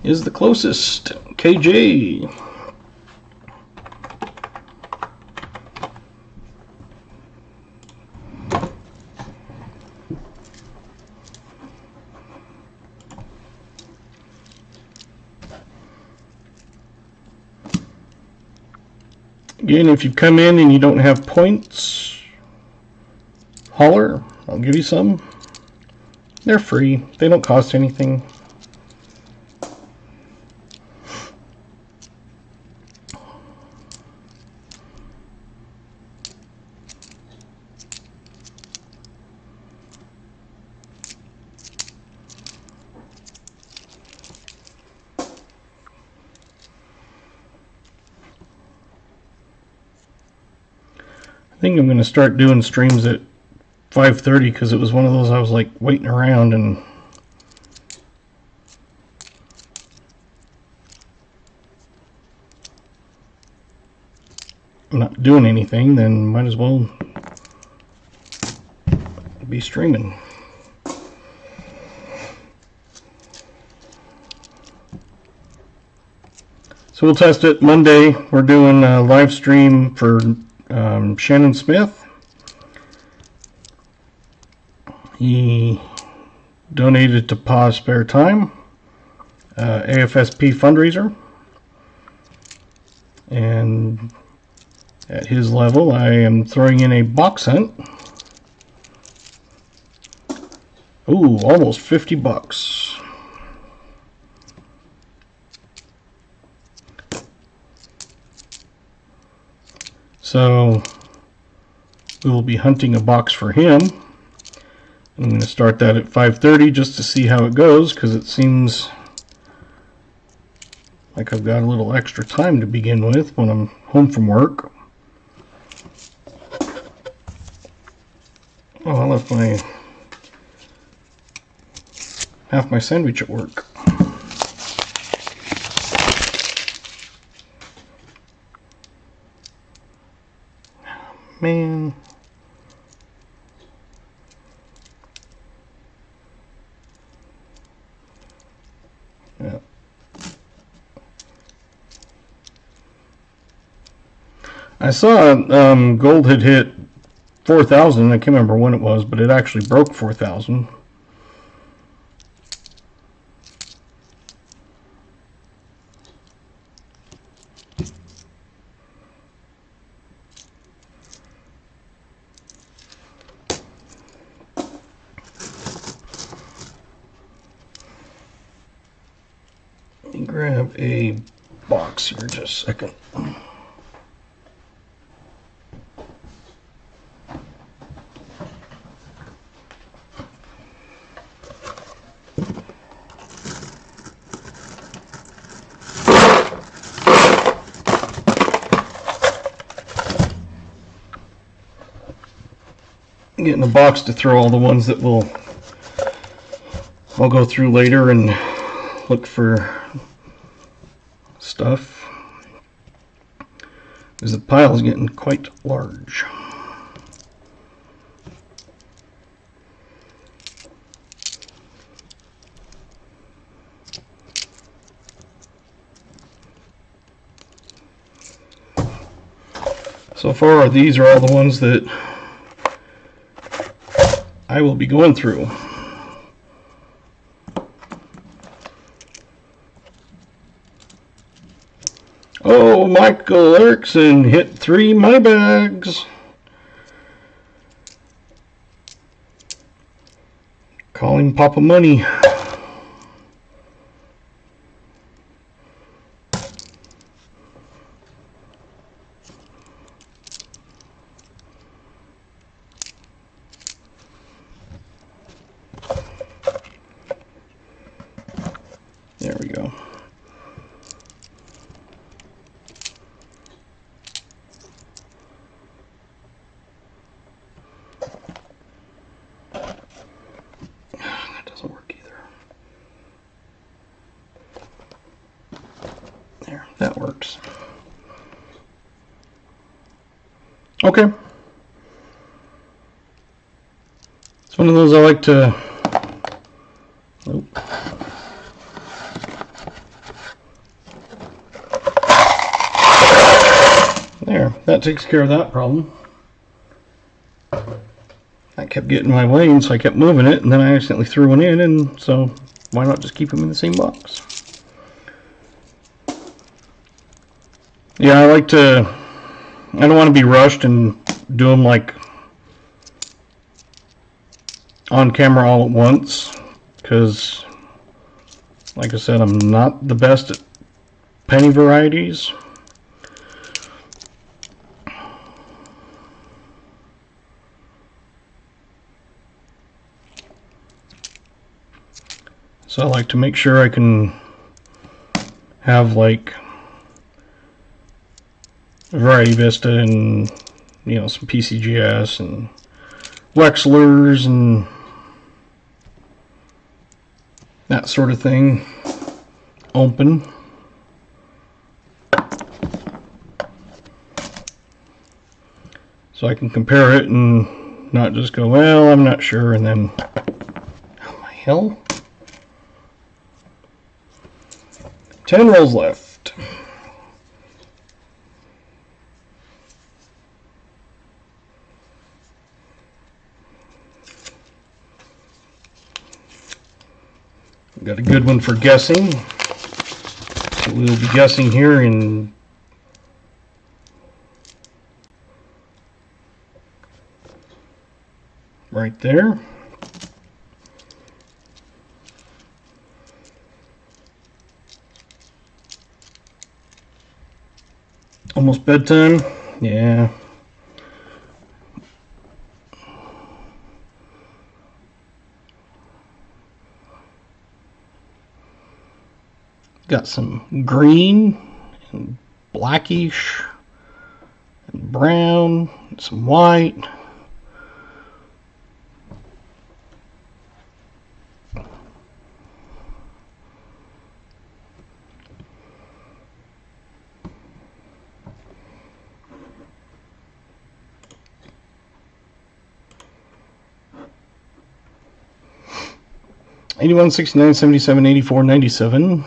is the closest. KJ. Again, if you come in and you don't have points, holler, I'll give you some. They're free, they don't cost anything. I think I'm going to start doing streams at 5:30 because it was one of those I was like waiting around and I'm not doing anything, then might as well be streaming. So we'll test it Monday. We're doing a live stream for Shannon Smith. He donated to Pa's Spare Time, AFSP fundraiser, and at his level I am throwing in a box hunt. Ooh, almost 50 bucks. So we will be hunting a box for him. I'm going to start that at 5:30 just to see how it goes, because it seems like I've got a little extra time to begin with when I'm home from work. Oh, I left my half my sandwich at work. Man. Yeah. I saw gold had hit 4,000. I can't remember when it was, but it actually broke 4,000. Let me grab a box here just a second. Getting a box to throw all the ones that I'll go through later and look for stuff, because the pile is getting quite large. So far, these are all the ones that I will be going through. Oh, Michael Erickson hit 3 money bags. Calling Papa Money. There we go. That doesn't work either. There, that works. Okay. It's one of those I like to... Nope. There, that takes care of that problem. I kept getting in my way, and so I kept moving it, and then I accidentally threw one in, and so why not just keep them in the same box? Yeah, I like to... I don't want to be rushed and do them like on camera all at once, because like I said, I'm not the best at penny varieties. So I like to make sure I can have like Variety Vista and, you know, some PCGS and Wexlers and that sort of thing open. So I can compare it and not just go, well, I'm not sure, and then, oh my hell. 10 rolls left. Got a good one for guessing. So we'll be guessing here in right there. Almost bedtime. Yeah. Got some green and blackish and brown and some white. 81, 69, 77, 84, 97.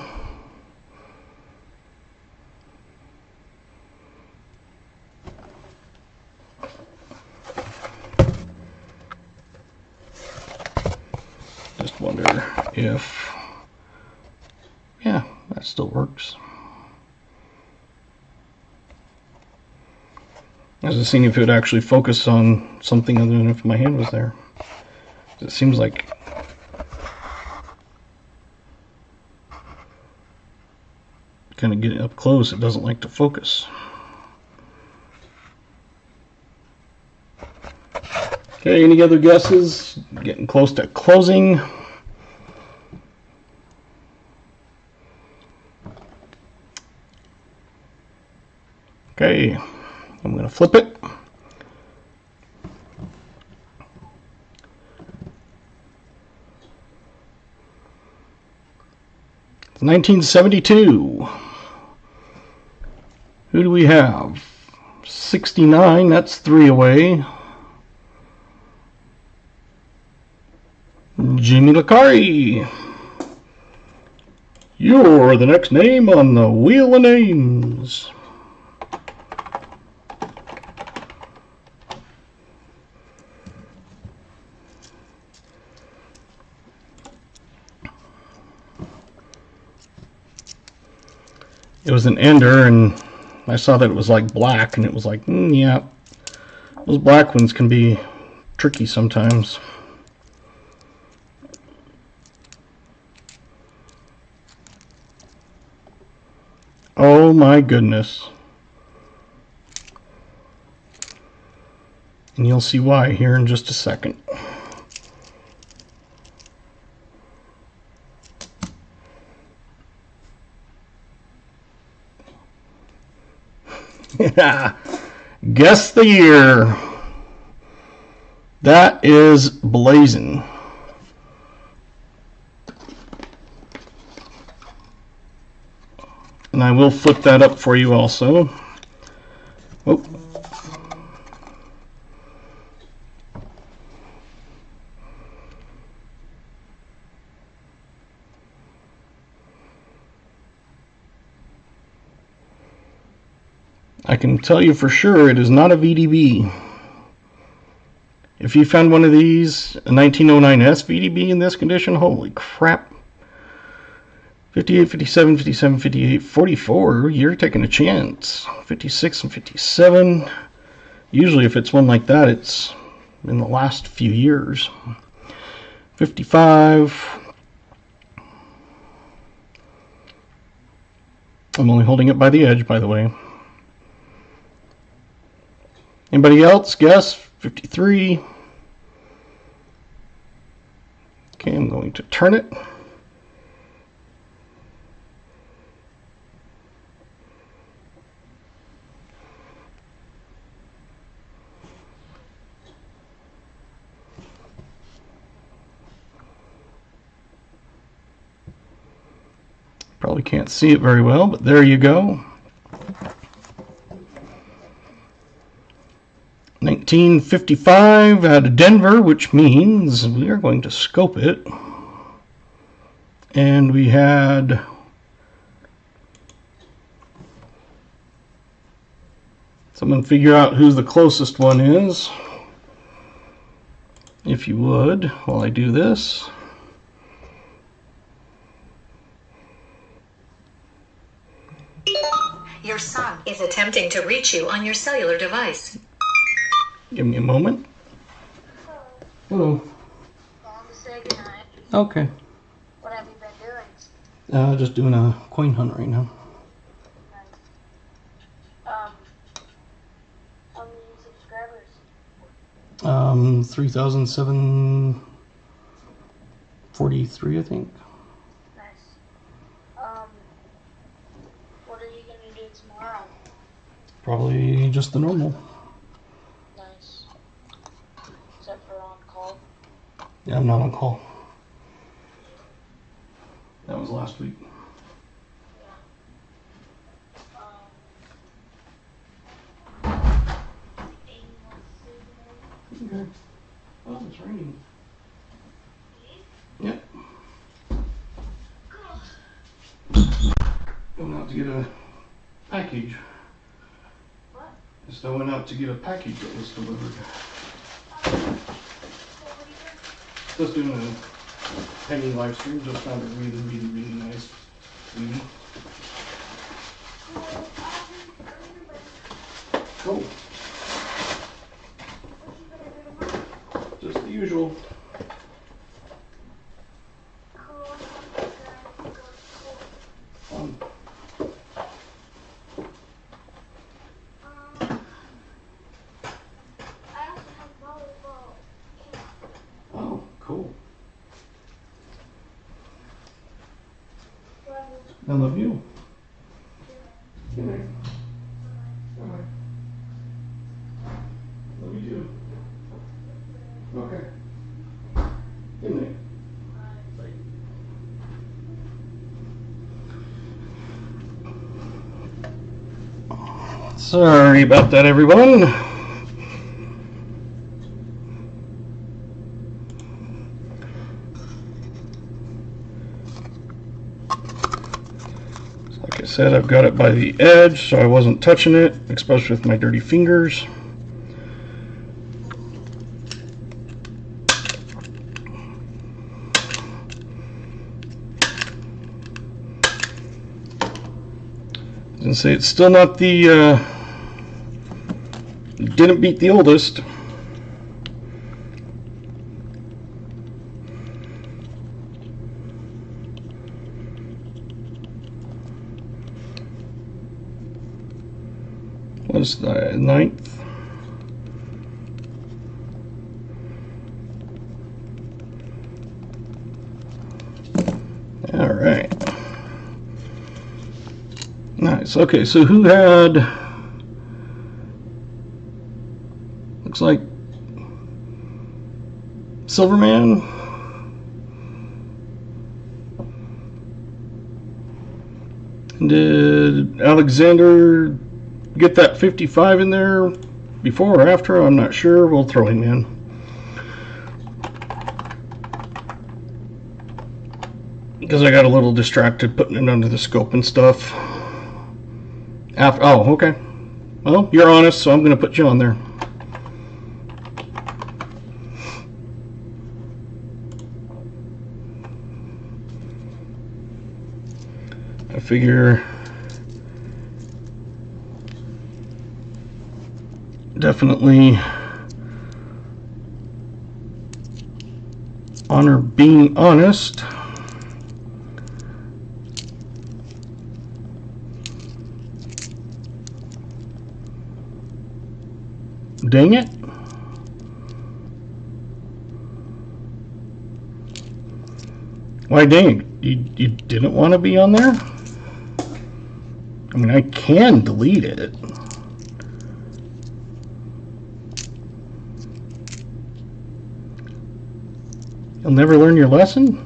Just wonder if, yeah, that still works. I was just seeing if it would actually focus on something other than if my hand was there. It seems like kind of getting up close, it doesn't like to focus. Okay, any other guesses? Getting close to closing. Okay, I'm going to flip it. It's 1972. Who do we have? 69, that's 3 away. Jimmy Lacari. You're the next name on the Wheel of Names. It was an ender, and I saw that it was like black, and it was like, yeah, those black ones can be tricky sometimes. Oh my goodness. And you'll see why here in just a second. Guess the year. That is blazing. And I will flip that up for you also. Oh. I can tell you for sure it is not a VDB. If you found one of these, a 1909S VDB in this condition, holy crap. 58, 57, 57, 58, 44, you're taking a chance. 56 and 57. Usually if it's one like that, it's in the last few years. 55. I'm only holding it by the edge, by the way. Anybody else guess? 53. Okay, I'm going to turn it. Probably can't see it very well, but there you go. 1955 out of Denver, which means we are going to scope it. And we had someone figure out who the closest one is, if you would, while I do this. Your son is attempting to reach you on your cellular device. Give me a moment. Hello. Okay. What have you been doing? Just doing a coin hunt right now. How many subscribers? 3,743, I think. Nice. What are you gonna do tomorrow? Probably just the normal. Nice. Except for on call. Yeah, I'm not on call. That was last week. Okay. Oh, it's raining. Yep. to get a package. What? Just I went out to get a package that was delivered. What were you doing? Just doing a Penny live stream. Just found a really nice sweetie. Cool. Just the usual. Oh, cool. I love you. Good night. Bye. Love you too. Okay. Good night. Bye. Sorry about that, everyone. Like I said, I've got it by the edge, so I wasn't touching it, especially with my dirty fingers. And say it's still not the didn't beat the oldest. Was the 9th? All right. Nice. Okay, so who had, looks like Silverman. Did Alexander get that 55 in there before or after? I'm not sure. We'll throw him in. Because I got a little distracted putting it under the scope and stuff. After, oh, okay. Well, you're honest, so I'm going to put you on there. I figure definitely honor being honest. Dang it. Why dang it? You didn't want to be on there? I mean, I can delete it. You'll never learn your lesson?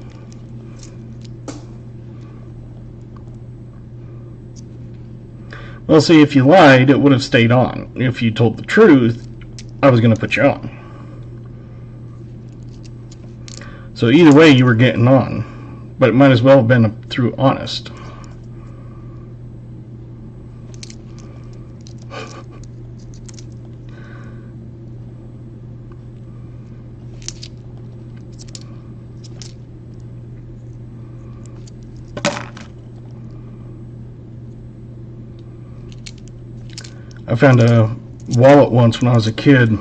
Well, see, if you lied, it would have stayed on. If you told the truth, I was going to put you on. So either way, you were getting on. But it might as well have been through honest. I found a wallet once when I was a kid.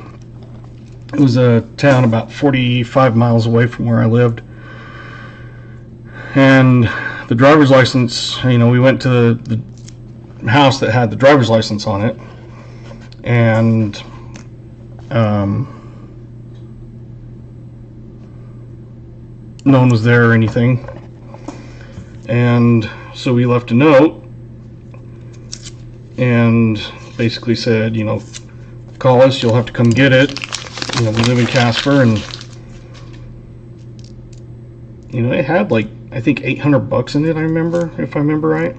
It was a town about 45 miles away from where I lived. And the driver's license, you know, we went to the house that had the driver's license on it. And no one was there or anything. And so we left a note and basically said, you know, call us, you'll have to come get it. You know, we live in Casper, and you know, it had like, I think $800 in it, I remember, if I remember right.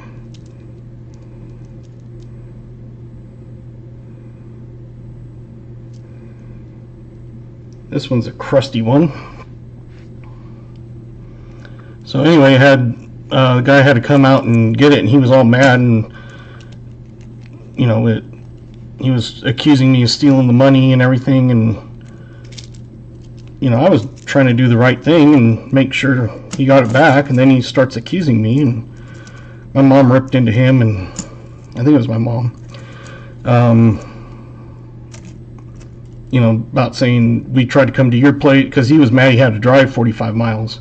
This one's a crusty one. So anyway, I had the guy had to come out and get it, and he was all mad, and you know, he was accusing me of stealing the money and everything, and you know, I was trying to do the right thing and make sure he got it back, and then he starts accusing me, and my mom ripped into him, and I think it was my mom, you know, about saying we tried to come to your place, because he was mad he had to drive 45 miles,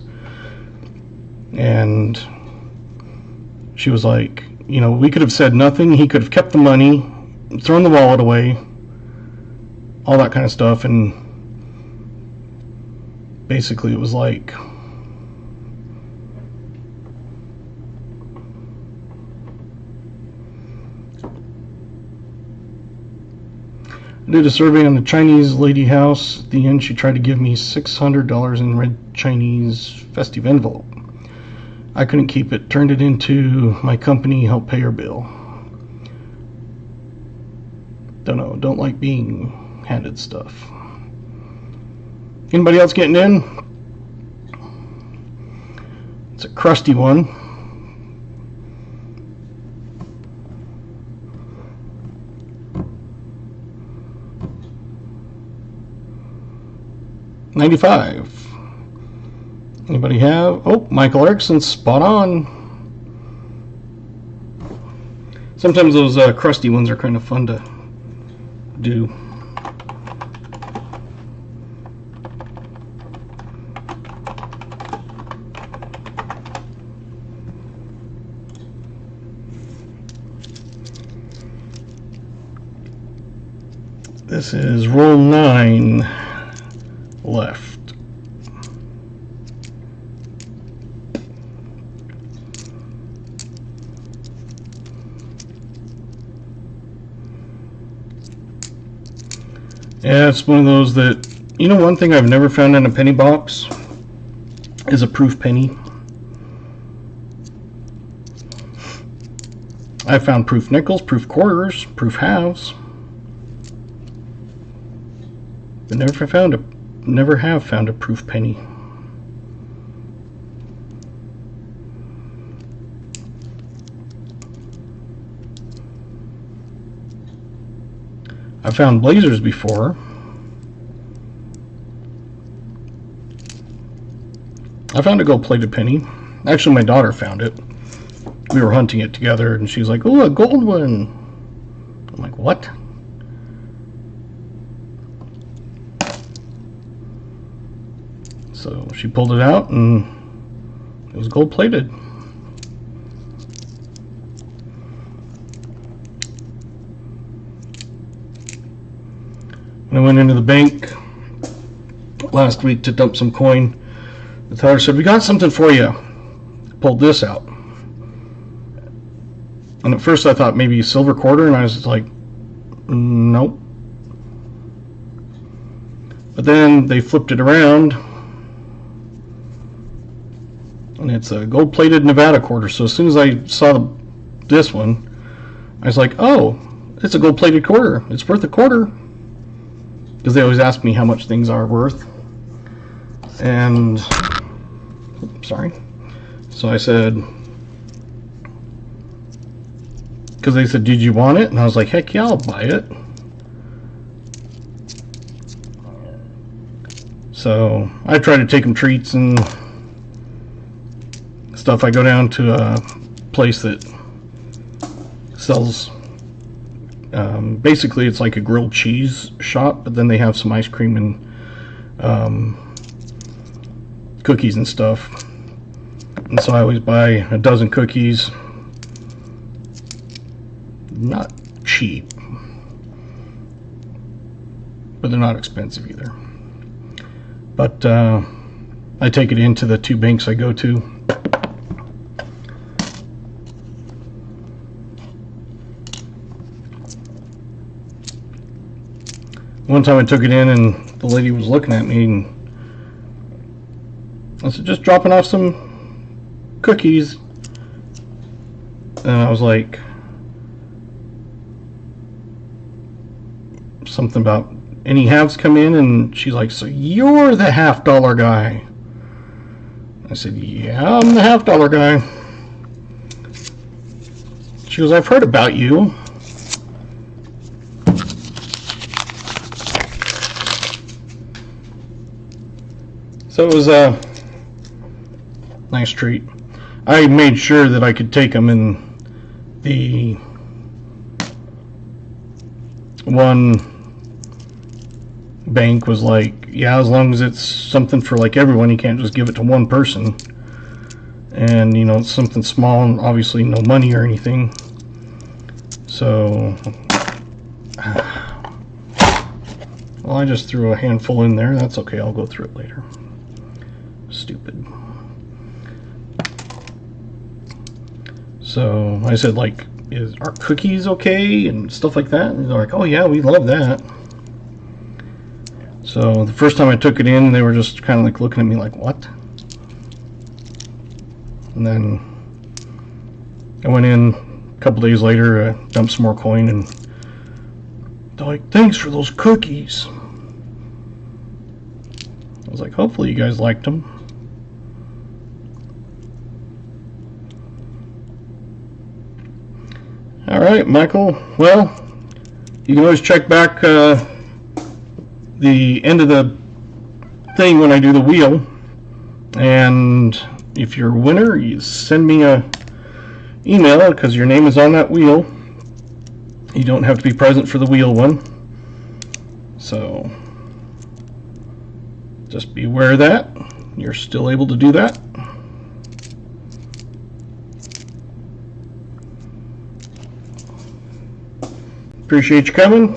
and she was like, you know, we could have said nothing, he could have kept the money, thrown the wallet away, all that kind of stuff, and basically it was like, I did a survey on the Chinese lady house. At the end, she tried to give me $600 in red Chinese festive envelope. I couldn't keep it, turned it into my company, helped pay her bill. Don't know, don't like being handed stuff. Anybody else getting in? It's a crusty one. $95. Anybody have? Oh, Michael Erickson's spot on. Sometimes those crusty ones are kind of fun to do. This is roll 9 left. Yeah, it's one of those that, you know, one thing I've never found in a penny box is a proof penny. I found proof nickels, proof quarters, proof halves, but never have found a proof penny. I found blazers before. I found a gold-plated penny. Actually, my daughter found it. We were hunting it together, and she was like, "Oh, a gold one." I'm like, "What?" So she pulled it out, and it was gold-plated. When I went into the bank last week to dump some coin, the teller said, "We got something for you." I pulled this out. And at first I thought maybe a silver quarter, and I was like, nope. But then they flipped it around, and it's a gold-plated Nevada quarter. So as soon as I saw this one, I was like, oh, it's a gold-plated quarter. It's worth a quarter. Because they always ask me how much things are worth. And, sorry. So I said, because they said, "Did you want it?" And I was like, heck yeah, I'll buy it. So I try to take them treats and stuff. I go down to a place that sells, basically it's like a grilled cheese shop, but then they have some ice cream and cookies and stuff. And so I always buy a dozen cookies. Not cheap, but they're not expensive either. But I take it into the 2 banks I go to. One time I took it in and the lady was looking at me, and I said, "Just dropping off some cookies." And I was like, something about any halves come in, and she's like, "So you're the $50 guy?" I said, "Yeah, I'm the $50 guy." She goes, I've heard about you. So it was a nice treat. I made sure that I could take them in the one bank was like, yeah, as long as it's something for like everyone, you can't just give it to one person. And you know, it's something small and obviously no money or anything. So, well, I just threw a handful in there. That's okay, I'll go through it later. Stupid. So I said, like, are cookies okay and stuff like that? And they're like, oh yeah, we love that. So the first time I took it in, they were just kind of like looking at me like, what? And then I went in a couple days later, dumped some more coin, and they're like, thanks for those cookies. I was like, hopefully you guys liked them. Alright, Michael, well, you can always check back the end of the thing when I do the wheel, and if you're a winner, you send me a email because your name is on that wheel. You don't have to be present for the wheel one, so just be aware of that. You're still able to do that. Appreciate you coming.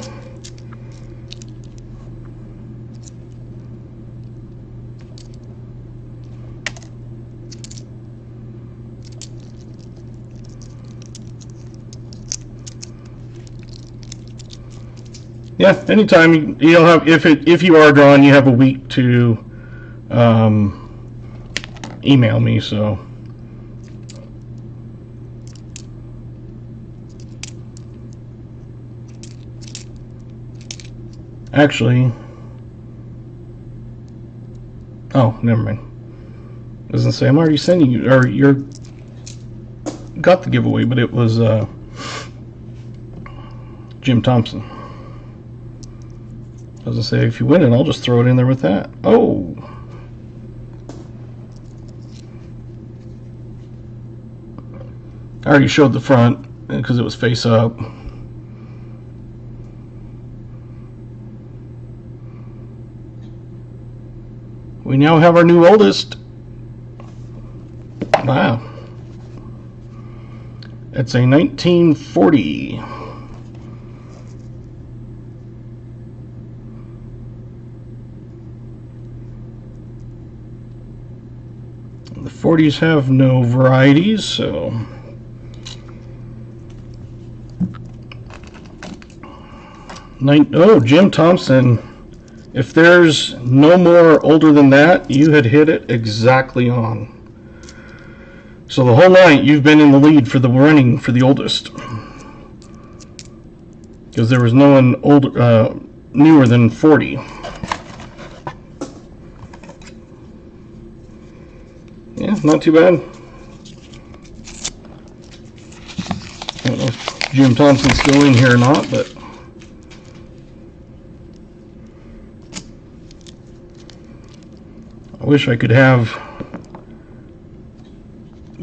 Yeah, anytime you'll have, if you are drawn, you have a week to email me. So actually, oh, never mind. I was gonna say I'm already sending you, or you're got the giveaway, but it was Jim Thompson. I was gonna say, if you win it, I'll just throw it in there with that. Oh, I already showed the front because it was face up. We now have our new oldest. Wow. It's a 1940. The 40s have no varieties, so oh, Jim Thompson. If there's no more older than that, you had hit it exactly on. So the whole night you've been in the lead for the running for the oldest, because there was no one older, newer than 40. Yeah, not too bad. I don't know if Jim Thompson's still in here or not, but I wish I could have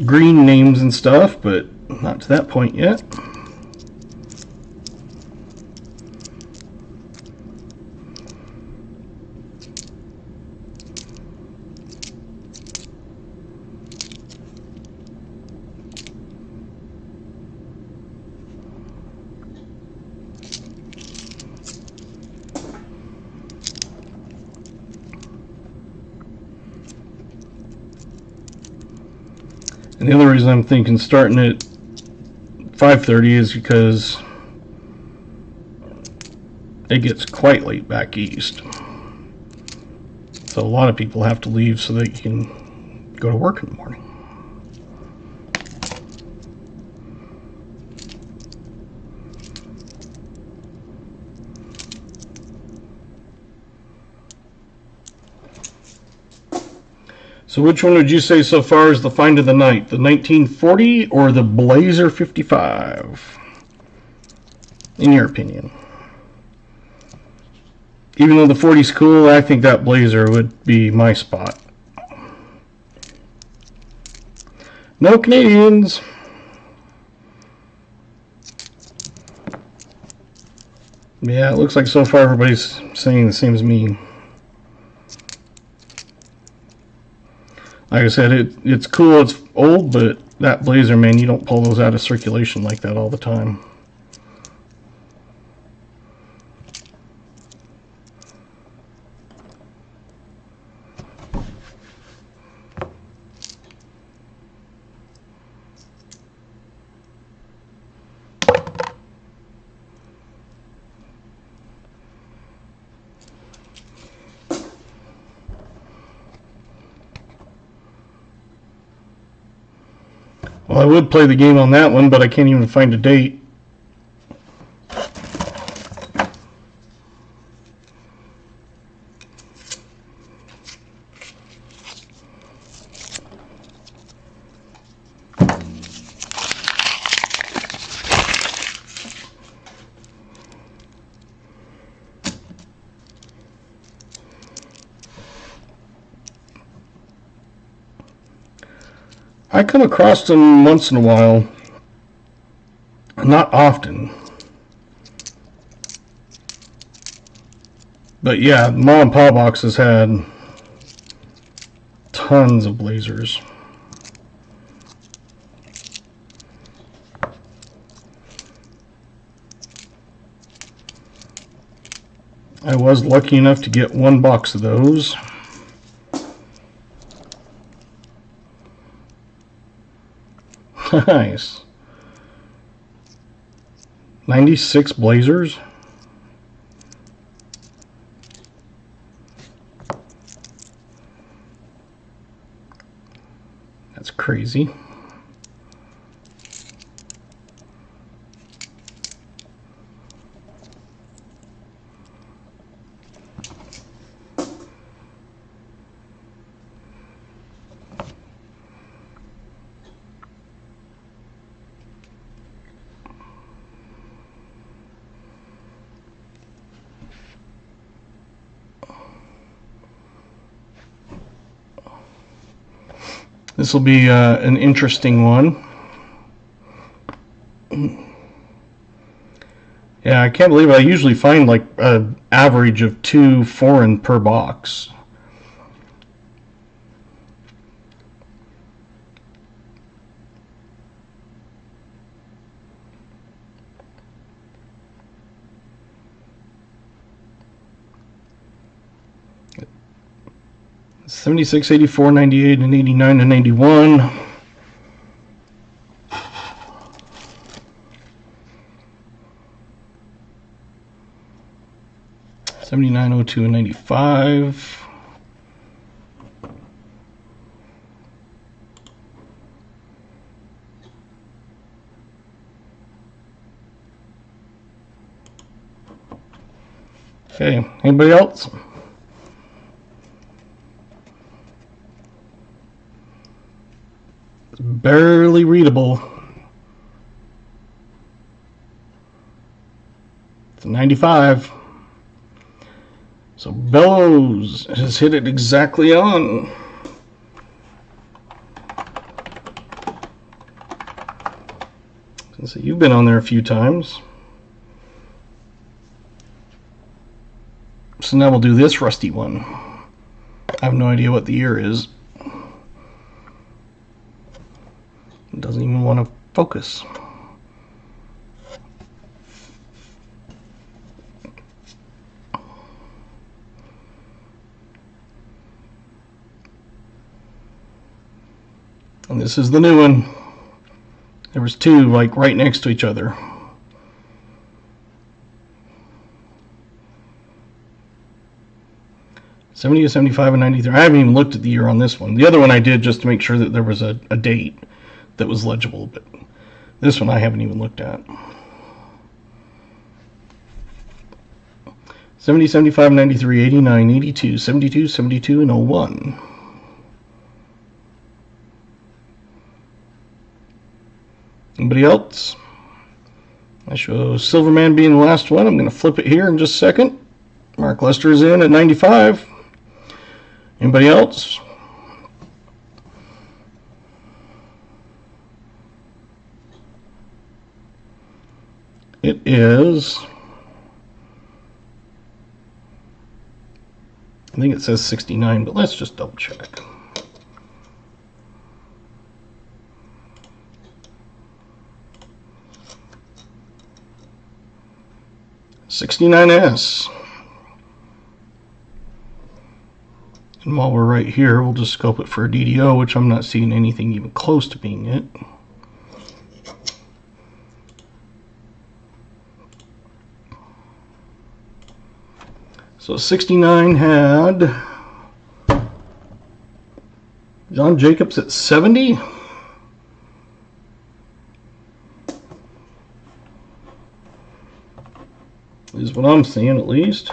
green names and stuff, but not to that point yet. And the other reason I'm thinking starting at 5:30 is because it gets quite late back east. So a lot of people have to leave so that you can go to work in the morning. So which one would you say so far is the find of the night? The 1940 or the Blazer 55? In your opinion. Even though the 40's cool, I think that Blazer would be my spot. No Canadians. Yeah, it looks like so far everybody's saying the same as me. Like I said, it's cool, it's old, but that Blazer, man, you don't pull those out of circulation like that all the time. Well, I would play the game on that one, but I can't even find a date. I come across them once in a while, not often. But yeah, Ma and Pa Box has had tons of Blazers. I was lucky enough to get one box of those. Nice. 96 Blazers. That's crazy. This will be an interesting one. Yeah, I can't believe I usually find like an average of 2 foreign per box. '76, '84, '98, and '89 and '91. '79, '02, and '95. Okay, anybody else? It's barely readable. It's a 95. So Bellows has hit it exactly on. So you've been on there a few times. So now we'll do this rusty one. I have no idea what the year is. It doesn't even want to focus. And this is the new one. There was 2 like right next to each other. '70, '75, and '93. I haven't even looked at the year on this one. The other one I did just to make sure that there was a date that was legible, but this one I haven't even looked at. 70, 75, 93, 89, 82, 72, 72, and 01. Anybody else? I show Silverman being the last one. I'm going to flip it here in just a second. Mark Lester is in at 95. Anybody else? It is, I think it says 69, but let's just double check. $69S. And while we're right here, we'll just scope it for a DDO, which I'm not seeing anything even close to being it. So 69 had John Jacobs at 70. Is what I'm seeing, at least.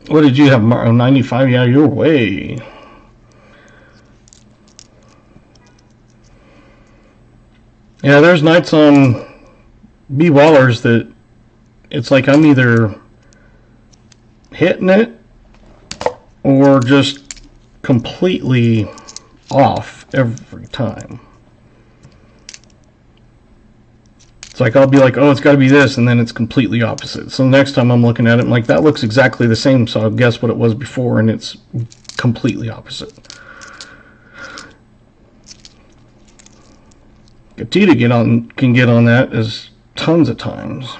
What did you have, Mario? 95? Yeah, you're way. Yeah, there's nights on B Wallers that it's like I'm either hitting it or just completely off every time. It's like I'll be like, oh, it's got to be this, and then it's completely opposite. So next time I'm looking at it, I'm like, that looks exactly the same, so I'll guess what it was before, and it's completely opposite. Gatita can get on that as tons of times.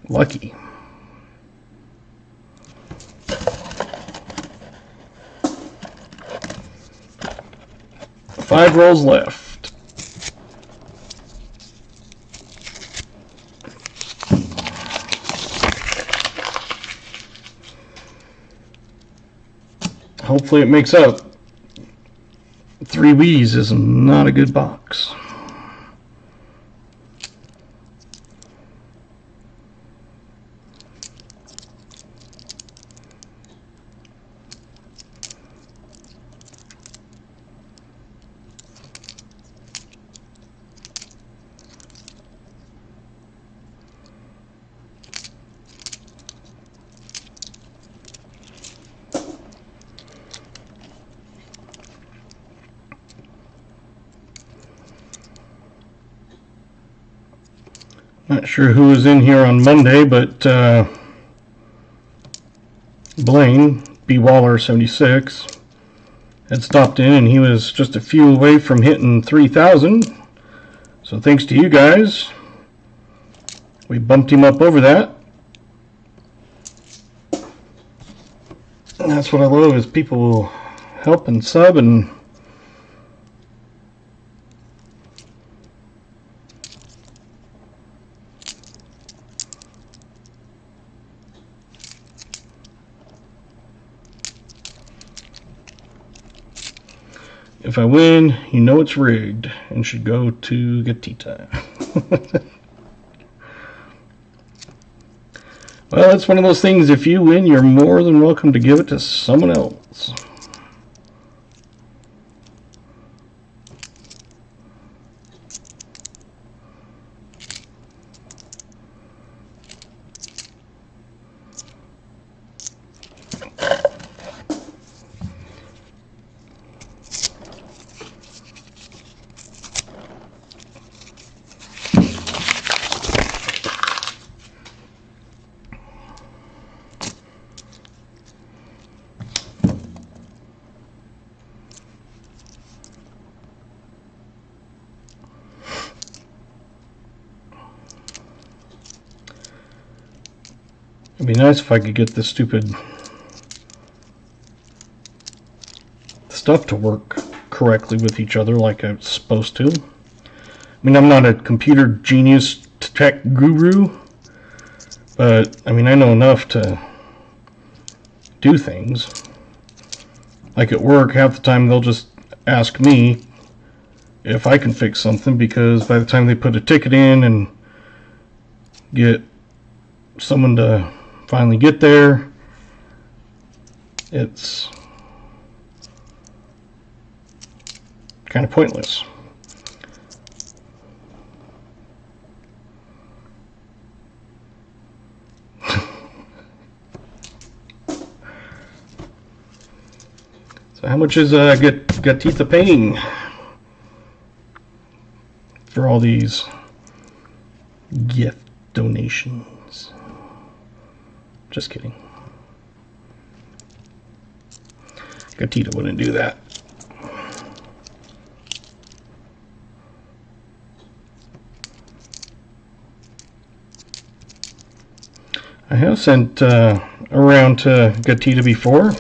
Lucky. Five rolls left. Hopefully it makes up. 3 W's is not a good box. Not sure who was in here on Monday, but Blaine, B. Waller 76, had stopped in, and he was just a few away from hitting 3,000. So thanks to you guys, we bumped him up over that. And that's what I love, is people will help and sub and if I win, you know it's rigged and should go to Gatita. Well, it's one of those things, if you win, you're more than welcome to give it to someone else. It'd be nice if I could get this stupid stuff to work correctly with each other like it's supposed to. I mean, I'm not a computer genius tech guru, but I mean, I know enough to do things. Like at work, half the time they'll just ask me if I can fix something, because by the time they put a ticket in and get someone to finally get there, it's kind of pointless. So how much is Gatita paying for all these gift donations? Just kidding. Gatita wouldn't do that. I have sent around to Gatita before.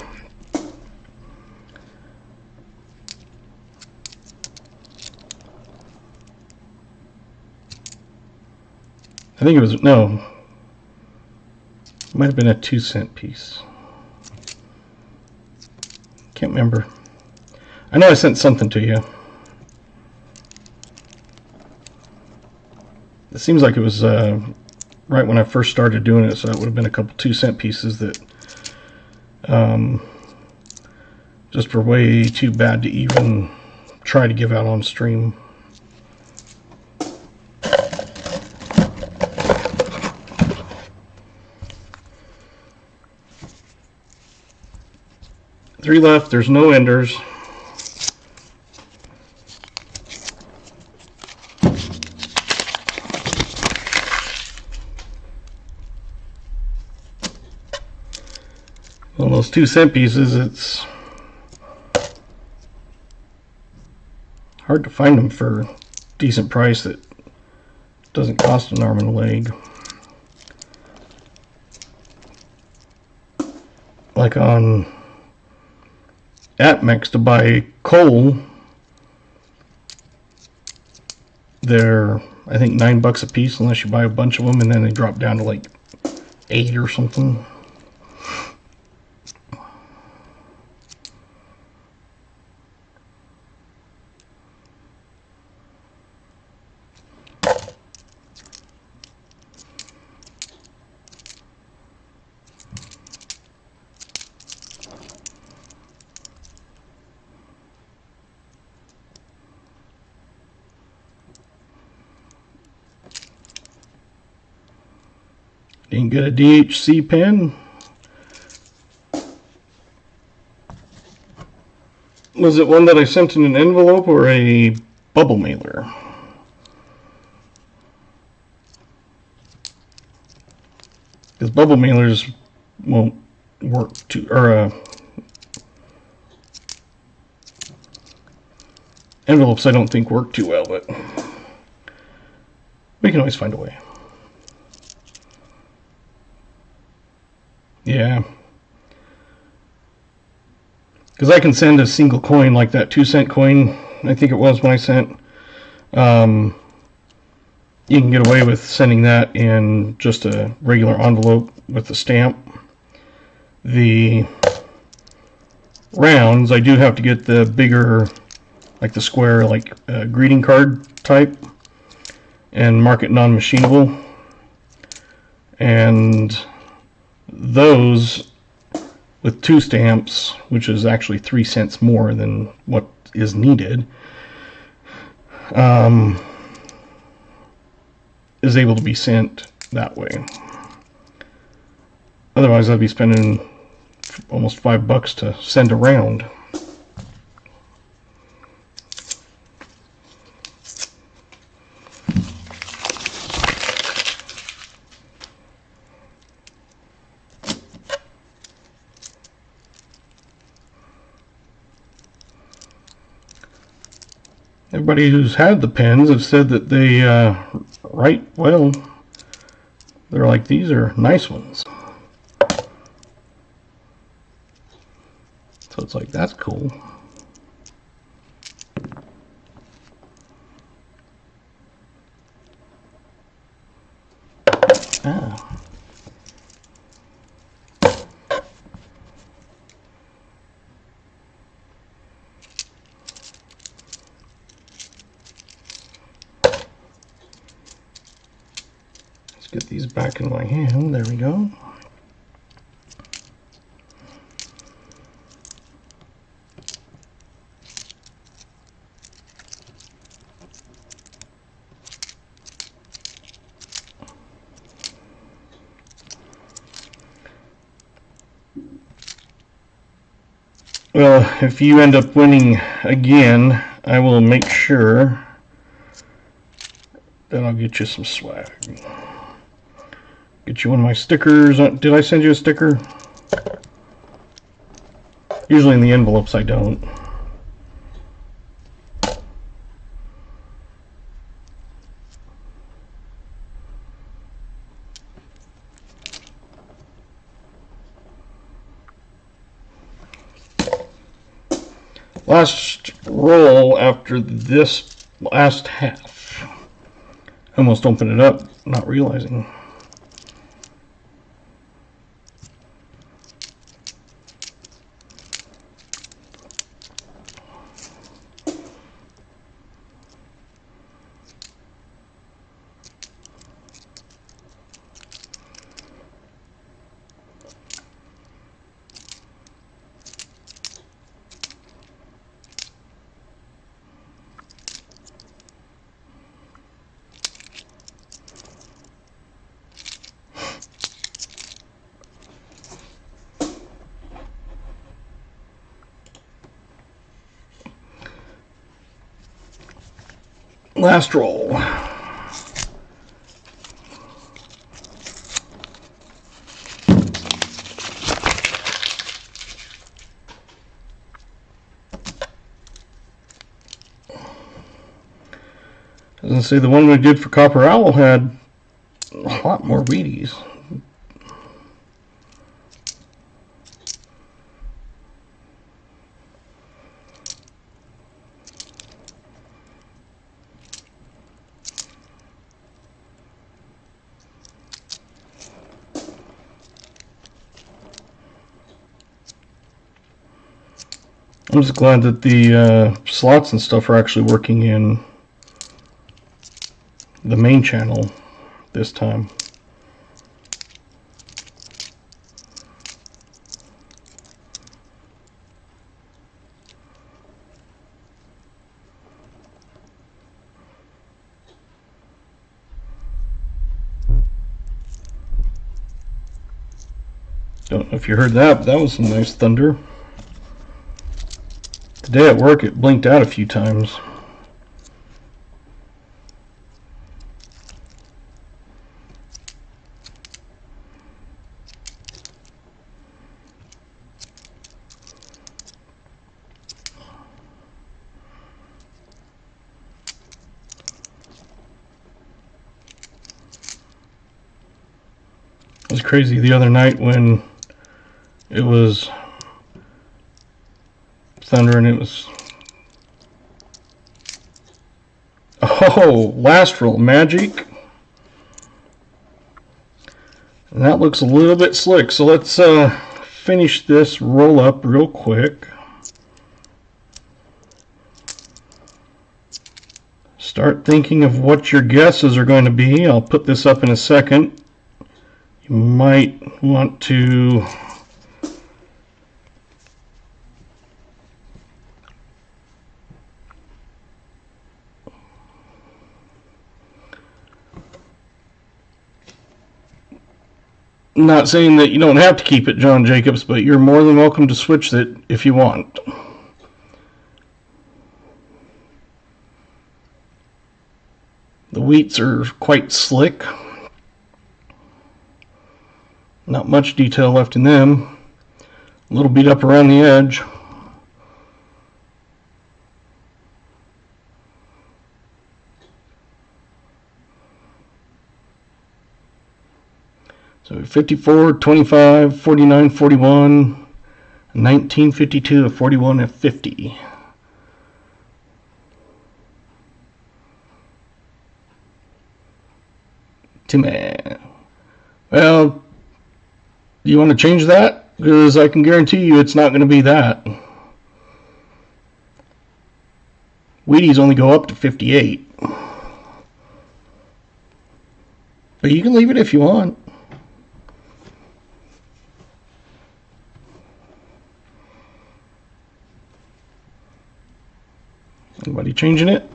I think it was, no, it might have been a 2-cent piece. Can't remember. I know I sent something to you. It seems like it was right when I first started doing it, so it would have been a couple 2-cent pieces that just were way too bad to even try to give out on stream. Three left, there's no enders. Well, those 2-cent pieces, it's hard to find them for a decent price that doesn't cost an arm and a leg. Like on AppMex to buy cull, they're I think $9 a piece unless you buy a bunch of them, and then they drop down to like 8 or something. Didn't get a DHC pen. Was it one that I sent in an envelope or a bubble mailer? Because bubble mailers won't work too, or envelopes I don't think work too well, but we can always find a way. Yeah, because I can send a single coin like that 2-cent coin, I think it was when I sent. You can get away with sending that in just a regular envelope with the stamp. The rounds, I do have to get the bigger, like the square, like greeting card type, and mark it non-machinable. And those with 2 stamps, which is actually 3 cents more than what is needed, is able to be sent that way. Otherwise I'd be spending almost $5 to send around. Everybody who's had the pens have said that they write well. They're like, these are nice ones. So it's like, that's cool. Ah. Get these back in my hand. There we go. Well, if you end up winning again, I will make sure that I'll get you some swag. Get you one of my stickers. Did I send you a sticker? Usually in the envelopes I don't. Last roll after this last half. I almost opened it up, not realizing. Last roll. I was going to say, the one we did for Copper Owl had a lot more Wheaties. I'm just glad that the slots and stuff are actually working in the main channel this time. Don't know if you heard that, but that was some nice thunder. Today at work it blinked out a few times. It was crazy the other night when it was thunder and it was, oh, last roll magic, and that looks a little bit slick. So let's finish this roll up real quick. Start thinking of what your guesses are going to be. I'll put this up in a second. You might want to not saying that you don't have to keep it John Jacobs, but you're more than welcome to switch it if you want. The wheats are quite slick. Not much detail left in them. A little beat up around the edge. So 54, 25, 49, 41, 1952 to 41 and 50. Timmy. Well, you want to change that? Because I can guarantee you it's not going to be that. Wheaties only go up to 58. But you can leave it if you want. Anybody changing it?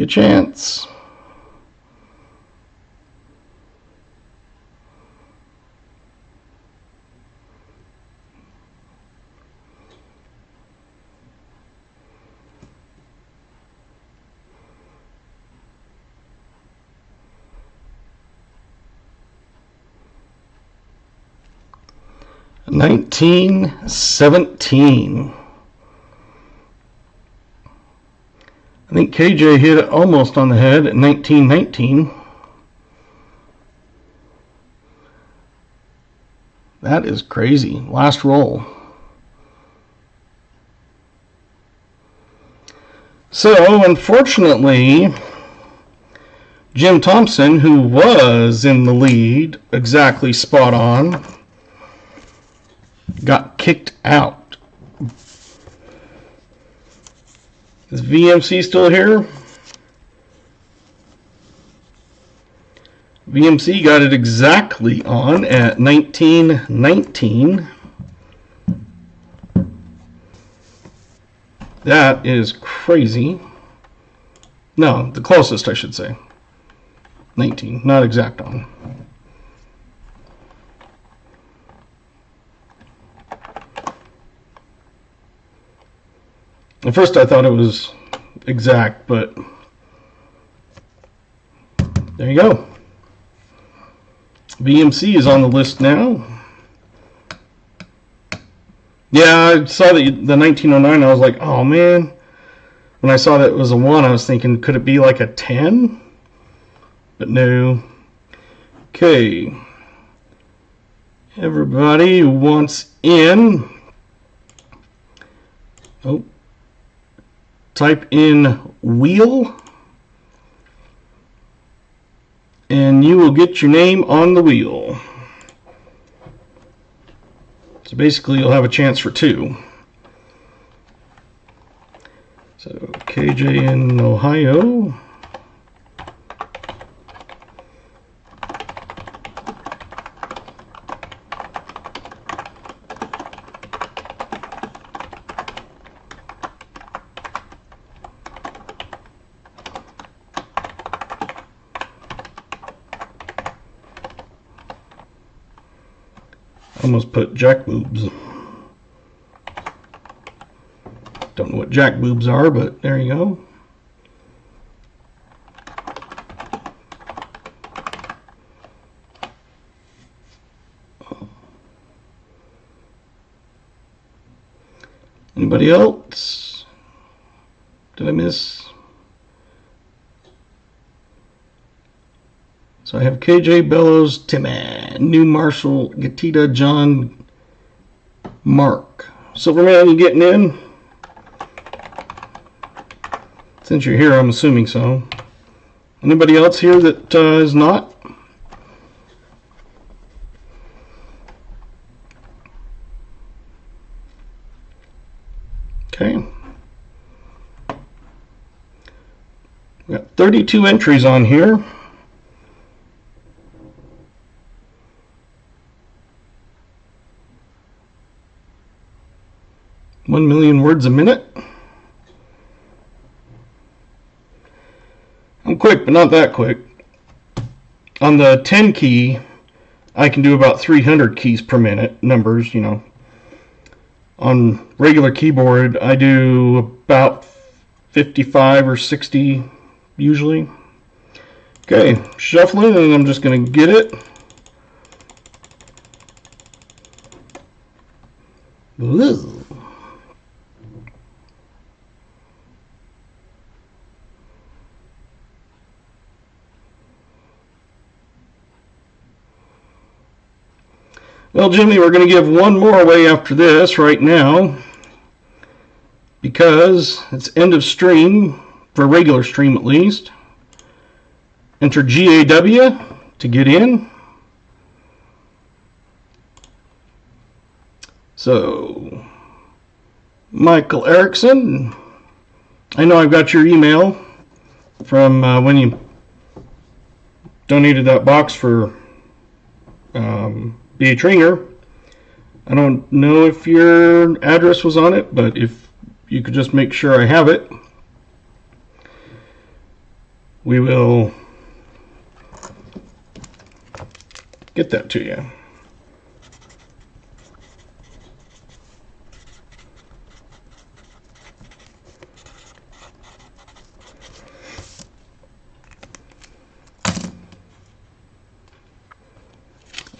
a chance. $19.17. I think KJ hit it almost on the head at $19.19. That is crazy. Last roll. So, unfortunately, Jim Thompson, who was in the lead, exactly spot on, got kicked out. Is VMC still here? VMC got it exactly on at 19.19. That is crazy. No, the closest, I should say. 19, not exact on. At first I thought it was exact, but there you go. VMC is on the list now. Yeah, I saw the 1909. I was like, oh man. When I saw that it was a 1, I was thinking, could it be like a 10? But no. Okay. Everybody who wants in. Oh. Type in wheel. And you will get your name on the wheel. So basically you'll have a chance for 2. So KJ in Ohio. Almost put jack boobs. Don't know what jack boobs are, but there you go. Anybody else? Did I miss? So I have KJ, Bellows, Timman, New Marshall, Gatita, John, Mark. Silverman, you getting in? Since you're here, I'm assuming so. Anybody else here that is not? Okay. We got 32 entries on here. One million words a minute. I'm quick, but not that quick. On the 10 key, I can do about 300 keys per minute, numbers, you know. On regular keyboard, I do about 55 or 60 usually. Okay, shuffling, and I'm just going to get it. Ooh. Well, Jimmy, we're going to give one more away after this right now because it's end of stream, for a regular stream at least. Enter GAW to get in. So, Michael Erickson, I know I've got your email from when you donated that box for B.A. Tringer. I don't know if your address was on it, but if you could just make sure I have it. we will get that to you.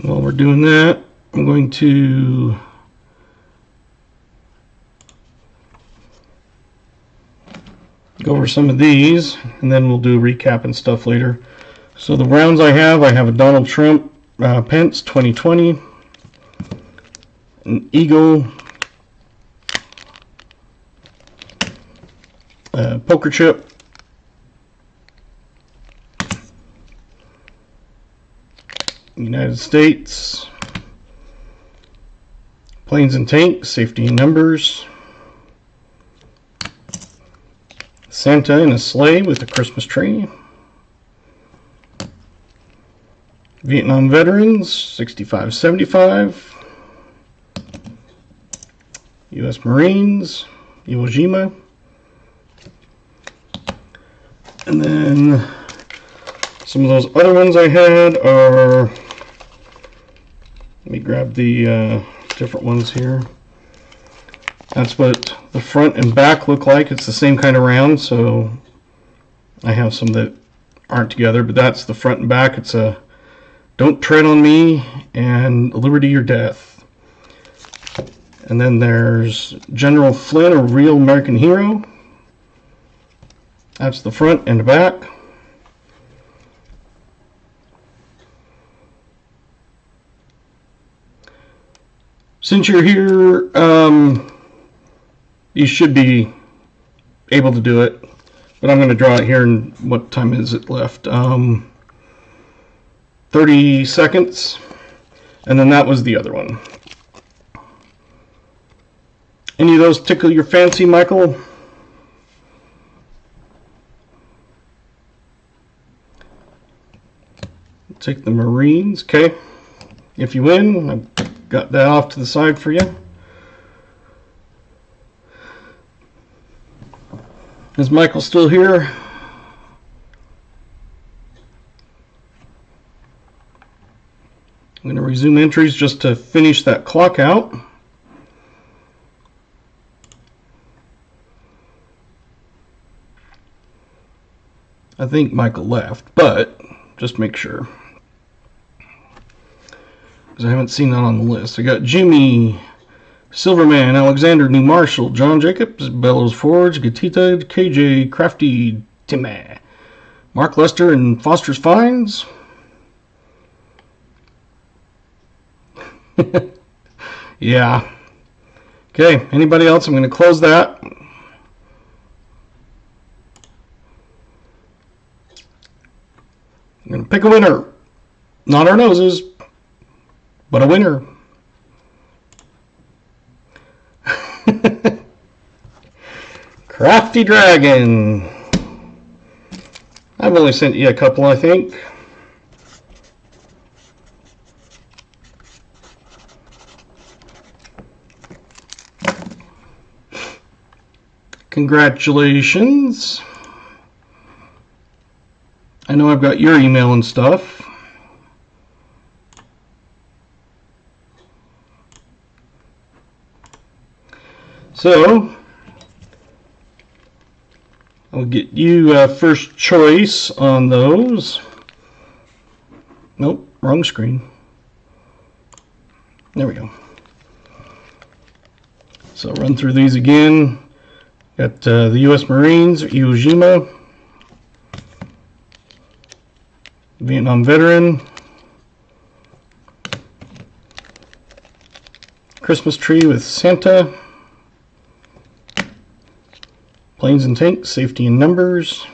While we're doing that, I'm going to go over some of these, and then we'll do a recap and stuff later. So the rounds I have a Donald Trump Pence 2020, an Eagle, poker chip, United States, planes and tanks, safety in numbers, Santa in a sleigh with a Christmas tree, Vietnam veterans 65-75, U.S. Marines, Iwo Jima, and then some of those other ones I had are, let me grab the different ones here. That's what the front and back look like. It's the same kind of round, so I have some that aren't together, but that's the front and back. It's a Don't Tread on Me and Liberty or Death. And then there's General Flynn, a Real American Hero. That's the front and the back. Since you're here, you should be able to do it, but I'm going to draw it here. And what time is it left? 30 seconds, and then that was the other one. Any of those tickle your fancy, Michael? Take the Marines. Okay, if you win, I've got that off to the side for you. Is Michael still here? I'm going to resume entries just to finish that clock out. I think Michael left, but just make sure, because I haven't seen that on the list. I got Jimmy, Silverman, Alexander, New Marshall, John Jacobs, Bellows Forge, Gatita, KJ, Crafty, Timmy, Mark Lester, and Foster's Finds. Yeah. Okay, anybody else? I'm going to close that. I'm going to pick a winner. Not our noses, but a winner. Crafty Dragon. I've only sent you a couple, I think. Congratulations. I know I've got your email and stuff. So, I'll get you first choice on those. Nope, wrong screen. There we go. So run through these again. Got the U.S. Marines, Iwo Jima, Vietnam veteran, Christmas tree with Santa, planes and tanks, safety in numbers,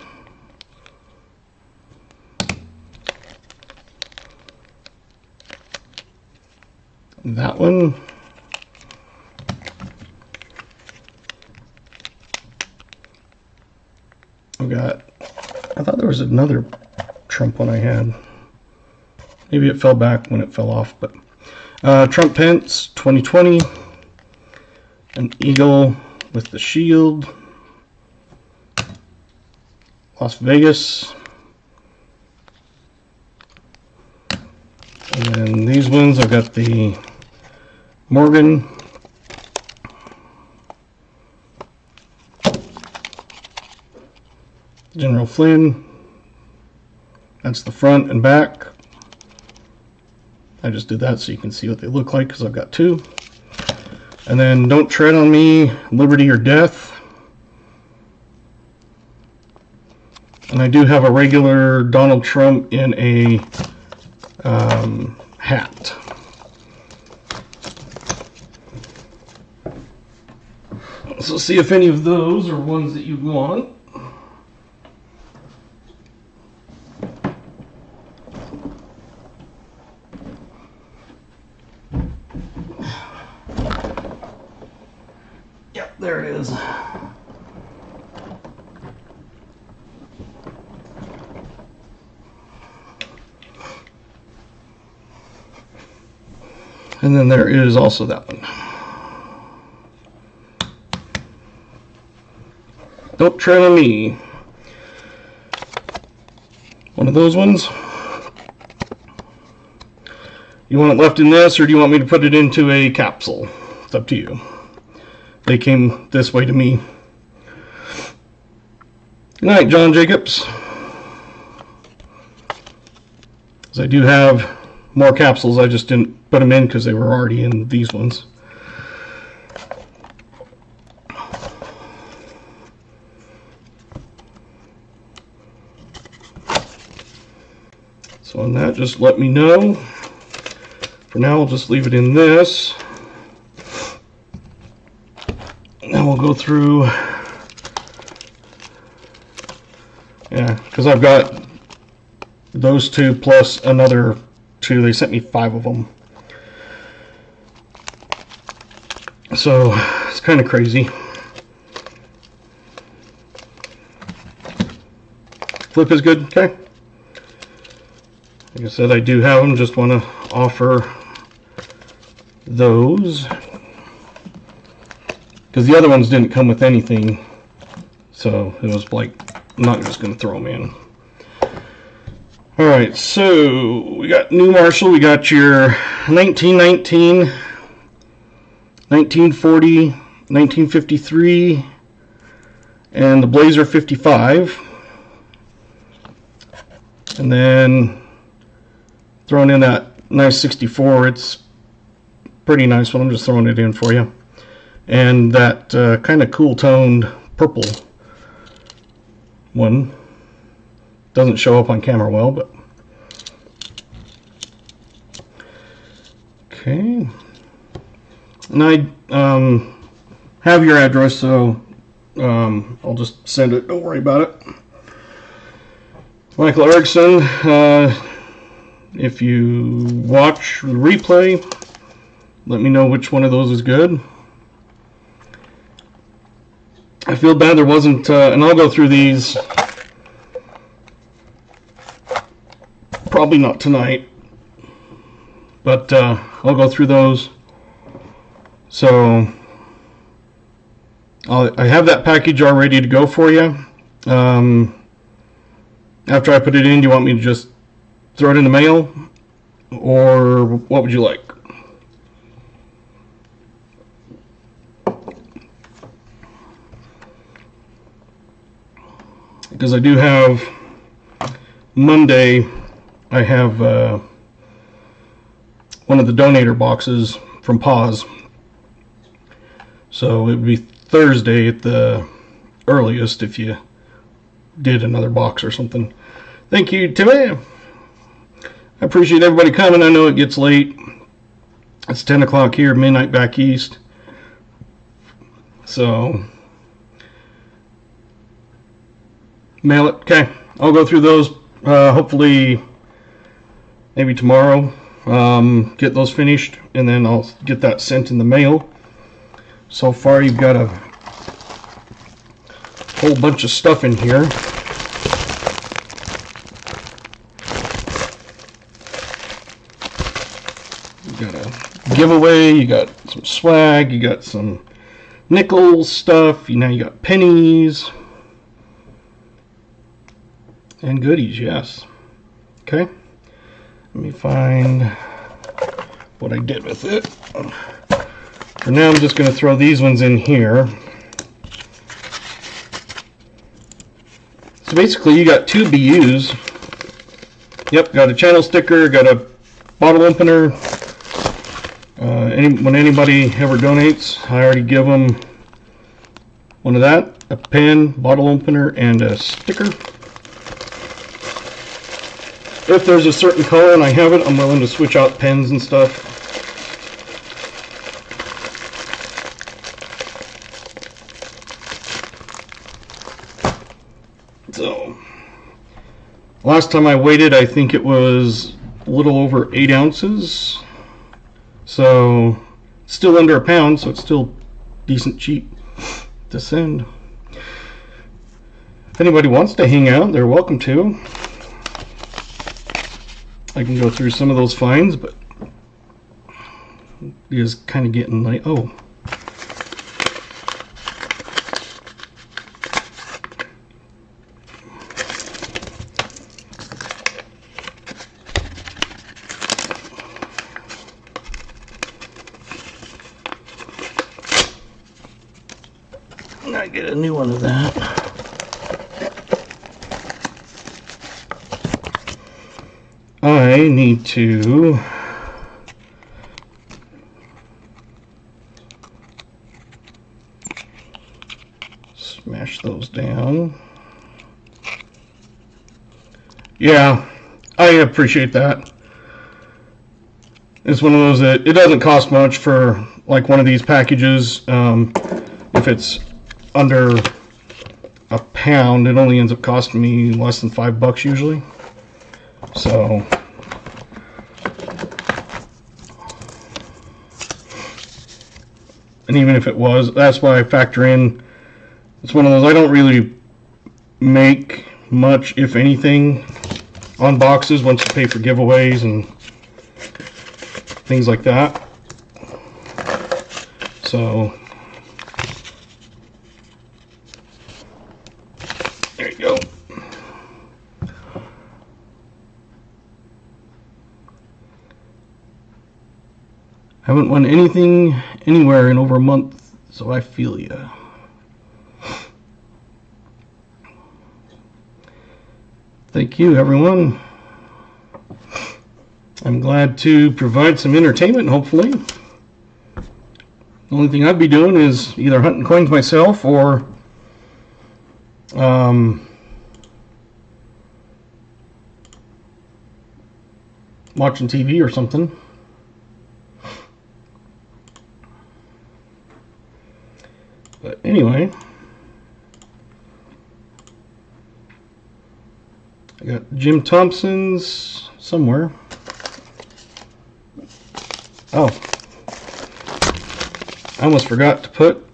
that one. I thought there was another Trump one I had. Maybe it fell back when it fell off, but Trump Pence 2020, an eagle with the shield, Las Vegas, And then these ones, I've got the Morgan, General Flynn. That's the front and back. I just did that so you can see what they look like because I've got two. And then Don't Tread on Me, Liberty or Death. And I do have a regular Donald Trump in a hat. So see if any of those are ones that you want. Yep, there it is. And then there is also that one. Don't Tread on Me. One of those ones. You want it left in this, or do you want me to put it into a capsule? It's up to you. They came this way to me. Good night, John Jacobs. Because I do have more capsules, I just didn't put them in because they were already in these ones. So on that, just let me know. For now, I'll just leave it in this. Now we'll go through, yeah, because I've got those two plus another two. They sent me 5 of them. So it's kind of crazy. Flip is good, okay. Like I said, I do have them, just want to offer those. Because the other ones didn't come with anything, so it was like, I'm not just going to throw them in. Alright, so we got New Marshall, we got your 1919, 1940, 1953, and the Blazer 55. And then throwing in that nice 64, it's pretty nice one, I'm just throwing it in for you. And that kind of cool toned purple one doesn't show up on camera well, but okay. And I have your address, so I'll just send it, don't worry about it. Michael Erickson, if you watch the replay, let me know which one of those is good. I feel bad there wasn't, and I'll go through these, probably not tonight, but I'll go through those. So I have that package all ready to go for you. After I put it in, do you want me to just throw it in the mail, or what would you like? Because I do have Monday, I have one of the donator boxes from Pause. So it would be Thursday at the earliest if you did another box or something. Thank you, Timmy. I appreciate everybody coming. I know it gets late. It's 10 o'clock here, midnight back east. So mail it. Okay, I'll go through those hopefully maybe tomorrow, get those finished, and then I'll get that sent in the mail. So far you've got a whole bunch of stuff in here. You got a giveaway, you got some swag, you got some nickel stuff, now you got pennies and goodies, yes. Okay. Let me find what I did with it. For now, I'm just going to throw these ones in here. So basically, you got two BUs. Yep, got a channel sticker, got a bottle opener. When anybody ever donates, I already give them one of that, a pen, bottle opener, and a sticker. If there's a certain color and I have it, I'm willing to switch out pens and stuff. So, last time I weighed it, I think it was a little over 8 ounces. So, still under a pound, so it's still decent cheap to send. If anybody wants to hang out, they're welcome to. I can go through some of those finds, but it is kind of getting like, oh. I get a new one of that. I need to smash those down. Yeah, I appreciate that. It's one of those that it doesn't cost much for like one of these packages. If it's under a pound, it only ends up costing me less than $5 usually. So and even if it was, that's why I factor in, it's one of those, I don't really make much, if anything, on boxes once you pay for giveaways and things like that. So there you go. Haven't won anything anywhere in over a month, so I feel ya. Thank you, everyone. I'm glad to provide some entertainment, hopefully. The only thing I'd be doing is either hunting coins myself or watching TV or something. But anyway, I got Jim Thompson's somewhere. Oh, I almost forgot to put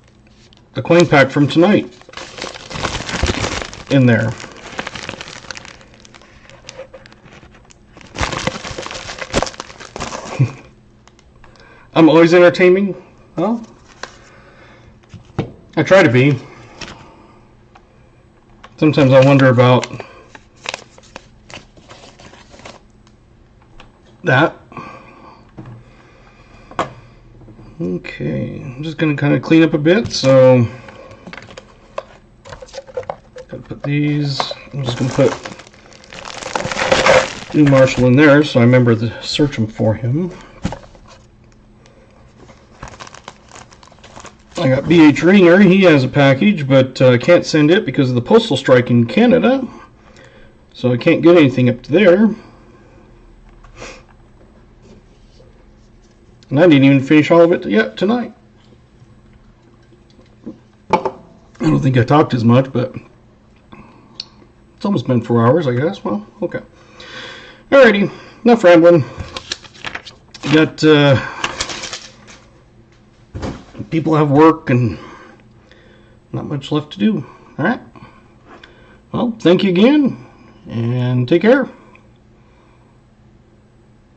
the coin pack from tonight in there. I'm always entertaining. Well, I try to be. Sometimes I wonder about that. Okay, I'm just going to kind of clean up a bit, so gotta put these, I'm just going to put new Marshall in there so I remember to search him for him. I got BH Ringer, he has a package, but I can't send it because of the postal strike in Canada, so I can't get anything up to there. And I didn't even finish all of it yet tonight. I don't think I talked as much, but it's almost been 4 hours, I guess. Well, okay. Alrighty, enough rambling. Got people have work and not much left to do. Alright. Well, thank you again, and take care.